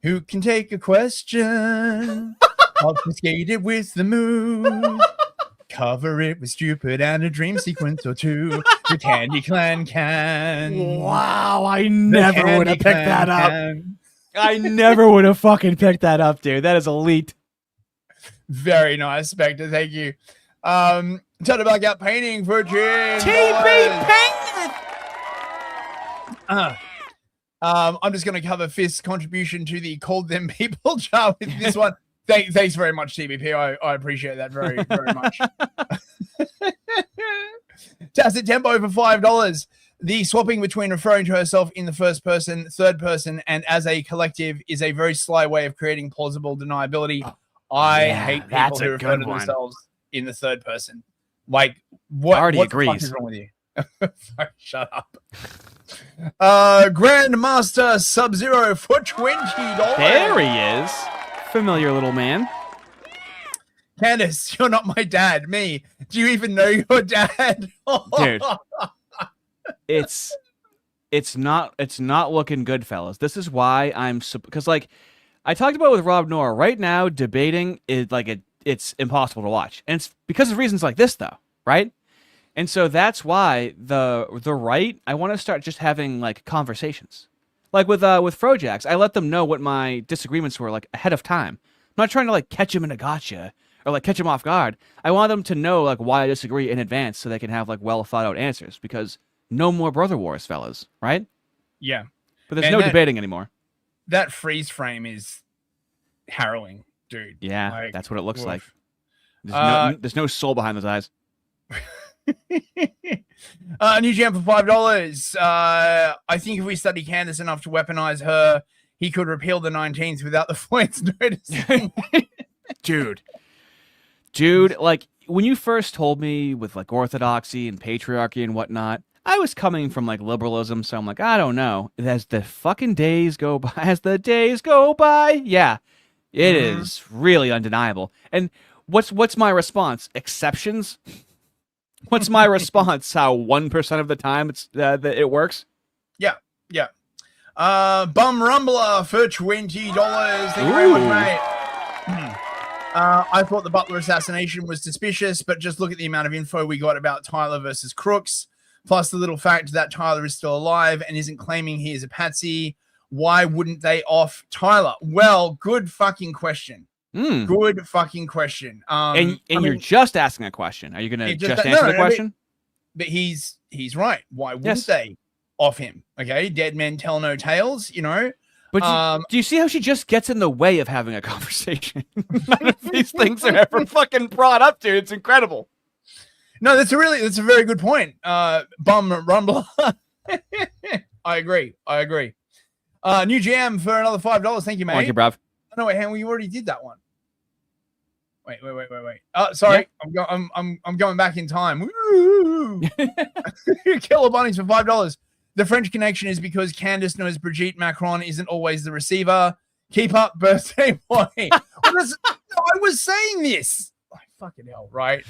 Speaker 3: Who can take a question? Obfuscate it with the move. Cover it with stupid and a dream sequence or two. The Candy Clan can.
Speaker 2: Wow, I never would have picked that up. I never would have fucking picked that up, dude. That is elite.
Speaker 3: Very nice, Spectre. Thank you. Tell about out painting for $10.
Speaker 2: TB Painted.
Speaker 3: I'm just going to cover Fist's contribution to the Called Them People chart with this one. Thanks very much, TBP. I appreciate that very, very much. Tacit Tempo for $5. The swapping between referring to herself in the first person, third person, and as a collective is a very sly way of creating plausible deniability. I hate people who refer to themselves in the third person. Like, what the fuck is wrong with you? Shut up. Grandmaster Sub-Zero for $20.
Speaker 2: There he is. Familiar little man.
Speaker 3: Candace, you're not my dad. Me. Do you even know your dad?
Speaker 2: Dude. It's not looking good, fellas. This is why because like I talked about with Rob Noah, right now debating is like it's impossible to watch. And it's because of reasons like this though, right? And so that's why the right, I want to start just having like conversations. Like with Frojax, I let them know what my disagreements were like ahead of time. I'm not trying to like catch them in a gotcha or like catch them off guard. I want them to know like why I disagree in advance so they can have like well thought out answers, because no more brother wars, fellas, right?
Speaker 3: Yeah.
Speaker 2: But there's no debating anymore.
Speaker 3: That freeze frame is harrowing, dude.
Speaker 2: Yeah,
Speaker 3: like,
Speaker 2: that's what it looks like. There's no soul behind those eyes.
Speaker 3: New jam for $5. I think if we study Candace enough to weaponize her, he could repeal the 19th without the points noticing.
Speaker 2: Dude, like when you first told me with like orthodoxy and patriarchy and whatnot, I was coming from like liberalism, so I'm like, I don't know. As the days go by, yeah, it is really undeniable. And what's my response? Exceptions? What's my response? How 1% of the time it works?
Speaker 3: Yeah. Bum Rumbler for $20. Thank you very much, mate. I thought the Butler assassination was suspicious, but just look at the amount of info we got about Tyler versus Crooks, plus the little fact that Tyler is still alive and isn't claiming he is a patsy. Why wouldn't they off Tyler? Well, good fucking question. Good fucking question.
Speaker 2: You're just asking a question. Are you going to just answer the question?
Speaker 3: But he's right. Why wouldn't they off him? Okay, dead men tell no tales, you know.
Speaker 2: But do you see how she just gets in the way of having a conversation? None of these things are ever fucking brought up, dude. It's incredible.
Speaker 3: No, that's a very good point. Bum Rumbler. I agree. New jam for another $5. Thank you, mate.
Speaker 2: Thank you, bruv.
Speaker 3: No, wait, we already did that one. Wait. Sorry, yeah. I'm going back in time. Woo! Killer Bunnies for $5. The French connection is because Candace knows Brigitte Macron isn't always the receiver. Keep up, birthday boy. I was saying this. Oh, fucking hell, right?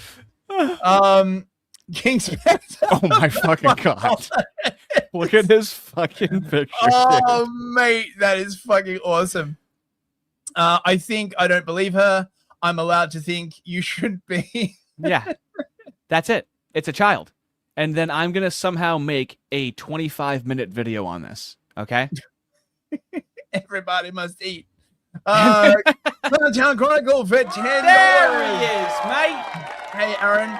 Speaker 3: King Spectre.
Speaker 2: Oh my fucking god! Look at this fucking picture.
Speaker 3: Oh, mate, that is fucking awesome. I don't believe her. I'm allowed to think you should be.
Speaker 2: Yeah, that's it. It's a child. And then I'm going to somehow make a 25-minute video on this. Okay?
Speaker 3: Everybody must eat. Town Chronicle for $10.
Speaker 2: There he is, mate.
Speaker 3: Hey, Aaron.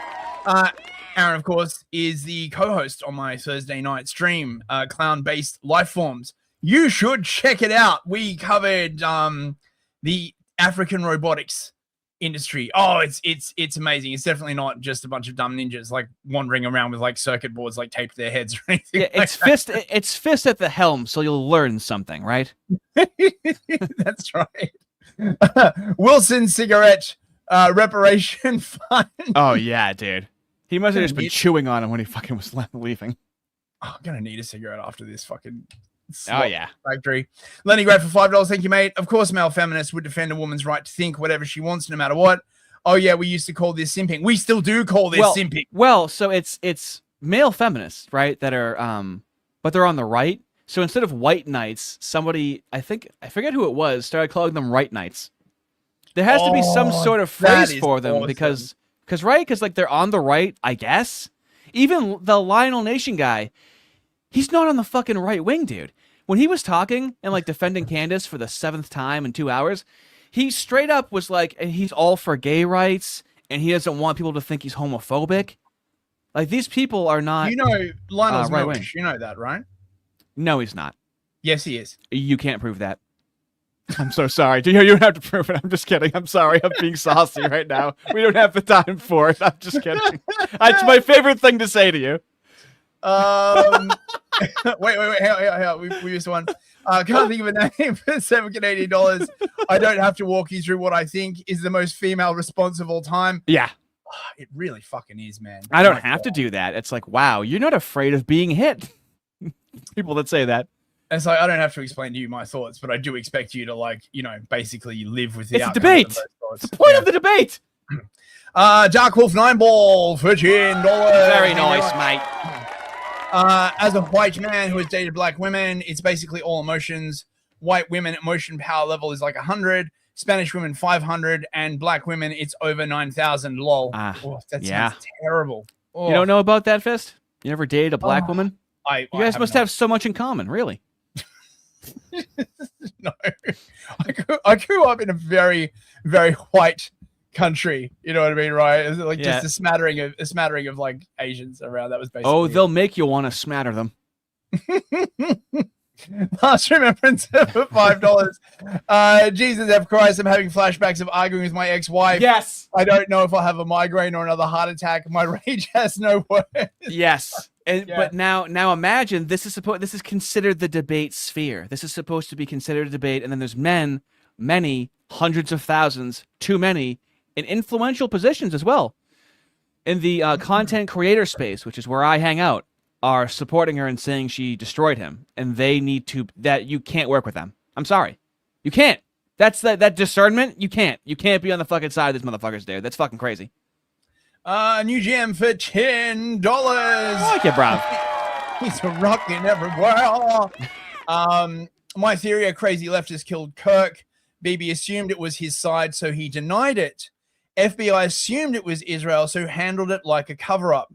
Speaker 3: Aaron, of course, is the co-host on my Thursday night stream, Clown-Based Lifeforms. You should check it out. We covered the African robotics industry. Oh, it's amazing. It's definitely not just a bunch of dumb ninjas like wandering around with like circuit boards like taped to their heads or anything.
Speaker 2: Yeah, it's fist at the helm, so you'll learn something, right?
Speaker 3: That's right. Wilson cigarette reparation fund.
Speaker 2: Oh yeah, dude. He must have just been chewing on him when he fucking was leaving.
Speaker 3: Oh, I'm gonna need a cigarette after this fucking factory. Lenny Gray for $5. Thank you, mate. Of course, male feminists would defend a woman's right to think whatever she wants, no matter what. Oh yeah, we used to call this simping. We still do call this simping.
Speaker 2: Well, so it's male feminists, right? That are but they're on the right. So instead of white knights, somebody I forget who it was started calling them right knights. There has to be some sort of phrase for them because like they're on the right, I guess. Even the Lionel Nation guy, he's not on the fucking right wing, dude. When he was talking and like defending Candace for the 7th time in 2 hours, he straight up was like, he's all for gay rights and he doesn't want people to think he's homophobic. Like these people are not.
Speaker 3: You know, Lionel's
Speaker 2: right
Speaker 3: milk.
Speaker 2: wing.
Speaker 3: You know that, right?
Speaker 2: No, he's not.
Speaker 3: Yes, he is.
Speaker 2: You can't prove that. I'm so sorry. You don't have to prove it. I'm just kidding. I'm sorry. I'm being saucy right now. We don't have the time for it. I'm just kidding. It's my favorite thing to say to you.
Speaker 3: Wait. Hang on. We missed one. Can't think of a name for $7 Canadian. I don't have to walk you through what I think is the most female response of all time.
Speaker 2: Yeah.
Speaker 3: It really fucking is, man.
Speaker 2: I don't have to do that. It's like, wow, you're not afraid of being hit. People that say that.
Speaker 3: And so I don't have to explain to you my thoughts, but I do expect you to, like, you know, basically live with the
Speaker 2: It's a
Speaker 3: outcome
Speaker 2: debate.
Speaker 3: of those thoughts.
Speaker 2: It's the point of the debate.
Speaker 3: Dark Wolf 9 ball for $10.
Speaker 2: Very nice, mate.
Speaker 3: As a white man who has dated black women, it's basically all emotions. White women emotion power level is like 100, Spanish women 500, and black women it's over 9,000. Lol. That sounds terrible. Oh.
Speaker 2: You don't know about that, Fist? You never dated a black woman?
Speaker 3: You
Speaker 2: guys must have so much in common, really.
Speaker 3: No, I grew up in a very, very white country. You know what I mean, right? Is it like just a smattering of like Asians around? That was basically.
Speaker 2: Oh, they'll make you want to smatter them.
Speaker 3: Last remembrance for $5. Jesus F. Christ, I'm having flashbacks of arguing with my ex-wife.
Speaker 2: Yes.
Speaker 3: I don't know if I'll have a migraine or another heart attack. My rage has no words.
Speaker 2: Yes. But now imagine this is considered the debate sphere. This is supposed to be considered a debate, and then there's many hundreds of thousands, too many, in influential positions as well. In the content creator space, which is where I hang out, are supporting her and saying she destroyed him, and they need to that you can't work with them. I'm sorry, you can't. That's that discernment. You can't be on the fucking side of these motherfuckers, dude. That's fucking crazy.
Speaker 3: New gem for $10.
Speaker 2: Like it, bro.
Speaker 3: He's rocking everywhere. My theory: a crazy leftist killed Kirk. Bibi assumed it was his side, so he denied it. FBI assumed it was Israel, so handled it like a cover-up.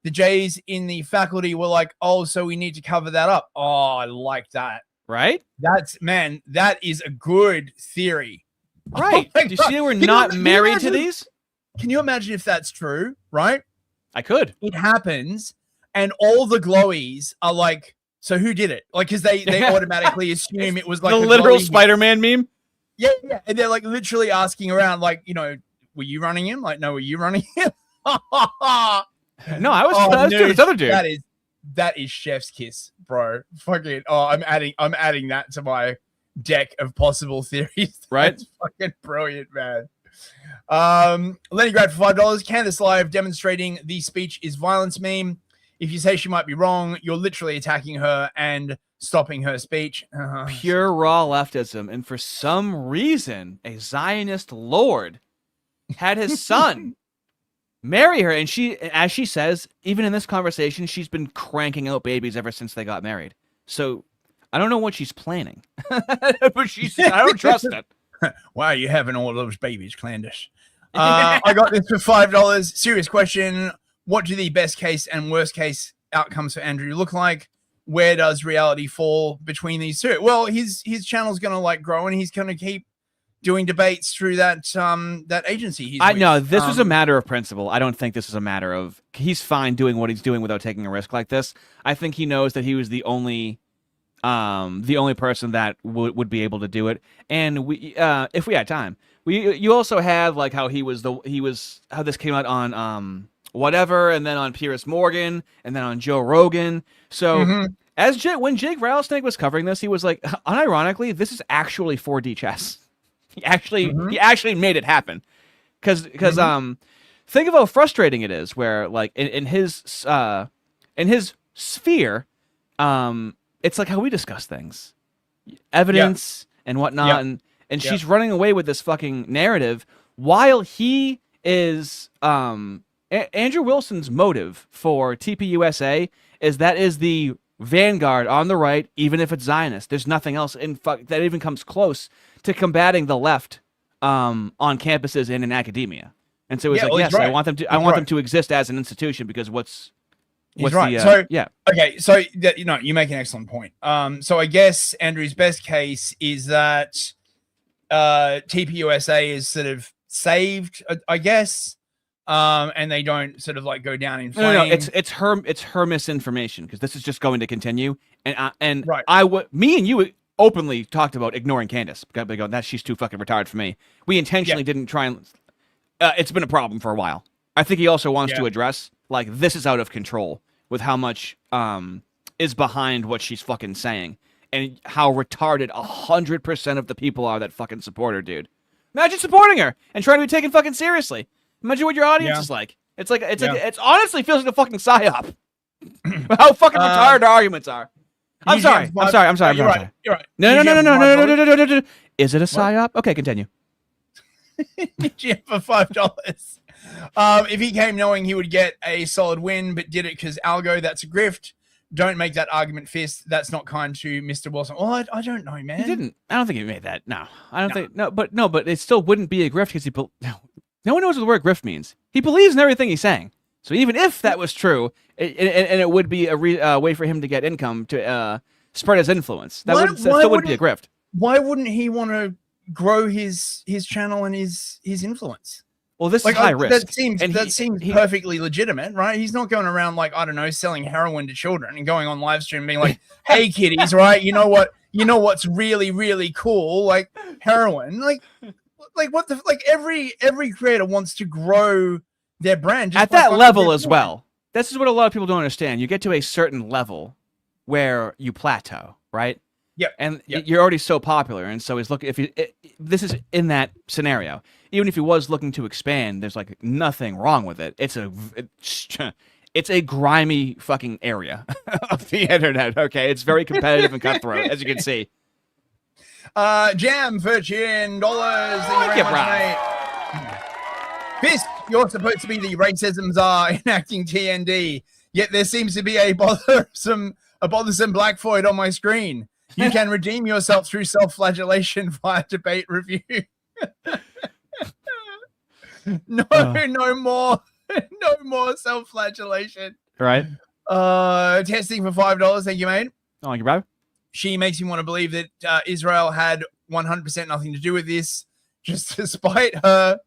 Speaker 3: The Jays in the faculty were like, "Oh, so we need to cover that up." Oh, I like that.
Speaker 2: Right?
Speaker 3: That is a good theory.
Speaker 2: Right?
Speaker 3: Oh,
Speaker 2: do you see we're not married to these?
Speaker 3: Can you imagine if that's true? Right?
Speaker 2: I could.
Speaker 3: It happens, and all the glowies are like, "So who did it?" Like, because they automatically assume it was like
Speaker 2: the literal Spider-Man meme.
Speaker 3: Yeah, and they're like literally asking around, like, you know, were you running him? Like, no, were you running him?
Speaker 2: No, I was doing this other dude.
Speaker 3: That is chef's kiss, bro. Fucking I'm adding that to my deck of possible theories.
Speaker 2: Right?
Speaker 3: That's fucking brilliant, man. Lenny Grad for $5. Candace Live demonstrating the speech is violence meme. If you say she might be wrong, you're literally attacking her and stopping her speech.
Speaker 2: Pure raw leftism. And for some reason, a Zionist lord had his son marry her, and she, as she says, even in this conversation, she's been cranking out babies ever since they got married. So I don't know what she's planning, but I don't trust it.
Speaker 3: Why are you having all those babies, Candace? I got this for $5. Serious question: what do the best case and worst case outcomes for Andrew look like? Where does reality fall between these two? Well, his channel's gonna like grow, and he's gonna keep doing debates through that that agency.
Speaker 2: No, this was a matter of principle. I don't think this is a matter of he's fine doing what he's doing without taking a risk like this. I think he knows that he was the only the only person that would be able to do it. And we, if we had time, you also had like how how this came out on whatever, and then on Piers Morgan, and then on Joe Rogan. So when Jake Rattlesnake was covering this, he was like, unironically, this is actually 4D chess. He actually made it happen. Because think of how frustrating it is. Where like in his sphere, it's like how we discuss things, evidence and whatnot, and she's running away with this fucking narrative while he is Andrew Wilson's motive for TPUSA is the vanguard on the right, even if it's Zionist. There's nothing else that even comes close to combating the left on campuses and in academia. And so it's yes, right. I want them to exist as an institution because what's right.
Speaker 3: Okay, so you make an excellent point. So I guess Andrew's best case is that TPUSA is sort of saved, I guess. And they don't sort of like go down in flames.
Speaker 2: No, it's her misinformation, because this is just going to continue. And me and you openly talked about ignoring Candace. That she's too fucking retarded for me. We intentionally didn't try and. It's been a problem for a while. I think he also wants to address like this is out of control with how much is behind what she's fucking saying and how retarded 100% of the people are that fucking support her, dude. Imagine supporting her and trying to be taken fucking seriously. Imagine what your audience is like. It's honestly feels like a fucking psyop. How fucking retarded arguments are. I'm sorry. You're right. No. Is it a psyop? Okay, continue.
Speaker 3: GM for $5. If he came knowing he would get a solid win, but did it because algo, that's a grift. Don't make that argument, Fist. That's not kind to Mr. Wilson. Oh, I don't know, man.
Speaker 2: He didn't. I don't think he made that. No, I don't think. No, but it still wouldn't be a grift because no one knows what the word grift means. He believes in everything he's saying. So even if that was true, and it would be a way for him to get income to spread his influence, that still wouldn't be a grift.
Speaker 3: Why wouldn't he want to grow his channel and his influence?
Speaker 2: Well, this is high risk.
Speaker 3: That seems perfectly legitimate, right? He's not going around like, I don't know, selling heroin to children and going on live stream being like, "Hey kiddies, right? You know what's really, really cool? Like heroin. Like what the every creator wants to grow their brand
Speaker 2: at that level as well. This is what a lot of people don't understand. You get to a certain level where you plateau, right?
Speaker 3: Yep.
Speaker 2: And you're already so popular, and so this is in that scenario. Even if he was looking to expand, there's like nothing wrong with it. It's a grimy fucking area of the internet. Okay, it's very competitive and cutthroat, as you can see.
Speaker 3: Jam for $10. Thank you very much, mate. Fist, you're supposed to be the racism czar enacting TND, yet there seems to be a bothersome Black Void on my screen. You can redeem yourself through self-flagellation via debate review. No more self-flagellation.
Speaker 2: Right.
Speaker 3: Testing for $5. Thank you, mate.
Speaker 2: Oh, you bro.
Speaker 3: She makes me want to believe that Israel had 100% nothing to do with this, just despite her.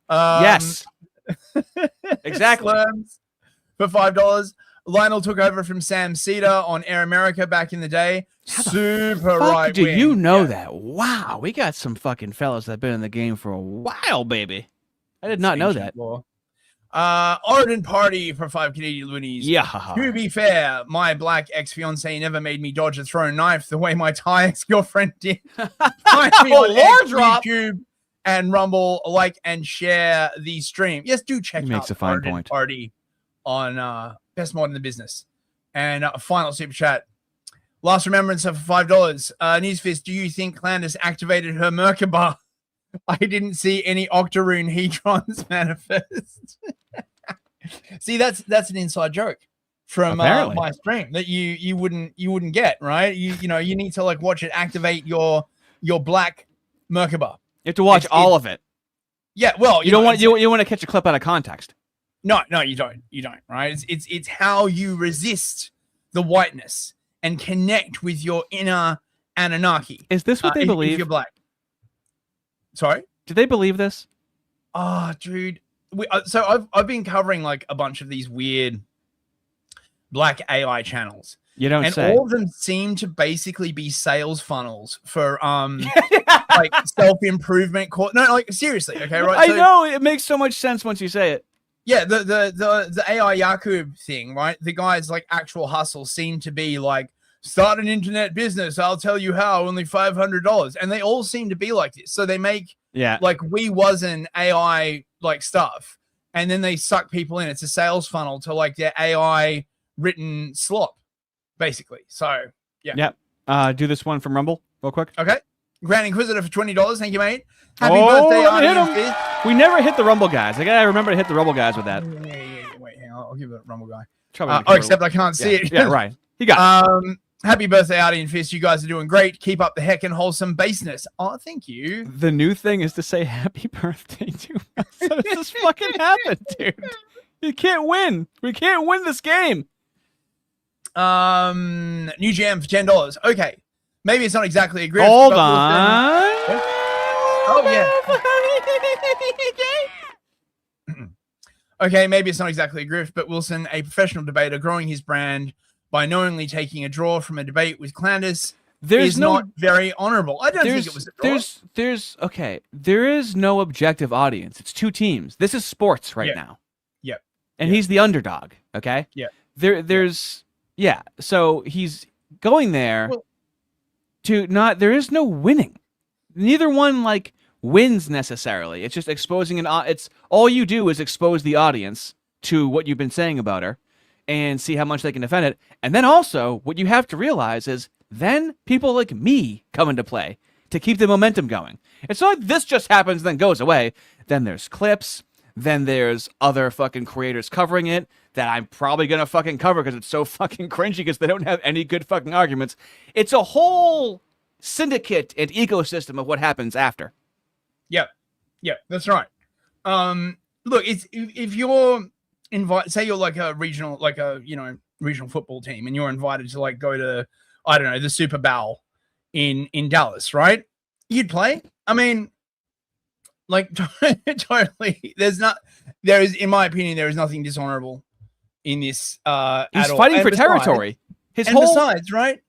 Speaker 2: Yes. Exactly.
Speaker 3: For $5. Lionel took over from Sam Cedar on Air America back in the day. Super right.
Speaker 2: Do you know that? Wow, we got some fucking fellas that have been in the game for a while, baby. I did not know that.
Speaker 3: Arden Party for 5 Canadian loonies.
Speaker 2: Yeah.
Speaker 3: To be fair, my black ex-fiance never made me dodge a thrown knife the way my Thai ex-girlfriend did. Find me on YouTube and Rumble, like and share the stream. Yes, do check out Arden Party on Best Mod in the Business. And final super chat. Last remembrance of $5. Newsfist, do you think Candace activated her Merkaba? I didn't see any Octoroon Hedrons manifest. See, that's an inside joke from my stream that you wouldn't get, right? You need to like watch it activate your black Merkaba.
Speaker 2: You have to watch all of it.
Speaker 3: Yeah, well,
Speaker 2: you don't want to catch a clip out of context.
Speaker 3: No, you don't. Right? It's how you resist the whiteness and connect with your inner Anunnaki.
Speaker 2: Is this what they believe?
Speaker 3: If you're black. Sorry?
Speaker 2: Do they believe this?
Speaker 3: Oh, dude. So I've been covering like a bunch of these weird black AI channels,
Speaker 2: You don't
Speaker 3: and
Speaker 2: say.
Speaker 3: all of them seem to basically be sales funnels for like self-improvement no, like seriously, okay, right?
Speaker 2: I know it makes so much sense once you say it.
Speaker 3: Yeah, the AI Yakub thing, right? The guy's like actual hustle seemed to be like, start an internet business, I'll tell you how, only $500. And they all seem to be like this. So they make like we wasn't AI like stuff, and then they suck people in. It's a sales funnel to like their AI written slop, basically. So yeah.
Speaker 2: Do this one from Rumble real quick.
Speaker 3: Okay. Grand Inquisitor for $20. Thank you, mate. Happy birthday, Ardy and Fizz.
Speaker 2: We never hit the Rumble guys. I gotta remember to hit the Rumble guys with that.
Speaker 3: Yeah. Wait, hang on. I'll give it a Rumble guy.
Speaker 2: Except
Speaker 3: I can't see it.
Speaker 2: Yeah, right. You got it.
Speaker 3: Happy birthday, Ardy and Fist. You guys are doing great. Keep up the heckin' wholesome baseness. Oh, thank you.
Speaker 2: The new thing is to say happy birthday to us. How does this fucking happen, dude? You can't win. We can't win this game.
Speaker 3: New jam for $10. Okay. Maybe it's not exactly a grift.
Speaker 2: Hold on.
Speaker 3: Oh, yeah. Okay, maybe it's not exactly a grift, but Wilson, a professional debater, growing his brand by knowingly taking a draw from a debate with Candace is not very honorable. I don't think it was a draw.
Speaker 2: There is no objective audience. It's two teams. This is sports right now.
Speaker 3: Yep.
Speaker 2: And he's the underdog, okay?
Speaker 3: Yeah.
Speaker 2: So he's going there there is no winning. Neither one like wins necessarily. It's just exposing it's all you do is expose the audience to what you've been saying about her and see how much they can defend it. And then also what you have to realize is then people like me come into play to keep the momentum going. It's not like this just happens and then goes away. Then there's clips. Then there's other fucking creators covering it that I'm probably going to fucking cover because it's so fucking cringy because they don't have any good fucking arguments. It's a whole syndicate and ecosystem of what happens after.
Speaker 3: Yeah, that's right. Look, it's if you're say you're like a regional, regional football team, and you're invited to like go to, I don't know, the Super Bowl in Dallas, right? You'd play. I mean, like totally. There is, in my opinion, there is nothing dishonorable in this.
Speaker 2: He's fighting for territory.
Speaker 3: Besides, right?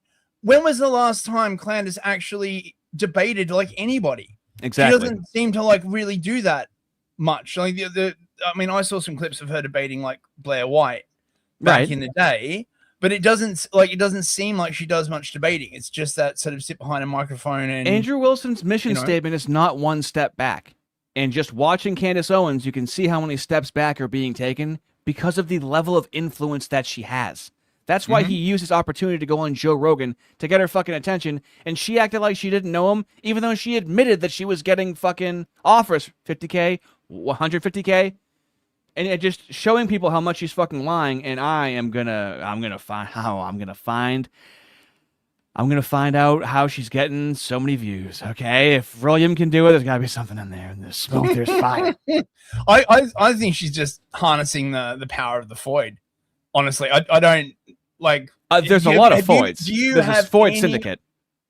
Speaker 3: When was the last time Candace actually debated like anybody?
Speaker 2: Exactly.
Speaker 3: She doesn't seem to like really do that much. Like I mean, I saw some clips of her debating like Blair White back in the day, but it doesn't seem like she does much debating. It's just that sort of sit behind a microphone and
Speaker 2: Andrew Wilson's mission statement is not one step back. And just watching Candace Owens, you can see how many steps back are being taken because of the level of influence that she has. That's why he used his opportunity to go on Joe Rogan to get her fucking attention, and she acted like she didn't know him, even though she admitted that she was getting fucking offers, $50K, $150K, and just showing people how much she's fucking lying. And I'm gonna find out how she's getting so many views. Okay, if William can do it, there's gotta be something in there. And there's smoke, there's fire.
Speaker 3: I think she's just harnessing the power of the Foyd. Honestly, I don't like.
Speaker 2: There's a lot of Foyds. There's this Foyd syndicate.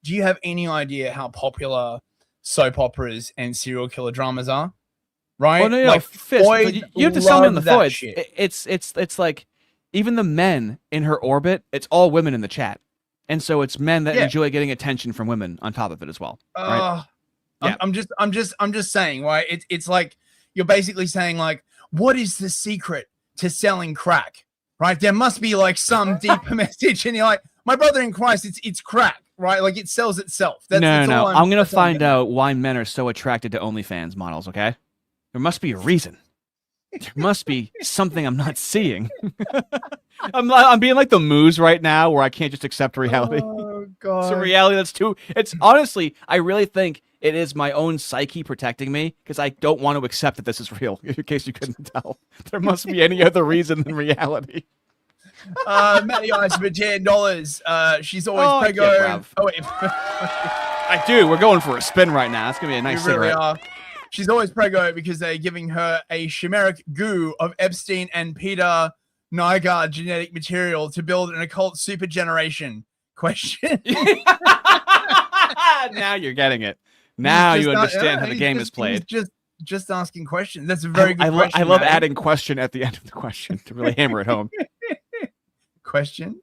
Speaker 3: Do you have any idea how popular soap operas and serial killer dramas are? Right?
Speaker 2: Oh, no,
Speaker 3: like
Speaker 2: Fist, you have to sell me on the Foyds. It's like even the men in her orbit. It's all women in the chat, and so it's men that enjoy getting attention from women on top of it as well. Right?
Speaker 3: I'm just saying, right? It's like you're basically saying like, what is the secret to selling crack? Right, there must be like some deeper message, and you're like, my brother in Christ, it's crack, right? Like it sells itself.
Speaker 2: No. I'm gonna find out why men are so attracted to OnlyFans models. Okay, there must be a reason. There must be something I'm not seeing. I'm being like the Moose right now, where I can't just accept reality.
Speaker 3: Oh God,
Speaker 2: it's a reality that's too. It's honestly, I really think it is my own psyche protecting me because I don't want to accept that this is real. In case you couldn't tell, there must be any other reason than reality.
Speaker 3: Matty Ice for $10. She's always prego. Oh, wait.
Speaker 2: I do. We're going for a spin right now. It's gonna be a nice cigarette.
Speaker 3: Really are. She's always prego because they're giving her a chimeric goo of Epstein and Peter Nygaard genetic material to build an occult super generation. Question.
Speaker 2: Now you're getting it. Now you understand how the game is played.
Speaker 3: Just asking questions. That's a very good question.
Speaker 2: I love adding question at the end of the question to really hammer it home.
Speaker 3: Question.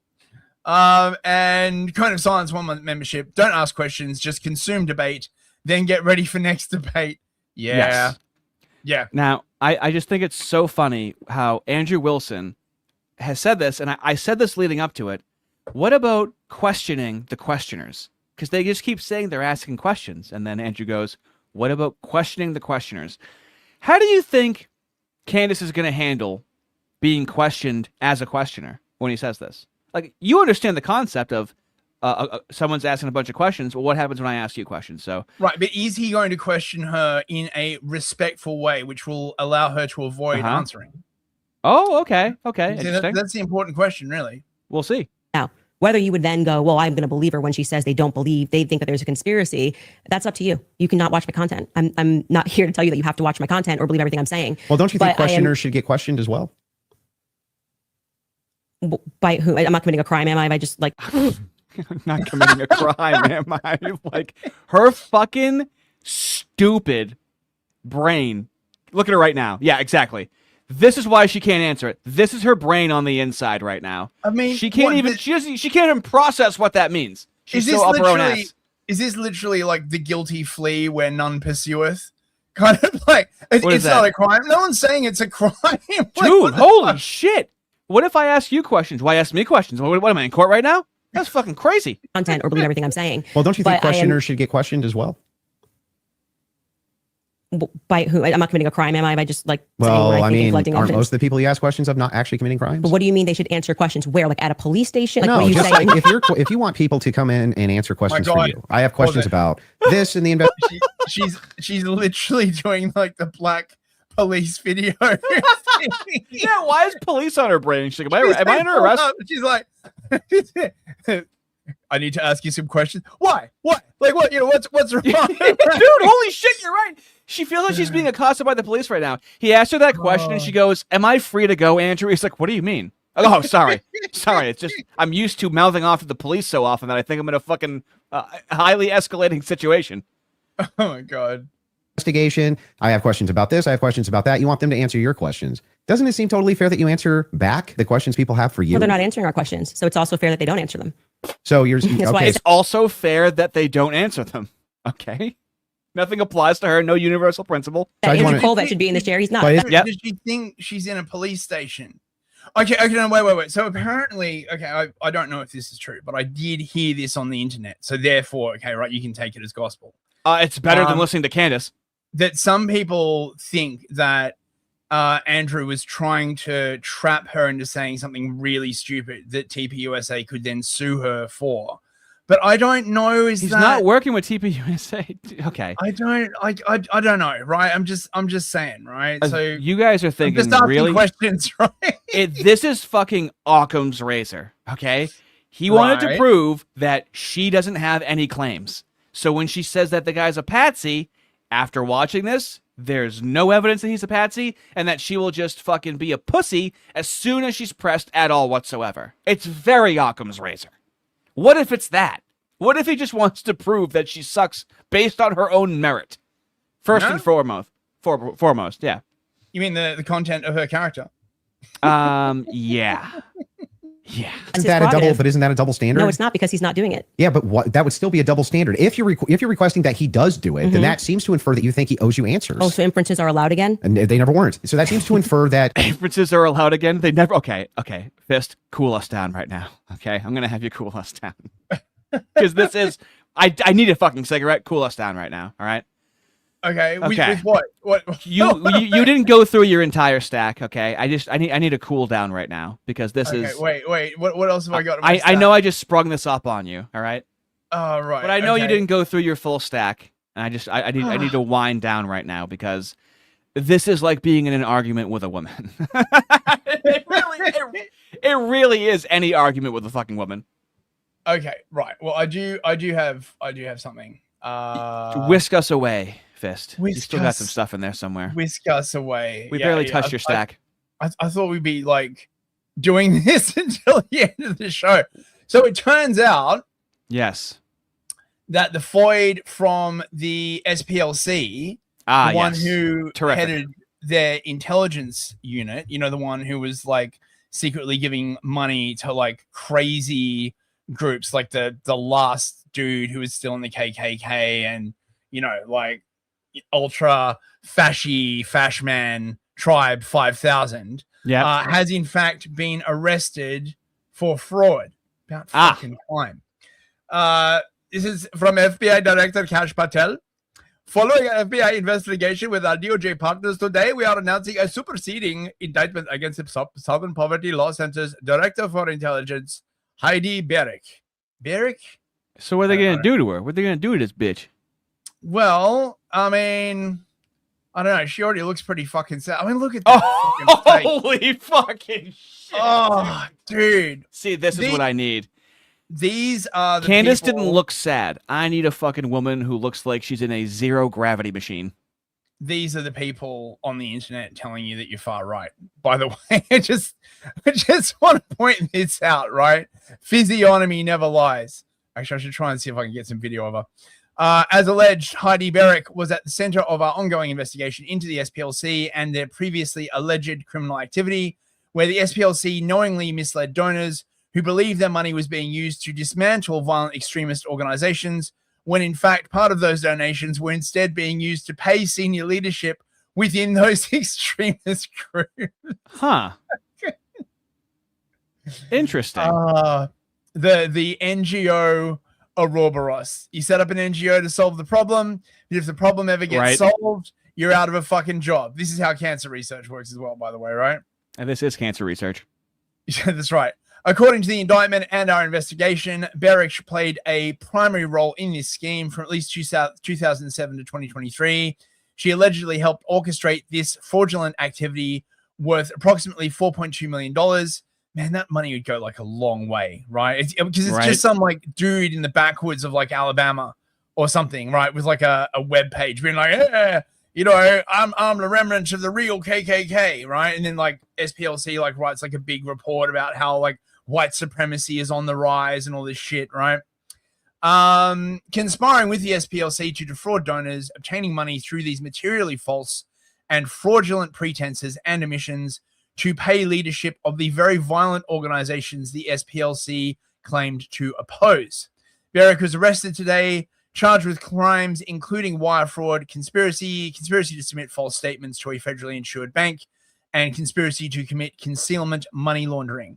Speaker 3: And Cone of Silence 1 month membership. Don't ask questions, just consume debate, then get ready for next debate. Yeah.
Speaker 2: Yes.
Speaker 3: Yeah.
Speaker 2: Now, I just think it's so funny how Andrew Wilson has said this, and I said this leading up to it. What about questioning the questioners? Because they just keep saying they're asking questions. And then Andrew goes, what about questioning the questioners? How do you think Candace is going to handle being questioned as a questioner when he says this? Like, you understand the concept of someone's asking a bunch of questions. Well, what happens when I ask you questions? So
Speaker 3: right, but is he going to question her in a respectful way, which will allow her to avoid answering?
Speaker 2: Oh, okay.
Speaker 3: That's the important question, really.
Speaker 2: We'll see.
Speaker 18: Now, whether you would then go, well, I'm going to believe her when she says they don't believe, they think that there's a conspiracy, that's up to you. You cannot watch my content. I'm not here to tell you that you have to watch my content or believe everything I'm saying.
Speaker 17: Well, don't you think questioners should get questioned as well?
Speaker 18: By who? I'm not committing a crime, am I? If I just like...
Speaker 2: I'm not committing a crime, am I? Like, her fucking stupid brain. Look at her right now. Yeah, exactly. This is why she can't answer it. This is her brain on the inside right now.
Speaker 3: I mean,
Speaker 2: she can't she can't even process what that means. She's so up her own ass.
Speaker 3: Is this literally like the guilty flee where none pursueth? Kind of like it's not a crime. No one's saying it's a crime.
Speaker 2: Dude, holy shit. What if I ask you questions? Why ask me questions? What am I in court right now? That's fucking crazy.
Speaker 18: Content or believe everything I'm saying.
Speaker 17: Well, don't you think questioners should get questioned as well?
Speaker 18: By who? I'm not committing a crime, am I? If I just like...
Speaker 17: Well, I mean, aren't most of the people you ask questions of not actually committing crimes?
Speaker 18: But what do you mean they should answer questions? Where? Like at a police station? Like,
Speaker 17: no,
Speaker 18: what are you
Speaker 17: just
Speaker 18: saying?
Speaker 17: like if you want people to come in and answer questions for you. I have questions about this and the investigation.
Speaker 3: She's literally doing like the black police video.
Speaker 2: Yeah, why is police on her brain? She's like, am I under arrest?
Speaker 3: She's like, I need to ask you some questions. Why? What? Like what? You know, what's wrong?
Speaker 2: Dude, holy shit, you're right. She feels like she's being accosted by the police right now. He asked her that question and she goes, am I free to go, Andrew? He's like, what do you mean? Oh, sorry. Sorry. It's just, I'm used to mouthing off to the police so often that I think I'm in a fucking highly escalating situation.
Speaker 3: Oh my God.
Speaker 17: Investigation. I have questions about this. I have questions about that. You want them to answer your questions. Doesn't it seem totally fair that you answer back the questions people have for you?
Speaker 18: Well, they're not answering our questions. So it's also fair that they don't answer them.
Speaker 17: So you're
Speaker 2: okay. It's also fair that they don't answer them. Okay. Nothing applies to her. No universal principle.
Speaker 18: That Andrew Cole that should be in this chair. He's not.
Speaker 3: Does she think she's in a police station? Okay, no, wait. So apparently, okay, I don't know if this is true, but I did hear this on the internet. So therefore, okay, right, you can take it as gospel.
Speaker 2: It's better than listening to Candace.
Speaker 3: That some people think that Andrew was trying to trap her into saying something really stupid that TPUSA could then sue her for. But I don't know.
Speaker 2: He's not working with TPUSA. Okay.
Speaker 3: I don't know, right? I'm just saying, right? So
Speaker 2: you guys are thinking
Speaker 3: I'm just asking
Speaker 2: really
Speaker 3: questions, right?
Speaker 2: This is fucking Occam's razor. Okay. He wanted to prove that she doesn't have any claims. So when she says that the guy's a patsy, after watching this, there's no evidence that he's a patsy and that she will just fucking be a pussy as soon as she's pressed at all whatsoever. It's very Occam's razor. What if it's that? What if he just wants to prove that she sucks based on her own merit? First and foremost, yeah.
Speaker 3: You mean the content of her character?
Speaker 2: Yeah. Yeah.
Speaker 17: Isn't that a double standard?
Speaker 18: No, it's not, because he's not doing it.
Speaker 17: Yeah, but that would still be a double standard. If you're requesting that he does do it, then that seems to infer that you think he owes you answers.
Speaker 18: Oh, so inferences are allowed again?
Speaker 17: And they never weren't. So that seems to infer that
Speaker 2: inferences are allowed again. They never. Okay. Fist, cool us down right now. Okay, I'm gonna have you cool us down because this is. I need a fucking cigarette. Cool us down right now. All right.
Speaker 3: Okay. With what? What?
Speaker 2: You didn't go through your entire stack. Okay. I need a cool down right now because this is.
Speaker 3: Wait. What else have I got?
Speaker 2: I know I just sprung this up on you. All right.
Speaker 3: Oh, right.
Speaker 2: But I know you didn't go through your full stack, and I need to wind down right now because this is like being in an argument with a woman. It really is any argument with a fucking woman.
Speaker 3: Okay. Right. Well, I do have something.
Speaker 2: Whisk us away. Fist. You still got some stuff in there somewhere.
Speaker 3: Whisk us away.
Speaker 2: We barely touched your stack.
Speaker 3: I thought we'd be like doing this until the end of the show. So it turns out,
Speaker 2: yes,
Speaker 3: that the Foyd from the SPLC, the one who headed their intelligence unit, you know, the one who was like secretly giving money to like crazy groups, like the last dude who was still in the KKK, and like ultra Fashman Tribe 5000, has in fact been arrested for fraud. About fucking time. This is from FBI Director Kash Patel. Following an FBI investigation with our DOJ partners, today we are announcing a superseding indictment against the Southern Poverty Law Center's Director for Intelligence, Heidi Berrick. Berrick?
Speaker 2: So what are they going to do to her? What are they going to do to this bitch?
Speaker 3: Well, I mean, I don't know. She already looks pretty fucking sad. I mean, look at that fucking face.
Speaker 2: Holy fucking shit.
Speaker 3: Oh, dude.
Speaker 2: See, this is what I need.
Speaker 3: These are the
Speaker 2: Candace
Speaker 3: people...
Speaker 2: didn't look sad. I need a fucking woman who looks like she's in a zero gravity machine.
Speaker 3: These are the people on the internet telling you that you're far right. By the way, I just want to point this out, right? Physiognomy never lies. Actually, I should try and see if I can get some video of her. As alleged, Heidi Berrick was at the center of our ongoing investigation into the SPLC and their previously alleged criminal activity, where the SPLC knowingly misled donors who believed their money was being used to dismantle violent extremist organizations, when in fact part of those donations were instead being used to pay senior leadership within those extremist groups.
Speaker 2: Huh. Interesting.
Speaker 3: The NGO Ouroboros. You set up an NGO to solve the problem, but if the problem ever gets solved, you're out of a fucking job. This is how cancer research works as well, by the way, right?
Speaker 2: And this is cancer research.
Speaker 3: Yeah, that's right. According to the indictment and our investigation, Berrick played a primary role in this scheme from at least 2007 to 2023. She allegedly helped orchestrate this fraudulent activity worth approximately $4.2 million. Man, that money would go like a long way, right? Because it's just some like dude in the backwoods of like Alabama or something, right? With like a web page being like, I'm the remnants of the real KKK, right? And then like SPLC like writes like a big report about how like white supremacy is on the rise and all this shit, right? Conspiring with the SPLC to defraud donors, obtaining money through these materially false and fraudulent pretenses and omissions to pay leadership of the very violent organizations the SPLC claimed to oppose. Berrick was arrested today, charged with crimes including wire fraud, conspiracy to submit false statements to a federally insured bank, and conspiracy to commit concealment money laundering.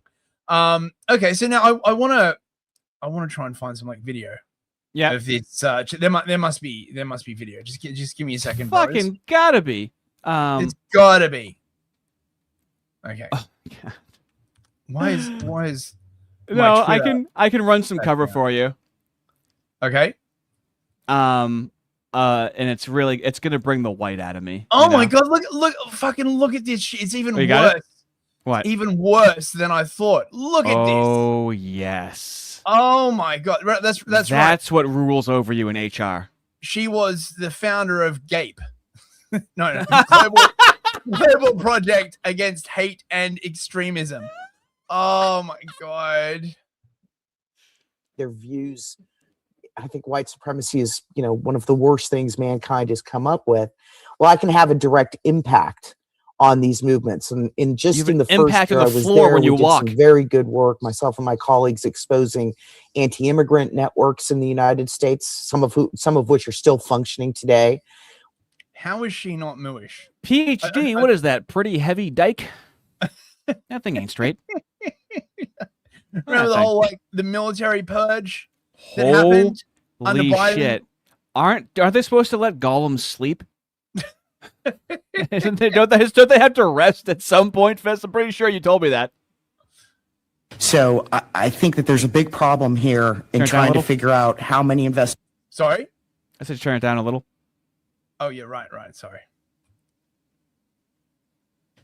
Speaker 3: Okay, so now I want to try and find some like video.
Speaker 2: Yeah,
Speaker 3: of this. There must be video. Just give me a second.
Speaker 2: Fucking
Speaker 3: bros.
Speaker 2: gotta be.
Speaker 3: It's gotta be. Okay.
Speaker 2: Oh, God.
Speaker 3: Why is
Speaker 2: no? I can run some cover for you.
Speaker 3: Okay.
Speaker 2: And it's gonna bring the white out of me.
Speaker 3: Oh my God! Look at this shit. It's even worse.
Speaker 2: What?
Speaker 3: Even worse than I thought. Look at this.
Speaker 2: Oh yes.
Speaker 3: Oh my God! That's right.
Speaker 2: That's what rules over you in HR.
Speaker 3: She was the founder of GAPE. No. Global Project Against Hate and Extremism. Oh my God.
Speaker 20: Their views. I think white supremacy is, one of the worst things mankind has come up with. Well, I can have a direct impact on these movements, and in the first year I was there, we did some very good work, myself and my colleagues, exposing anti-immigrant networks in the United States, some of which are still functioning today.
Speaker 3: How is she not Mooish?
Speaker 2: PhD, what is that? Pretty heavy dyke? That thing ain't straight.
Speaker 3: Remember the whole the military purge that happened under Biden?
Speaker 2: Shit. Aren't they supposed to let Gollum sleep? Don't they have to rest at some point, Fest? I'm pretty sure you told me that.
Speaker 20: So I think that there's a big problem here in trying to figure out how many
Speaker 3: Sorry?
Speaker 2: I said turn it down a little.
Speaker 3: Oh, yeah, right. Sorry.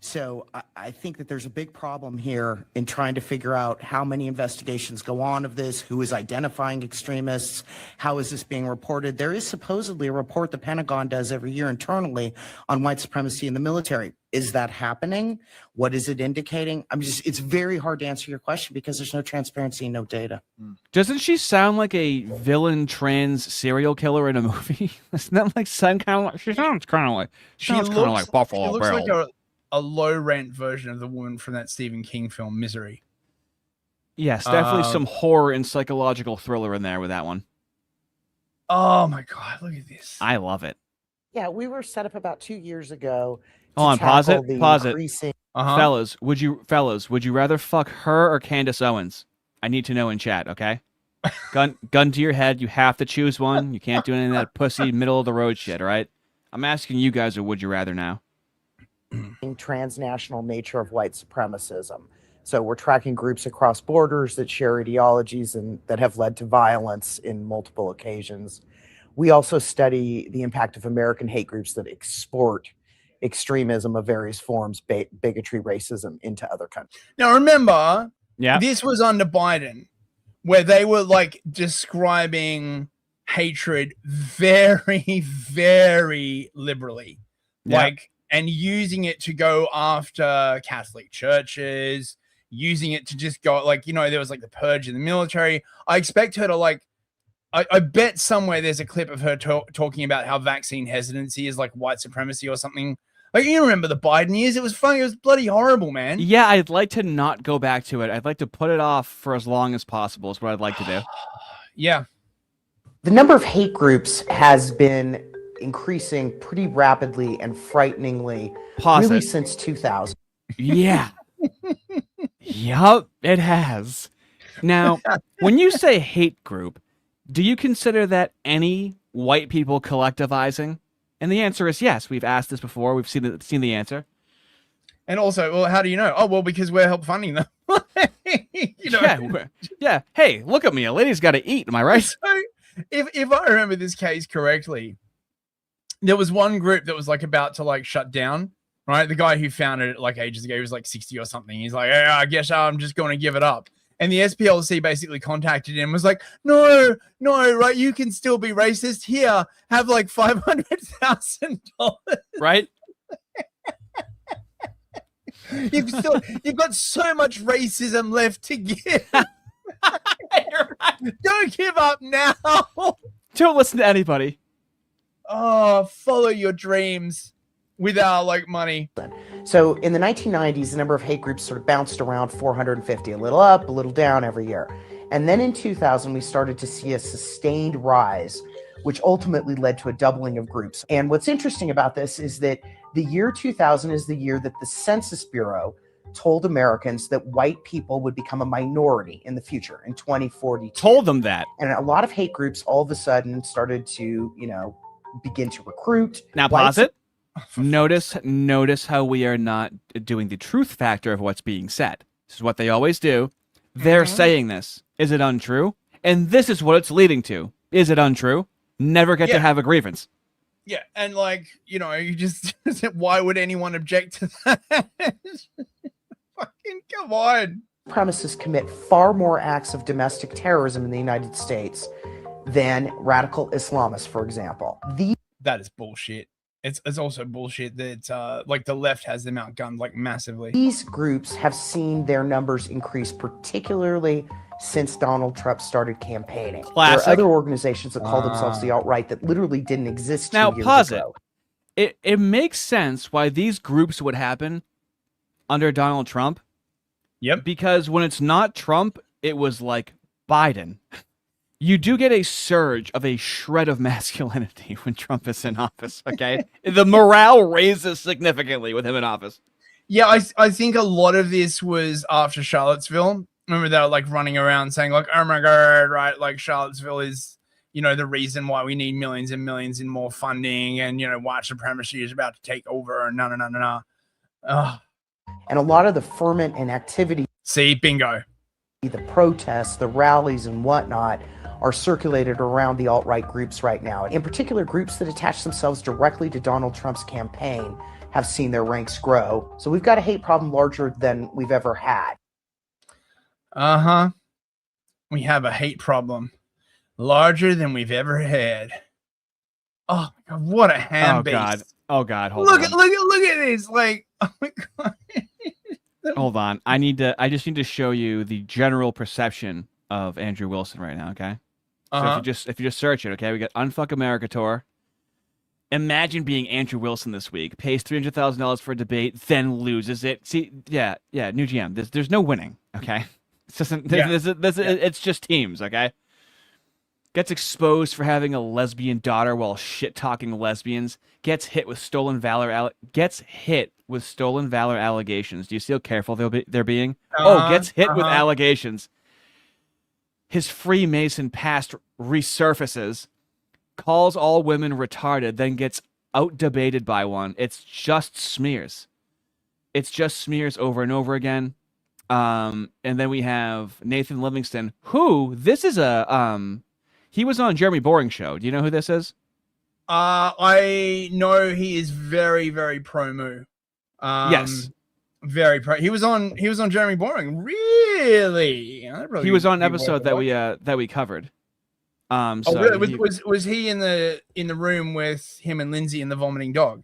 Speaker 20: So I think that there's a big problem here in trying to figure out how many investigations go on of this, who is identifying extremists, how is this being reported. There is supposedly a report the Pentagon does every year internally on white supremacy in the military. Is that happening? What is it indicating? It's very hard to answer your question because there's no transparency and no data.
Speaker 2: Doesn't she sound like a villain trans serial killer in a movie? Doesn't that she sounds kind of like Buffalo Bill.
Speaker 3: a low rent version of the woman from that Stephen King film Misery.
Speaker 2: Yes, definitely some horror and psychological thriller in there with that one.
Speaker 3: Oh my God, look at this.
Speaker 2: I love it.
Speaker 20: Yeah, we were set up about 2 years ago.
Speaker 2: Hold on, pause it. Pause
Speaker 20: increasing...
Speaker 2: it. Fellas, would you rather fuck her or Candace Owens? I need to know in chat, okay? Gun to your head. You have to choose one. You can't do any of that pussy middle of the road shit, all right? I'm asking you guys a would you rather now.
Speaker 20: Transnational nature of white supremacism. So we're tracking groups across borders that share ideologies and that have led to violence in multiple occasions. We also study the impact of American hate groups that export extremism of various forms, bigotry, racism into other countries.
Speaker 3: Now remember, this was under Biden, where they were like describing hatred very, very liberally, and using it to go after Catholic churches, using it to just go there was like the purge in the military. I expect her to I bet somewhere there's a clip of her talking about how vaccine hesitancy is like white supremacy or something. Like, you remember the Biden years? It was funny. It was bloody horrible, man.
Speaker 2: Yeah, I'd like to not go back to it. I'd like to put it off for as long as possible is what I'd like to do.
Speaker 3: Yeah.
Speaker 20: The number of hate groups has been increasing pretty rapidly and frighteningly since 2000.
Speaker 2: Yeah. Yup, it has. Now, when you say hate group, do you consider that any white people collectivizing? And the answer is yes. We've asked this before. We've seen the answer.
Speaker 3: And also, well, how do you know? Oh, well, because we're help funding them.
Speaker 2: Yeah. Hey, look at me. A lady's got to eat. Am I right?
Speaker 3: So, if I remember this case correctly, there was one group that was about to shut down. Right, the guy who founded it ages ago, he was 60 or something. He's like, yeah, I guess I'm just going to give it up. And the SPLC basically contacted him and was like, no, right? You can still be racist. Here, have $500,000.
Speaker 2: Right?
Speaker 3: You've got so much racism left to give. Don't give up now.
Speaker 2: Don't listen to anybody.
Speaker 3: Oh, follow your dreams with our money.
Speaker 20: So in the 1990s, the number of hate groups sort of bounced around 450, a little up, a little down every year. And then in 2000, we started to see a sustained rise, which ultimately led to a doubling of groups. And what's interesting about this is that the year 2000 is the year that the Census Bureau told Americans that white people would become a minority in the future in 2042.
Speaker 2: Told them that.
Speaker 20: And a lot of hate groups all of a sudden started to, begin to recruit.
Speaker 2: Now pause it. Notice how we are not doing the truth factor of what's being said. This is what they always do. They're saying this. Is it untrue? And this is what it's leading to. Is it untrue? Never get to have a grievance.
Speaker 3: Yeah, and you just why would anyone object to that? Fucking come on.
Speaker 20: Supremacists commit far more acts of domestic terrorism in the United States than radical Islamists, for example.
Speaker 3: That is bullshit. It's also bullshit that the left has them outgunned massively.
Speaker 20: These groups have seen their numbers increase, particularly since Donald Trump started campaigning.
Speaker 2: Classic.
Speaker 20: There are other organizations that call themselves the alt-right that literally didn't exist 2 years ago.
Speaker 2: Now pause it. It makes sense why these groups would happen under Donald Trump.
Speaker 3: Yep.
Speaker 2: Because when it's not Trump, it was Biden. You do get a surge of a shred of masculinity when Trump is in office, okay? The morale raises significantly with him in office.
Speaker 3: Yeah, I think a lot of this was after Charlottesville. Remember they were running around saying oh my God, right? Charlottesville is, the reason why we need millions and millions in more funding and, white supremacy is about to take over and no.
Speaker 20: And a lot of the ferment and activity.
Speaker 3: See, bingo.
Speaker 20: The protests, the rallies and whatnot are circulated around the alt-right groups right now. In particular, groups that attach themselves directly to Donald Trump's campaign have seen their ranks grow. So we've got a hate problem larger than we've ever had.
Speaker 3: We have a hate problem larger than we've ever had. Oh my God, what a ham base.
Speaker 2: Oh God, hold
Speaker 3: look
Speaker 2: on.
Speaker 3: At this. Oh my God.
Speaker 2: Hold on. I just need to show you the general perception of Andrew Wilson right now, okay? So if you just search it, okay, we got Unfuck America Tour. Imagine being Andrew Wilson this week, pays $300,000 for a debate, then loses it. See, yeah, new GM. There's no winning, okay? It's just, it's just teams, okay? Gets exposed for having a lesbian daughter while shit-talking lesbians. Gets hit with stolen valor allegations. Do you see how careful they're being? Gets hit with allegations. His Freemason past resurfaces. Calls all women retarded, then gets out-debated by one. It's just smears. It's just smears over and over again. And then we have Nathan Livingston, who, this is he was on Jeremy Boring's show. Do you know who this is?
Speaker 3: I know he is very, very pro-moo.
Speaker 2: Yes.
Speaker 3: Very pro. He was on Jeremy Boring. Really?
Speaker 2: He was on an episode that we covered.
Speaker 3: Really? Was he in the room with him and Lindsay and the vomiting dog?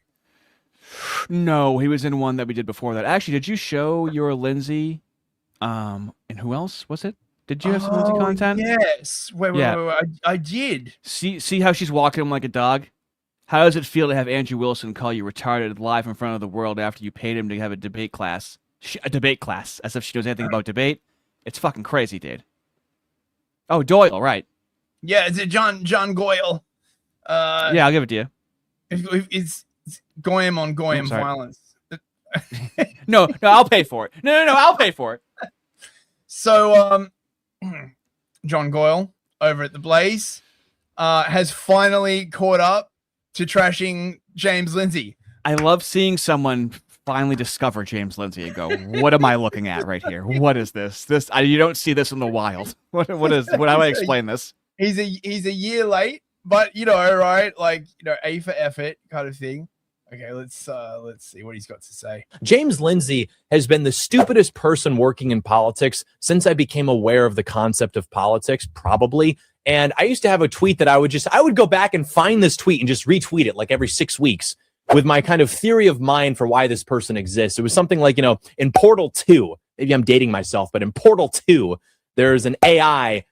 Speaker 2: No, he was in one that we did before that. Actually, did you show your Lindsay? And who else was it? Did you have some Lindsay content?
Speaker 3: Yes. Wait, I did.
Speaker 2: See how she's walking him like a dog? How does it feel to have Andrew Wilson call you retarded live in front of the world after you paid him to have a debate class? As if she knows anything about debate. It's fucking crazy, dude. Oh, Doyle, right.
Speaker 3: Yeah, it's John Goyle.
Speaker 2: Yeah, I'll give it to you.
Speaker 3: It's Goyim on Goyim violence.
Speaker 2: No, I'll pay for it. No, I'll pay for it.
Speaker 3: So, John Goyle over at The Blaze has finally caught up to trashing James Lindsay.
Speaker 2: I love seeing someone finally discover James Lindsay and go, what am I looking at right here? What is this? You don't see this in the wild. How do I explain this?
Speaker 3: He's a year late, but right? Like, A for effort kind of thing. Okay, let's see what he's got to say.
Speaker 21: James Lindsay has been the stupidest person working in politics since I became aware of the concept of politics, probably. And I used to have a tweet that I would go back and find this tweet and just retweet it like every 6 weeks with my kind of theory of mind for why this person exists. It was something like, in Portal 2, maybe I'm dating myself, but in Portal 2, there's an AI,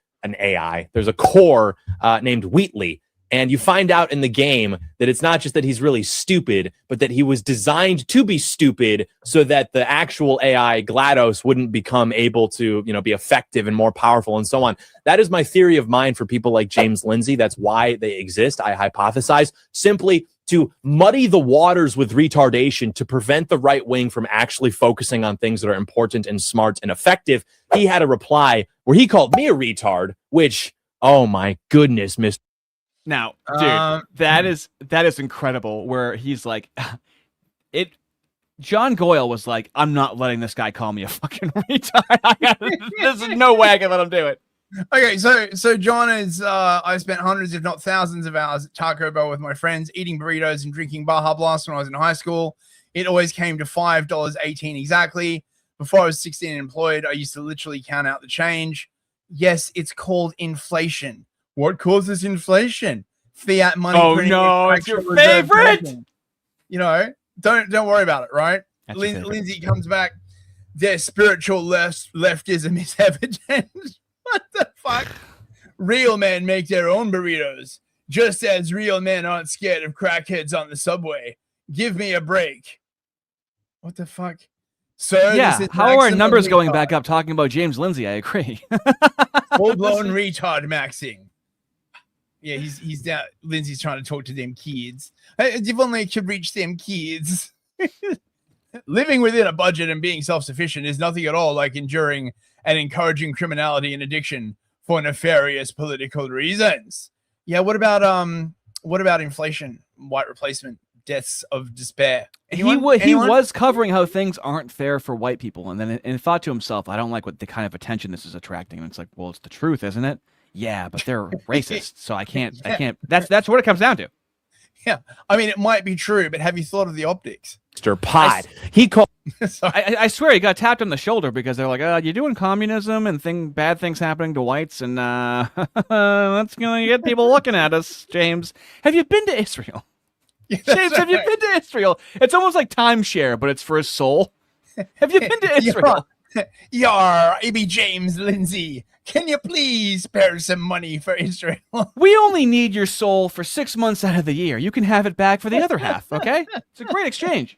Speaker 21: there's a core named Wheatley. And you find out in the game that it's not just that he's really stupid, but that he was designed to be stupid so that the actual AI GLaDOS wouldn't become able to, be effective and more powerful and so on. That is my theory of mind for people like James Lindsay. That's why they exist. I hypothesize simply to muddy the waters with retardation to prevent the right wing from actually focusing on things that are important and smart and effective. He had a reply where he called me a retard, which, oh my goodness, Mr.
Speaker 2: Now, dude, that is incredible. Where he's like, John Goyle was like, I'm not letting this guy call me a fucking retard. There's no way I can let him do it.
Speaker 3: Okay, so John is, I spent hundreds, if not thousands of hours at Taco Bell with my friends, eating burritos and drinking Baja Blast when I was in high school. It always came to $5.18 exactly. Before I was 16 and employed, I used to literally count out the change. Yes, it's called inflation. What causes inflation? Fiat money.
Speaker 2: Oh no, it's your favorite.
Speaker 3: Don't worry about it, right? Lindsay comes back. Their spiritual leftism is evident. What the fuck? Real men make their own burritos, just as real men aren't scared of crackheads on the subway. Give me a break. What the fuck? So
Speaker 2: yeah, how are numbers going back up talking about James Lindsay? I agree.
Speaker 3: Full-blown retard maxing. Yeah, he's down. Lindsay's trying to talk to them kids. If only I could reach them kids. Living within a budget and being self-sufficient is nothing at all like enduring and encouraging criminality and addiction for nefarious political reasons. Yeah, what about inflation, white replacement, deaths of despair?
Speaker 2: He was covering how things aren't fair for white people, and then thought to himself, I don't like what the kind of attention this is attracting. And it's like, well, it's the truth, isn't it? Yeah, but they're racist, so I can't. That's what it comes down to.
Speaker 3: Yeah, I mean, it might be true, but have you thought of the optics?
Speaker 21: Mr. Pod. He called.
Speaker 2: I swear he got tapped on the shoulder because they're like, you're doing communism and bad things happening to whites, and that's gonna get people looking at us. James, have you been to Israel?
Speaker 3: Yeah,
Speaker 2: James, have you been to Israel? It's almost like timeshare, but it's for his soul. Have you been to Israel?
Speaker 3: Yar, AB James Lindsay, can you please spare some money for Israel?
Speaker 2: We only need your soul for 6 months out of the year. You can have it back for the other half, okay? It's a great exchange.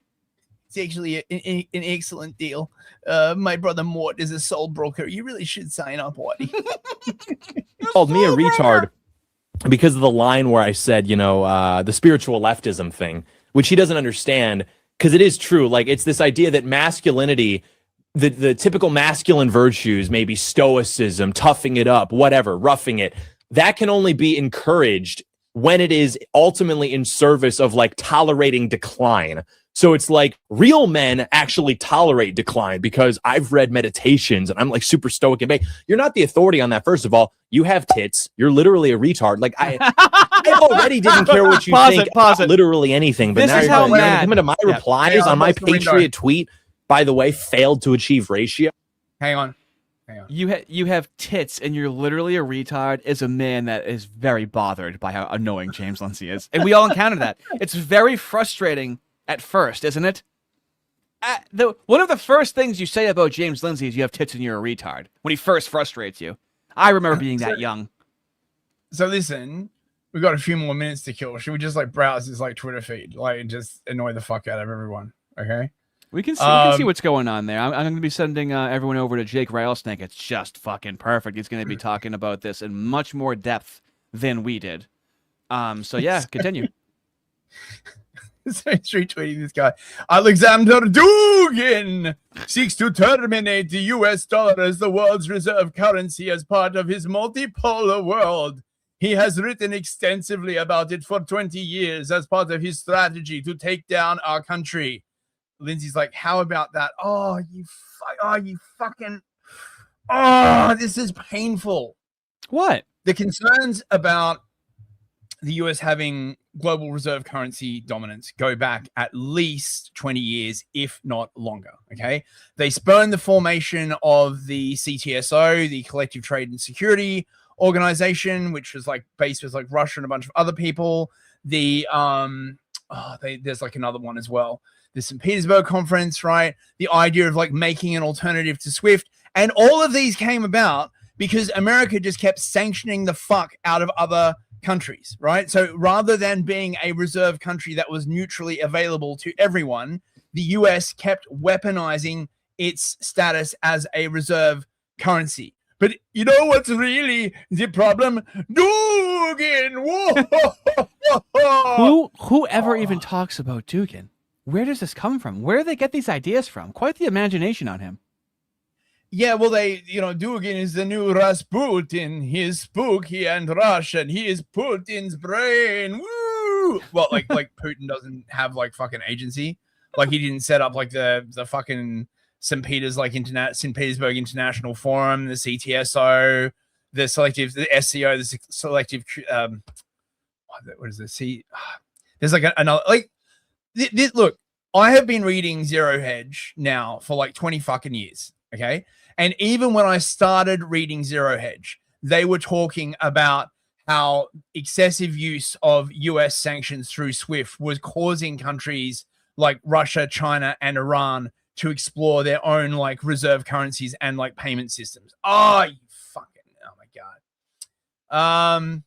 Speaker 3: It's actually an excellent deal. My brother Mort is a soul broker. You really should sign up, Ardy.
Speaker 21: Called me a retard because of the line where I said, the spiritual leftism thing, which he doesn't understand, because it is true. Like, it's this idea that masculinity, the typical masculine virtues, maybe stoicism, toughing it up, whatever, roughing it, that can only be encouraged when it is ultimately in service of like tolerating decline. So it's like real men actually tolerate decline, because I've read meditations and I'm like super stoic and you're not the authority on that. First of all, you have tits. You're literally a retard. Like I already didn't care what you think about literally anything. But
Speaker 2: this
Speaker 21: now
Speaker 2: is
Speaker 21: you're
Speaker 2: how
Speaker 21: like,
Speaker 2: mad.
Speaker 21: Come into my replies on my Patriot tweet, by the way, failed to achieve ratio.
Speaker 3: Hang on.
Speaker 2: You have tits and you're literally a retard is a man that is very bothered by how annoying James Lindsay is. And we all encounter that. It's very frustrating at first, isn't it? One of the first things you say about James Lindsay is you have tits and you're a retard when he first frustrates you. I remember being that young.
Speaker 3: So listen, we've got a few more minutes to kill. Should we just like browse his like Twitter feed, like and just annoy the fuck out of everyone? Okay.
Speaker 2: We can see what's going on there. I'm going to be sending everyone over to Jake Rattlesnake. It's just fucking perfect. He's going to be talking about this in much more depth than we did. So yeah, continue.
Speaker 3: So he's retweeting this guy. Alexander Dugin seeks to terminate the US dollar as the world's reserve currency as part of his multipolar world. He has written extensively about it for 20 years as part of his strategy to take down our country. Lindsay's like, how about that? Oh, you fucking. Oh, this is painful.
Speaker 2: What?
Speaker 3: The concerns about the US having global reserve currency dominance go back at least 20 years, if not longer. Okay. They spurned the formation of the CTSO, the Collective Trade and Security Organization, which was like based with like Russia and a bunch of other people. There's like another one as well. The St. Petersburg Conference, right? The idea of like making an alternative to SWIFT. And all of these came about because America just kept sanctioning the fuck out of other countries, right? So rather than being a reserve country that was neutrally available to everyone, the US kept weaponizing its status as a reserve currency. But you know what's really the problem? Dugin!
Speaker 2: Whoever even talks about Dugin? Where does this come from? Where do they get these ideas from? Quite the imagination on him.
Speaker 3: Yeah, well, Dugin is the new Rasputin. He is spooky and Russian. He is Putin's brain. Woo! Well, like Putin doesn't have like fucking agency. Like he didn't set up like the fucking St. Petersburg International Forum, the CTSO, the SCO, the selective. What is this? There's like another like. Look, I have been reading Zero Hedge now for like 20 fucking years. Okay. And even when I started reading Zero Hedge, they were talking about how excessive use of US sanctions through SWIFT was causing countries like Russia, China, and Iran to explore their own like reserve currencies and like payment systems. Oh my God.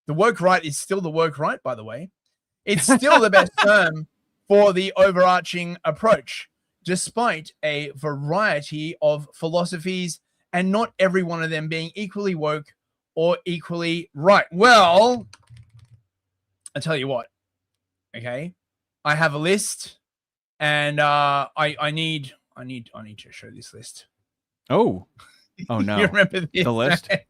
Speaker 3: The woke right is still the woke right, by the way. It's still the best term for the overarching approach, despite a variety of philosophies and not every one of them being equally woke or equally right. Well, I tell you what, okay? I have a list, and I need to show this list.
Speaker 2: Oh no!
Speaker 3: You remember this,
Speaker 2: the list?
Speaker 3: Right?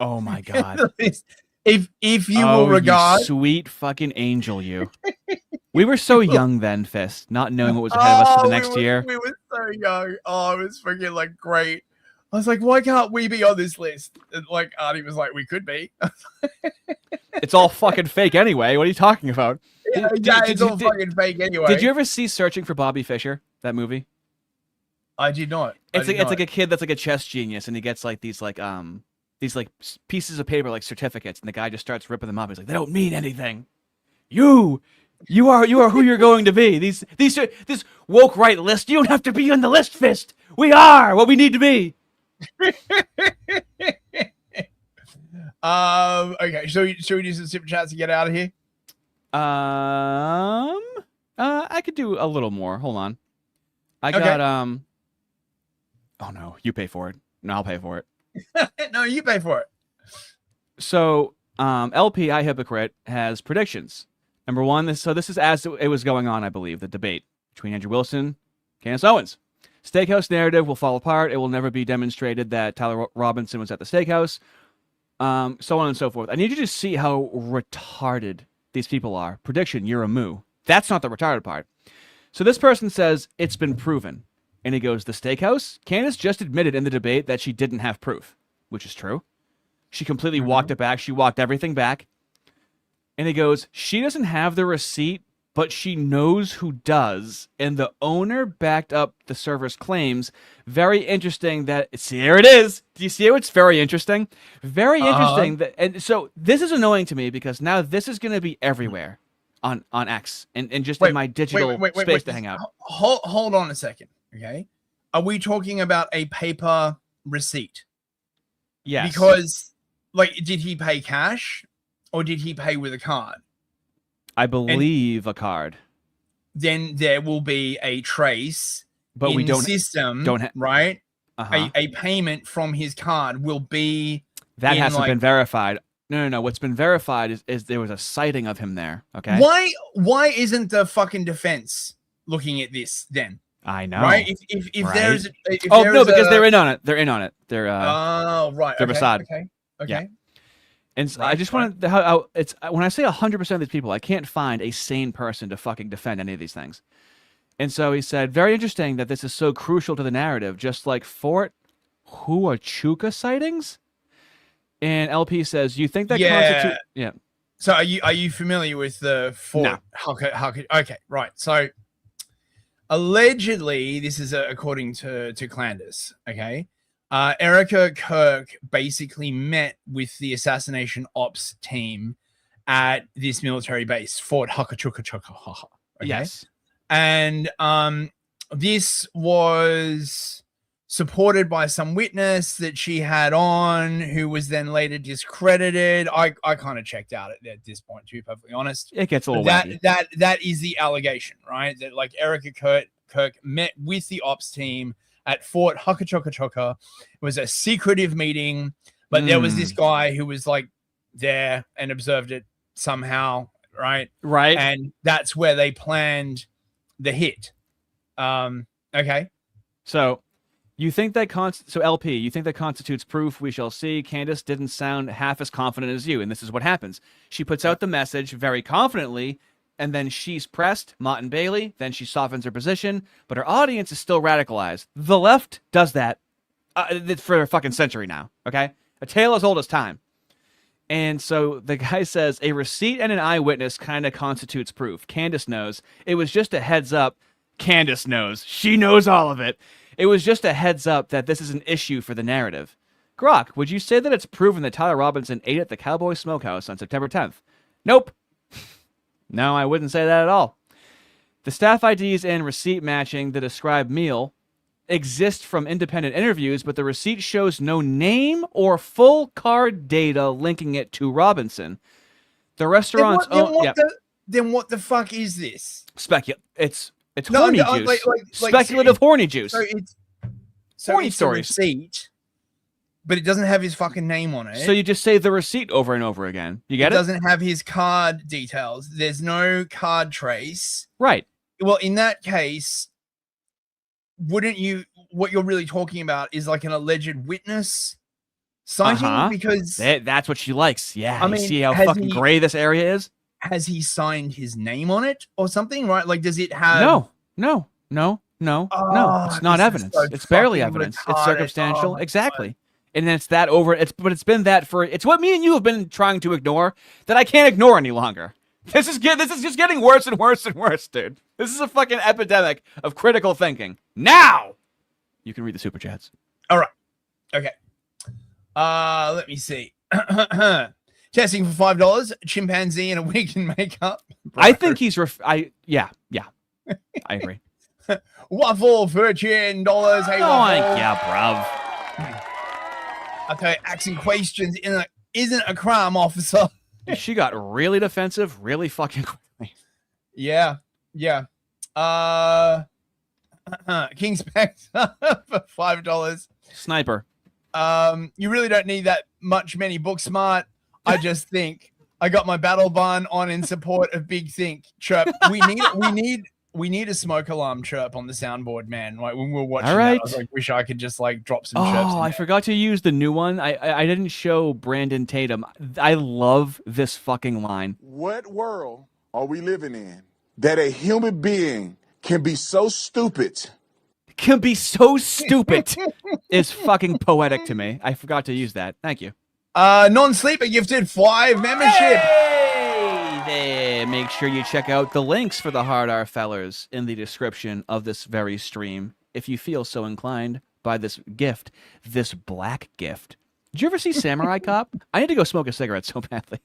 Speaker 2: Oh my God!
Speaker 3: The list. If you will regard,
Speaker 2: you sweet fucking angel, you. We were so young then, Fist, not knowing what was ahead of us for the next year.
Speaker 3: We were so young. Oh, it was freaking like great. I was like, why can't we be on this list? And like Ardy was like, we could be.
Speaker 2: It's all fucking fake anyway. What are you talking about?
Speaker 3: Yeah, it's all fucking fake anyway.
Speaker 2: Did you ever see Searching for Bobby Fischer, that movie?
Speaker 3: I did not.
Speaker 2: It's like a kid that's like a chess genius, and he gets like these pieces of paper like certificates, and the guy just starts ripping them up. He's like, they don't mean anything. You You are who you're going to be. This woke right list. You don't have to be on the list, Fist. We are what we need to be.
Speaker 3: Okay. Should we do some super chats to get out of here?
Speaker 2: I could do a little more. Hold on. I got Oh no, you pay for it. No, I'll pay for it.
Speaker 3: No, you pay for it.
Speaker 2: So, LP, I Hypocrite, has predictions. Number one, this is as it was going on, I believe, the debate between Andrew Wilson, Candace Owens. Steakhouse narrative will fall apart. It will never be demonstrated that Tyler Robinson was at the steakhouse. So on and so forth. I need you to see how retarded these people are. Prediction, you're a moo. That's not the retarded part. So this person says, it's been proven. And he goes, the steakhouse? Candace just admitted in the debate that she didn't have proof, which is true. She completely walked it back. She walked everything back. And he goes, she doesn't have the receipt, but she knows who does. And the owner backed up the server's claims. Very interesting that, see, here it is. Do you see how it's very interesting? Very interesting. And so this is annoying to me because now this is going to be everywhere on X and just in my digital space to hang out.
Speaker 3: Hold on a second. Okay. Are we talking about a paper receipt?
Speaker 2: Yes.
Speaker 3: Because, like, did he pay cash or did he pay with a card?
Speaker 2: I believe a card.
Speaker 3: Then there will be a trace,
Speaker 2: but we don't
Speaker 3: the system, right? A payment from his card will be
Speaker 2: that hasn't been verified. No. What's been verified is there was a sighting of him there. Okay.
Speaker 3: Why isn't the fucking defense looking at this then?
Speaker 2: I know.
Speaker 3: Right? If there's
Speaker 2: because they're in on it. They're in on it. They're
Speaker 3: right.
Speaker 2: They're beside.
Speaker 3: Okay.
Speaker 2: Yeah. And so I just wanted how it's when I say 100% of these people, I can't find a sane person to fucking defend any of these things. And so he said, very interesting that this is so crucial to the narrative, just like Fort Huachuca sightings. And LP says, you think that constitutes? Yeah.
Speaker 3: So are you familiar with the Fort? No. Okay, right. So allegedly, this is according to Candace. Okay. Erica Kirk basically met with the assassination ops team at this military base, Fort Huachuca. Okay?
Speaker 2: Yes.
Speaker 3: And this was supported by some witness that she had on, who was then later discredited. I kind of checked out at this point, to be perfectly honest.
Speaker 2: It gets a little wacky.
Speaker 3: That is the allegation, right? That like Erica Kirk met with the ops team at Fort Huachuca. It was a secretive meeting, but there was this guy who was like there and observed it somehow, right?
Speaker 2: Right.
Speaker 3: And that's where they planned the hit. Okay.
Speaker 2: So you think that LP, you think that constitutes proof? We shall see. Candace didn't sound half as confident as you, and this is what happens. She puts out the message very confidently, and then she's pressed, Mott and Bailey, then she softens her position, but her audience is still radicalized. The left does that for a fucking century now, okay? A tale as old as time. And so the guy says, a receipt and an eyewitness kind of constitutes proof. Candace knows. It was just a heads up. Candace knows. She knows all of it. It was just a heads up that this is an issue for the narrative. Grok, would you say that it's proven that Tyler Robinson ate at the Cowboy Smokehouse on September 10th? Nope. No, I wouldn't say that at all. The staff IDs and receipt matching the described meal exist from independent interviews, but the receipt shows no name or full card data linking it to Robinson. The restaurant's
Speaker 3: Then what the fuck is this?
Speaker 2: It's horny juice. Speculative horny juice.
Speaker 3: So
Speaker 2: horny
Speaker 3: it's
Speaker 2: stories.
Speaker 3: A receipt, but it doesn't have his fucking name on it.
Speaker 2: So you just say the receipt over and over again. You get it?
Speaker 3: It doesn't have his card details. There's no card trace.
Speaker 2: Right.
Speaker 3: Well, in that case, wouldn't you? What you're really talking about is like an alleged witness sighting, because
Speaker 2: that's what she likes. Yeah.
Speaker 3: I mean,
Speaker 2: you see how fucking gray this area is?
Speaker 3: Has he signed his name on it or something? Right? Like, does it have?
Speaker 2: No. It's not evidence. It's barely evidence. It's circumstantial. Exactly. And then it's been that for. It's what me and you have been trying to ignore that I can't ignore any longer. This is just getting worse and worse and worse, dude. This is a fucking epidemic of critical thinking. Now, you can read the super chats.
Speaker 3: All right. Okay. Let me see. Testing for $5. Chimpanzee in a wig and makeup. Bro.
Speaker 2: I think he's yeah. I agree.
Speaker 3: Waffle for $10. Hey,
Speaker 2: Waffle. Yeah, bruv.
Speaker 3: Okay, asking questions isn't a crime, officer.
Speaker 2: She got really defensive really fucking quickly.
Speaker 3: Yeah. King Spectre for $5.
Speaker 2: Sniper.
Speaker 3: You really don't need that many book smart. I just think I got my battle bun on in support of Big Think. Chirp. We need a smoke alarm chirp on the soundboard, man. Like when we were watching that, I was like, wish I could just like drop some chirps.
Speaker 2: Oh, I forgot to use the new one. I didn't show Brandon Tatum. I love this fucking line.
Speaker 1: What world are we living in that a human being can be so stupid?
Speaker 2: Is fucking poetic to me. I forgot to use that. Thank you.
Speaker 3: Non-sleeper gifted 5 membership.
Speaker 2: Hey there. Make sure you check out the links for the Hard R fellers in the description of this very stream if you feel so inclined by this gift, this black gift. Did you ever see Samurai Cop? I need to go smoke a cigarette so badly.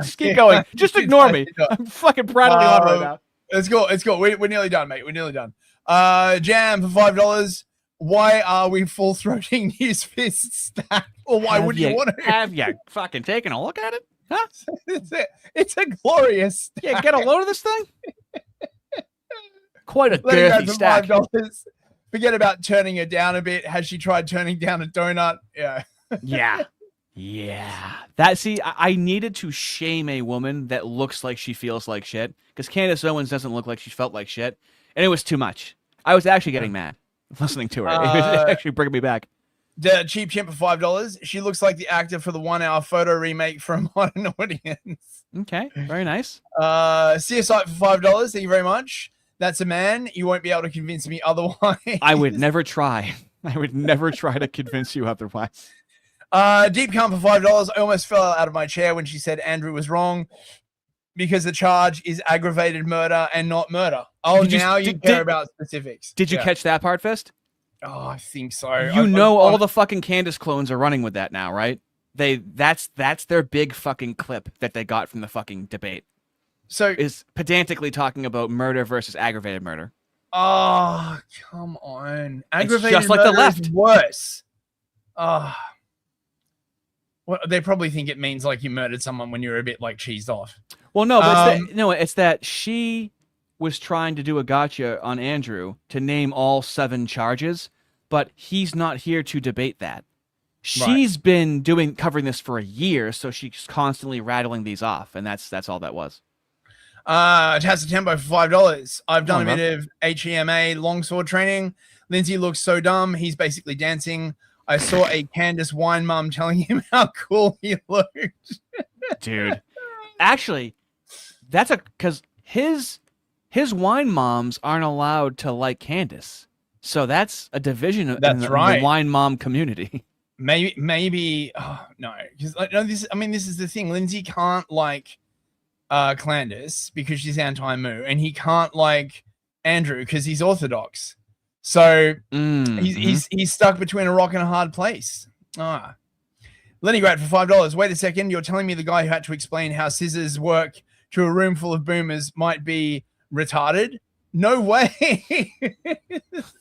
Speaker 2: Just keep going. Just ignore me. I'm fucking prattling on right now.
Speaker 3: Let's go. We're nearly done, mate. We're nearly done. Jam for $5. Why are we full-throating his fist stack? Or why would you want to?
Speaker 2: Have you fucking taken a look at it? Huh?
Speaker 3: It's a glorious stack.
Speaker 2: Yeah, get a load of this thing. Quite a girthy stack.
Speaker 3: $5. Forget about turning her down a bit. Has she tried turning down a donut? Yeah.
Speaker 2: Yeah. I needed to shame a woman that looks like she feels like shit, because Candace Owens doesn't look like she felt like shit, and it was too much. I was actually getting mad listening to her. It was actually bringing me back.
Speaker 3: The cheap chimp for $5. She looks like the actor for the 1-hour photo remake from Modern Audience.
Speaker 2: Okay, very nice.
Speaker 3: CSI for $5. Thank you very much. That's a man. You won't be able to convince me otherwise.
Speaker 2: I would never try. I would never try to convince you otherwise.
Speaker 3: Deep Calm for $5. I almost fell out of my chair when she said Andrew was wrong because the charge is aggravated murder and not murder. Oh, you care about specifics.
Speaker 2: Did you catch that part, Fist?
Speaker 3: Oh, I think so.
Speaker 2: All the fucking Candace clones are running with that now, right? That's their big fucking clip that they got from the fucking debate.
Speaker 3: So
Speaker 2: is pedantically talking about murder versus aggravated murder.
Speaker 3: Oh, come on. Aggravated
Speaker 2: just like the left.
Speaker 3: Is worse. Well, they probably think it means like you murdered someone when you're a bit like cheesed off.
Speaker 2: Well, no, but it's that she was trying to do a gotcha on Andrew to name all 7 charges, but he's not here to debate that. She's been covering this for a year, so she's constantly rattling these off, and that's all that was.
Speaker 3: Tassa Tempo for $5. I've done a bit of HEMA longsword training. Lindsay looks so dumb. He's basically dancing. I saw a Candace wine mom telling him how cool he looked.
Speaker 2: Dude. Actually, that's because his wine moms aren't allowed to like Candace. So that's a division of the wine mom community.
Speaker 3: Maybe no, because this is the thing. Lindsay can't like Candace because she's anti-Moo, and he can't like Andrew because he's Orthodox. So he's stuck between a rock and a hard place. Lenny Grat for $5. Wait a second, you're telling me the guy who had to explain how scissors work to a room full of boomers might be retarded? No way. It's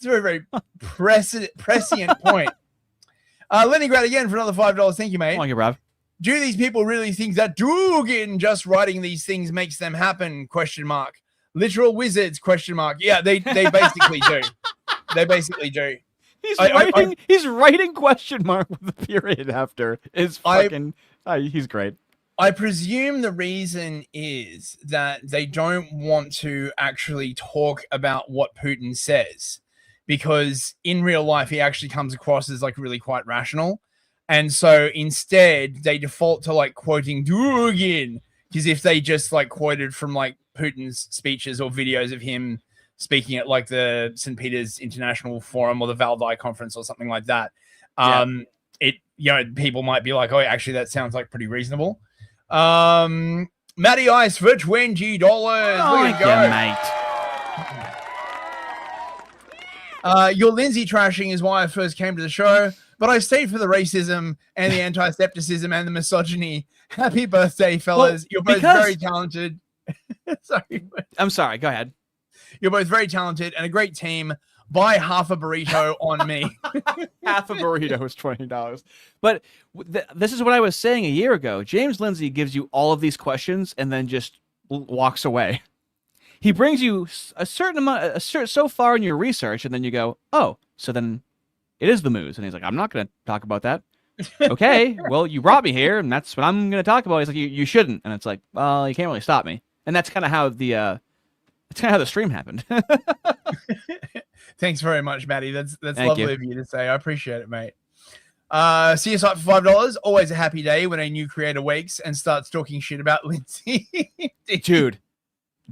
Speaker 3: a very, very prescient point. Lenny Grat again for another $5. Thank you, mate.
Speaker 2: Thank you, Rob.
Speaker 3: Do these people really think that Dugan just writing these things makes them happen? ? Literal wizards ? Yeah, they basically do. They basically do.
Speaker 2: He's writing question mark with a period after. Is fucking he's great.
Speaker 3: I presume the reason is that they don't want to actually talk about what Putin says, because in real life he actually comes across as like really quite rational. And so instead they default to like quoting Dugin, because if they just like quoted from like Putin's speeches or videos of him speaking at like the St. Peter's International Forum or the Valdai Conference or something like that, people might be like, oh, actually that sounds like pretty reasonable. Matty Ice for $20. Look at go. Your Lindsay trashing is why I first came to the show. but I stayed for the racism and the anti-skepticism and the misogyny. Happy birthday, fellas.
Speaker 2: Well,
Speaker 3: You're both very talented. Sorry.
Speaker 2: I'm sorry. Go ahead.
Speaker 3: You're both very talented and a great team. Buy half a burrito on me.
Speaker 2: Half a burrito is $20. But this is what I was saying a year ago. James Lindsay gives you all of these questions and then just walks away. He brings you a certain amount, so far in your research, and then you go, oh, so then it is the moose. And he's like, I'm not going to talk about that. Okay, well, you brought me here, and that's what I'm going to talk about. He's like, you shouldn't. And it's like, well, you can't really stop me. And that's kind of how the stream happened.
Speaker 3: Thanks very much, Maddie. That's
Speaker 2: Thank
Speaker 3: lovely
Speaker 2: you.
Speaker 3: of you to say. I appreciate it, mate. CSI for $5. Always a happy day when a new creator wakes and starts talking shit about Lindsay.
Speaker 2: Dude,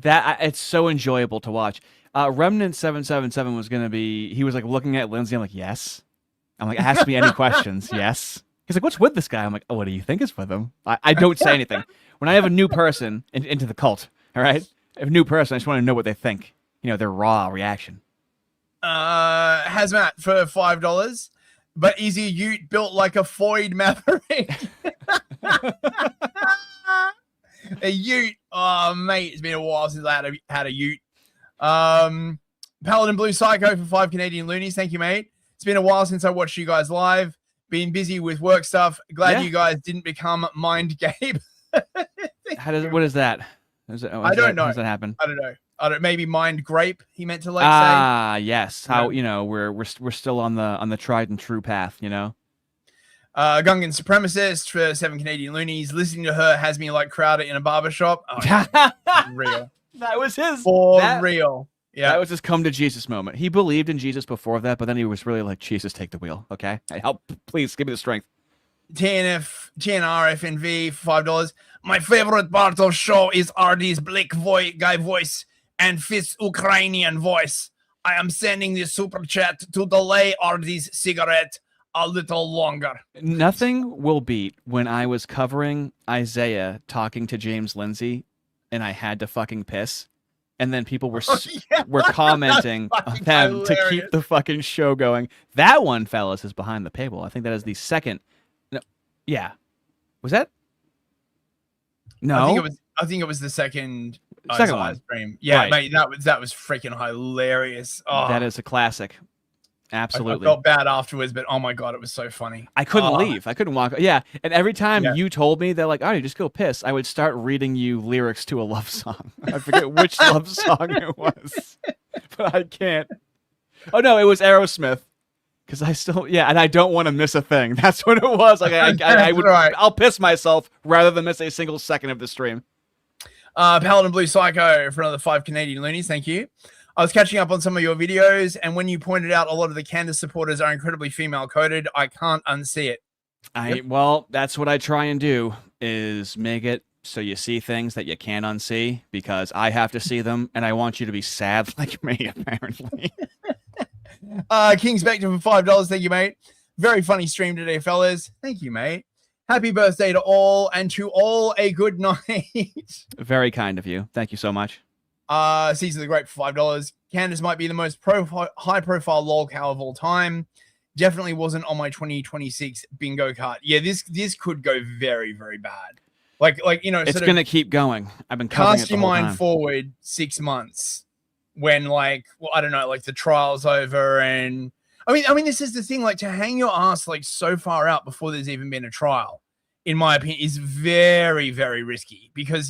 Speaker 2: it's so enjoyable to watch. Remnant 777 was going to be, he was like looking at Lindsay. I'm like, yes. I'm like, ask me any questions. Yes. He's like, what's with this guy? I'm like, oh, what do you think is with him? I don't say anything. When I have a new person into the cult, all right? A new person, I just want to know what they think. You know, their raw reaction.
Speaker 3: Hazmat for $5. But is he ute built like a Foyd Maverick? A ute. Oh, mate, it's been a while since I had a ute. Paladin Blue Psycho for 5 Canadian loonies. Thank you, mate. It's been a while since I watched you guys live. Been busy with work stuff. Glad you guys didn't become Mind Gabe.
Speaker 2: What is that?
Speaker 3: I don't know.
Speaker 2: How does that happen?
Speaker 3: I don't know. Maybe Mind Grape. He meant to say.
Speaker 2: Yes. How we're still on the tried and true path. You know.
Speaker 3: Gungan Supremacist for 7 Canadian loonies. Listening to her has me like Crowder in a barbershop. Oh, real.
Speaker 2: That was his.
Speaker 3: Real. Yeah.
Speaker 2: That was his come to Jesus moment. He believed in Jesus before that, but then he was really like, Jesus, take the wheel. Okay. Please give me the strength.
Speaker 3: TNF, TNRFNV for $5. My favorite part of show is Ardy's black guy voice and Fizz Ukrainian voice. I am sending this super chat to delay Ardy's cigarette a little longer.
Speaker 2: Nothing will beat when I was covering Isaiah talking to James Lindsay and I had to fucking piss. And then people were commenting on them to keep the fucking show going. That one, fellas, is behind the paywall. I think that is the second. No, yeah. Was that? No.
Speaker 3: I think it was the second
Speaker 2: one.
Speaker 3: stream. Yeah,
Speaker 2: right.
Speaker 3: Mate, that was freaking hilarious. Oh.
Speaker 2: That is a classic. Absolutely.
Speaker 3: I felt bad afterwards, but oh my god, it was so funny.
Speaker 2: I couldn't leave. I couldn't walk. Yeah, and every time you told me they're like, "Oh, you just go piss," I would start reading you lyrics to a love song. I forget which love song it was, but I can't. Oh no, it was Aerosmith. Because I still, and I don't want to miss a thing. That's what it was. Like I would, I'll piss myself rather than miss a single second of the stream.
Speaker 3: Paladin Blue Psycho for another 5 Canadian loonies. Thank you. I was catching up on some of your videos, and when you pointed out a lot of the Candace supporters are incredibly female coded, I can't unsee it.
Speaker 2: Well, that's what I try and do, is make it so you see things that you can't unsee, because I have to see them, and I want you to be sad like me, apparently.
Speaker 3: King Spectre for $5. Thank you, mate. Very funny stream today, fellas. Thank you, mate. Happy birthday to all, and to all a good night.
Speaker 2: Very kind of you. Thank you so much.
Speaker 3: Season of the Grape for $5. Candace might be the most high-profile lol cow of all time. Definitely wasn't on my 2026 bingo card. Yeah, this could go very, very bad. Like
Speaker 2: it's gonna keep going. I've been covering
Speaker 3: cast
Speaker 2: it the
Speaker 3: your
Speaker 2: whole
Speaker 3: mind
Speaker 2: time.
Speaker 3: forward 6 months when I don't know, like the trial's over, and I mean this is the thing, like to hang your ass like so far out before there's even been a trial, in my opinion, is very, very risky, because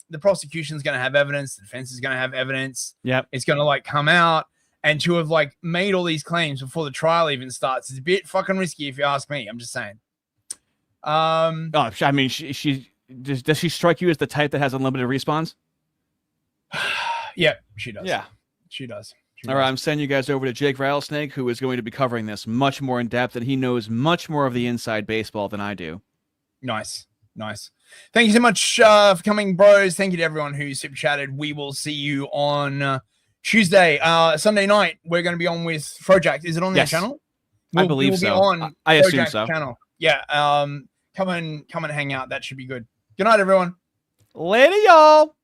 Speaker 3: the prosecution's going to have evidence, the defense is going to have evidence.
Speaker 2: Yep.
Speaker 3: It's going to come out, and to have made all these claims before the trial even starts is a bit fucking risky, if you ask me. I'm just saying.
Speaker 2: I mean, does she strike you as the type that has unlimited respawns?
Speaker 3: Yeah, she does.
Speaker 2: Yeah,
Speaker 3: she does.
Speaker 2: All right, I'm sending you guys over to Jake Rattlesnake, who is going to be covering this much more in depth, and he knows much more of the inside baseball than I do.
Speaker 3: Nice. Thank you so much for coming, bros. Thank you to everyone who super chatted. We will see you on Tuesday, Sunday night. We're going to be on with Frojack. Is it on their channel?
Speaker 2: I believe so.
Speaker 3: On
Speaker 2: I assume
Speaker 3: Frojack's
Speaker 2: so.
Speaker 3: Channel. Yeah. Come and hang out. That should be good. Good night, everyone.
Speaker 2: Later, y'all.